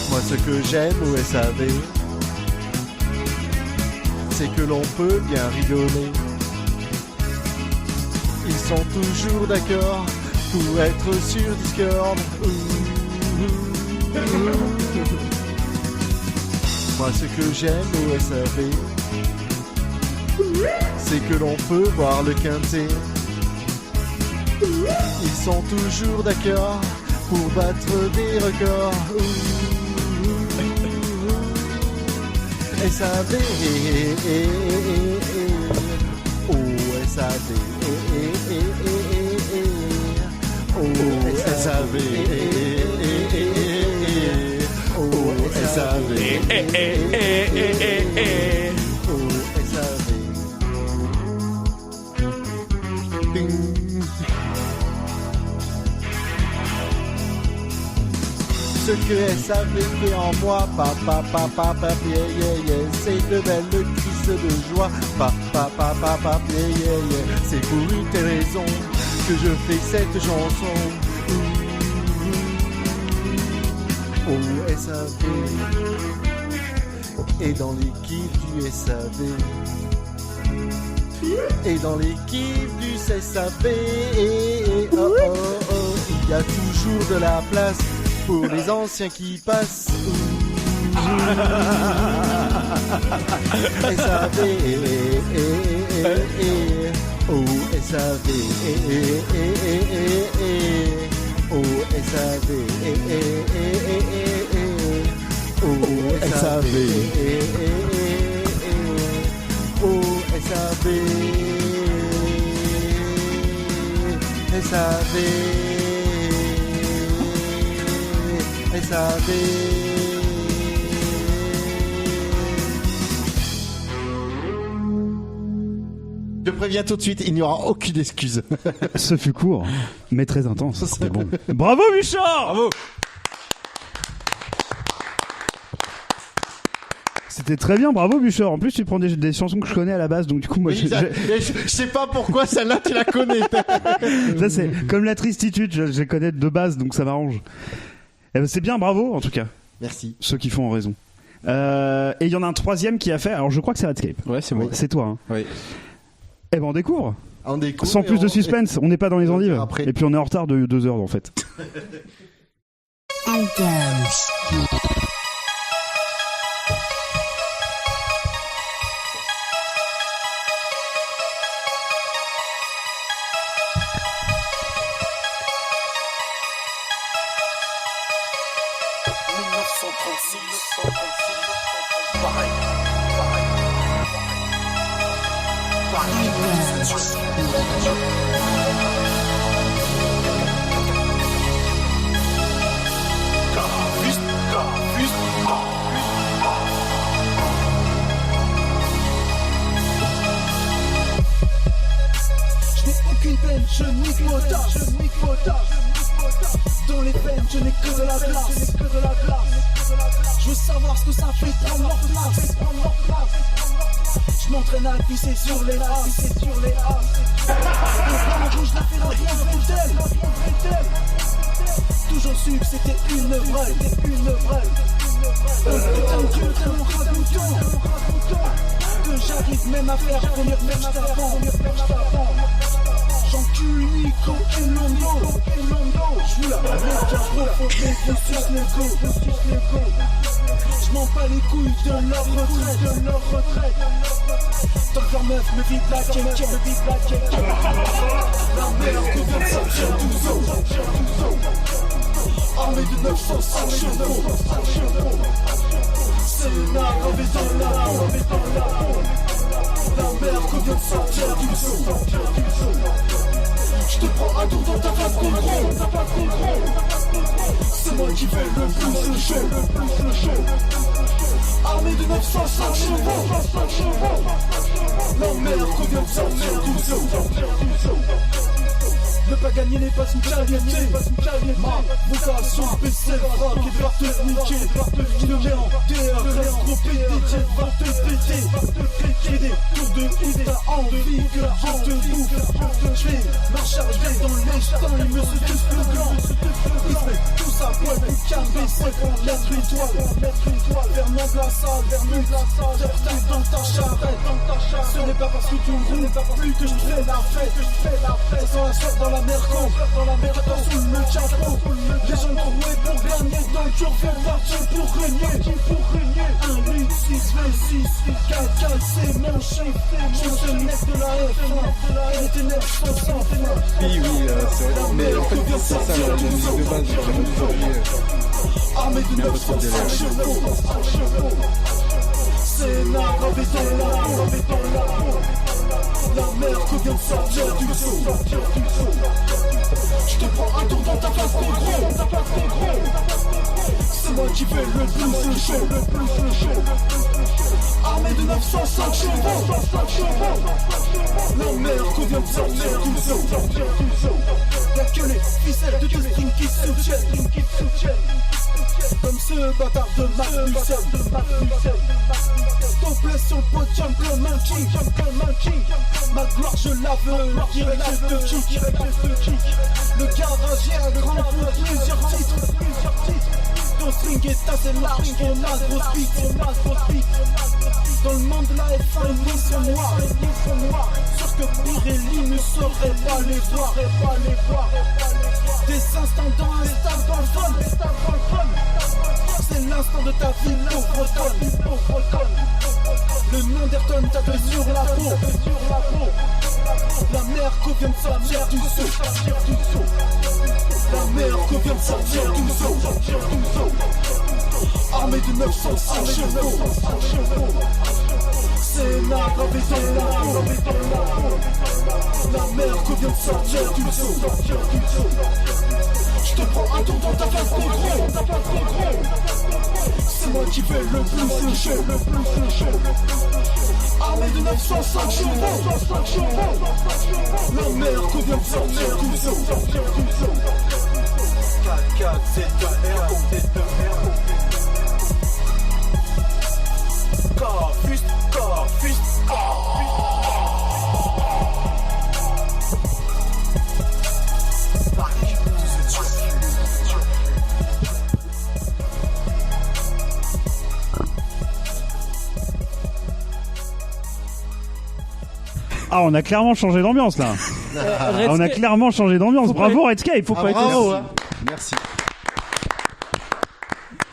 Moi, ce que j'aime au SAV, c'est que l'on peut bien rigoler. Ils sont toujours d'accord pour être sur Discord. Moi, ce que j'aime au SAV, c'est que l'on peut voir le quintet. Ils sont toujours d'accord pour battre des records. SAV, oh SAV, oh SAV, oh SAV, oh SAV. Ce que SAV fait en moi, papa, c'est de belles crises de joie, papa, c'est pour une telle raison que je fais cette chanson. Oh SAV, et dans l'équipe du SAV, et dans l'équipe du SAV, il y a toujours de la place pour les anciens qui passent. SAV, oh SAV, oh SAV, oh SAV, oh SAV. SAV. Je préviens tout de suite, il n'y aura aucune excuse.
Ce fut court, mais très intense. C'était bon. Bravo, Bouchard!
Bravo!
C'était très bien, bravo Bouchard. En plus, tu prends des chansons que je connais à la base, donc du coup, moi,
je sais pas pourquoi celle-là tu la connais.
Ça, c'est comme la tristitude, je les connais de base, donc ça m'arrange. Eh ben, c'est bien, bravo en tout cas.
Merci.
Ceux qui font en raison. Et il y en a un troisième qui a fait. Alors, je crois que c'est Redscape.
Ouais, c'est moi.
C'est toi. Hein.
Oui.
Eh ben, on découvre.
découvre.
Sans plus de suspense, on n'est pas dans les endives.
Après.
Et puis on est en retard de 2 heures en fait.
Je n'ai aucune peine, je nique motard. Dans les peines, je n'ai que de la glace. Je veux savoir ce que ça fait prendre leur place. Je m'entraîne à pisser sur les races. Le rouge n'a fait rien d'elle. Toujours su que c'était une vraie. Putain de Dieu, t'es mon racontant. Que j'arrive même à faire venir perche d'avant. J'encule Nico et Londo. J'voulais la mettre à gros, faut que je suce les go. J'm'en bats les couilles de leur retraite. Tant que leur meuf me vide la quéquette. La mère que vient de sortir d'Ouzo. Armée de 905 chevaux. C'est une arme dans la peau. La mère que vient de sortir d'Ouzo. Je te prends un tour dans ta face gros. C'est moi qui fais le plus de show. Armée de 905 chevaux. La mère que vient de sortir d'Ouzo. Ne pas gagner n'est pas une qualité. Ma vocation spéciale qui va te niquer. Qui me met en terre, reste trop pété. Va te péter. J'ai des tours de hit, t'as envie que je te bouffe. Je fais ma charge dans l'instant, ils me secouent le blanc. Ils se mettent tous à poil pour calmer, c'est pour mettre une toile. Vers mon glaçage, Terre dans ta charrette. Ce n'est pas parce que tu roules plus que je fais la fête. Ça sent la sorte dans la mercon, attends sous le chapeau. Les gens troués pour gagner, donc tu refais partir pour régner. 1, 8, 6, 26, 4, 4, c'est mon chiffre. Je suis le mec de la F1, elle était 960.
Oui, c'est vrai. Mais en fait, c'est ça la musique de base.
Armée de 905 chevaux. C'est une gravé dans la peau. La mère que vient de sortir du zoo. Je te prends un tour dans ta face gros. C'est moi qui fais le plus de show. Armée de 905 chevaux. La mère que vient de sortir du zoo. Y'a que les ficelles de string qui soutiennent. Comme ce bâtard de Magnussen. Complet sur le podium comme un king. Ma gloire je la veux, direct de kick. Le garage est à grand pour plusieurs titres. Ton string est assez large, on a grosse bite. Dans le monde de la F1, ils sont noirs. Sûr que Pirelli ne saurait pas les voir. Des instants dans un stade dans le fun. C'est l'instant de ta vie, l'eau-bretonne. Le nom d'Ayrton t'a fait sur la peau. La mère que vient de sortir du zoo. La mère que vient de sortir du zoo. Armée de 905 chevaux. Scénar gravé dans la peau. La merde qu'on vient de sortir du zoo. Je te prends un tour dans ta face trop gros. C'est moi qui fais le plus léger. Armée de 905 chevaux. La merde qu'on vient de sortir du zoo. 4-4, c'est de merde. Corfus.
Ah, on a clairement changé d'ambiance là. On a clairement changé d'ambiance. Bravo Redscape.
Faut pas être bravo, hein.
Merci.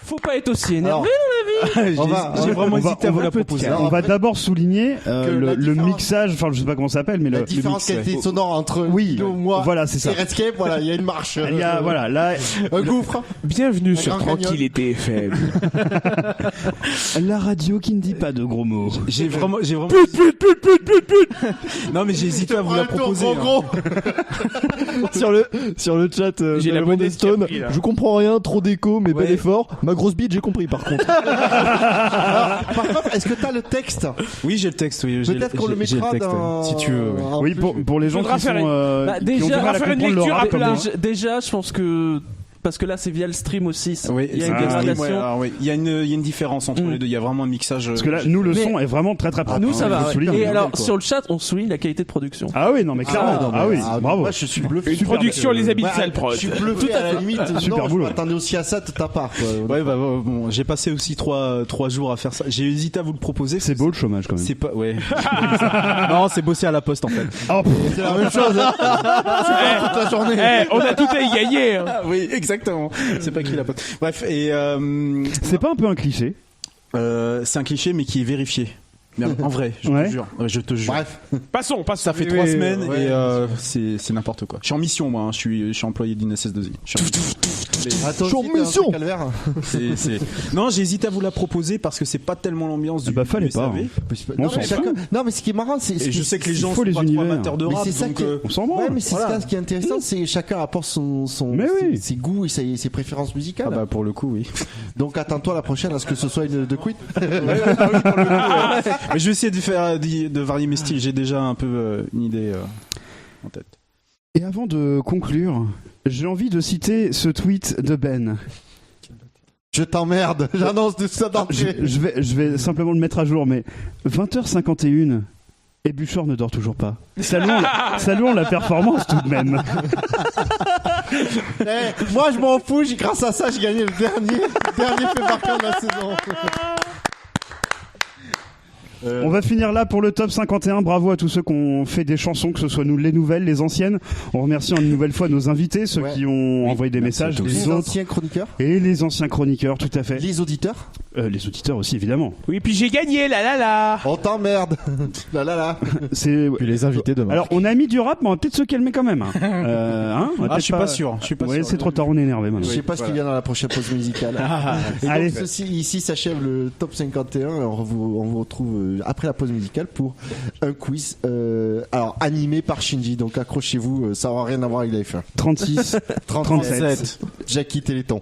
Faut pas être aussi énervé dans la vie.
J'ai vraiment hésité à vous la proposer.
On va d'abord souligner le mixage, enfin je sais pas comment ça s'appelle, mais
la
le
différence qualité sonore entre moi
voilà, c'est ça.
et Redscape, voilà, il y a une marche.
Il y a, voilà, là,
un gouffre.
Bienvenue sur
grand
Tranquillité FM.
La radio qui ne dit pas de gros mots.
J'ai vraiment. Non mais j'ai hésité à vous la proposer.
Sur le chat,
J'ai la
Lemon
modestie
Stone,
appris, là.
je comprends rien, trop d'écho, mais bel
Ouais.
effort. Ma grosse bite, j'ai compris par contre.
Alors, par contre, est-ce que t'as le texte?
Oui, j'ai le texte. Oui,
Peut-être qu'on le
j'ai
mettra
texte,
dans.
si tu veux. Oui.
en
Oui,
plus.
pour les gens
Faudra
qui
faire
sont
Bah,
qui ont du mal à
faire une
comprendre le
lecture
rap
à
comme
plat.
moi.
Déjà, je pense que parce que là c'est via le stream aussi.
Oui,
Il y a une
c'est un stream,
dégradation.
ouais, alors oui. Il y a une différence entre les deux. Il y a vraiment un mixage.
Parce que là, nous, le
Mais-
son est vraiment très très propre.
Nous ça
Il
va.
faut
Ouais.
souligner.
Et alors sur le chat, on souligne la qualité de production.
Ah oui, non mais clairement. Ah oui, bravo.
Moi, je suis bluffé.
Une production les habits de
Ouais,
sale prod.
Je suis bluffé à la limite.
Super
Non, je
boulot.
m'attendais aussi à ça de ta part. Quoi.
Ouais, bah bon, j'ai passé aussi 3 jours à faire ça. J'ai hésité à vous le proposer.
C'est beau le chômage quand même.
C'est pas, ouais. Non, c'est bosser à la poste en fait.
Oh,
C'est la même chose. Hein. Toute la journée.
On a tout à y gagner. Hein.
Ah oui, exactement. C'est pas qui la poste. Bref, et
c'est pas un peu un cliché?
C'est un cliché mais qui est vérifié. Mais en vrai, je te jure. Je te jure.
Bref.
Passons.
Ça fait
Oui,
3
oui,
semaines
ouais.
et c'est n'importe quoi. Je suis en mission moi, hein. je suis employé d'INSS2I.
Attends,
Je suis en mission.
Non, j'ai hésité à vous la proposer parce que c'est pas tellement l'ambiance du
bah fallait
du
pas.
SAV.
Non, mais non, mais ce qui est marrant, c'est.
Et je sais que les gens
faut
sont
les
pas trop
univers.
amateurs de
Mais
rap,
c'est ça
donc
qui est-
On s'en
Ouais,
branle.
mais c'est
Voilà.
ça ce qui est intéressant, c'est chacun apporte
Mais oui.
ses goûts et ses préférences musicales.
Ah bah pour le coup oui.
Donc attends-toi la prochaine à ce que ce soit une de quit.
Mais je vais essayer de varier mes styles. J'ai déjà un peu une idée en tête.
Et avant de conclure, j'ai envie de citer ce tweet de Ben.
Je t'emmerde, j'annonce de ça d'entrée.
Je vais simplement le mettre à jour, mais 20h51 et Buchor ne dort toujours pas. Saluons la performance tout de même.
Moi je m'en fous, grâce à ça j'ai gagné le dernier fait marquant de la saison.
On va finir là pour le top 51. Bravo à tous ceux qui ont fait des chansons, que ce soit nous les nouvelles, les anciennes. On remercie une nouvelle fois nos invités, ceux qui ont envoyé des messages,
Les
autres
anciens chroniqueurs.
et les anciens chroniqueurs, tout à fait.
Les auditeurs.
Les auditeurs aussi, évidemment.
Oui, puis j'ai gagné, là.
On t'emmerde. Là.
C'est
Puis les invités demain.
alors on a mis du rap, mais on va peut-être se calmer quand même. On va
Ah,
peut-être
je suis pas sûr. Je suis pas
Ouais,
sûr.
c'est trop tard, on est énervé maintenant.
Je sais pas ce qui vient dans la prochaine pause musicale. Et
Allez.
donc ici s'achève le top 51. On vous retrouve après la pause musicale pour un quiz alors animé par Shinji. Donc accrochez-vous, ça aura rien à voir avec la F1.
36,
37. Jackie Téléthon.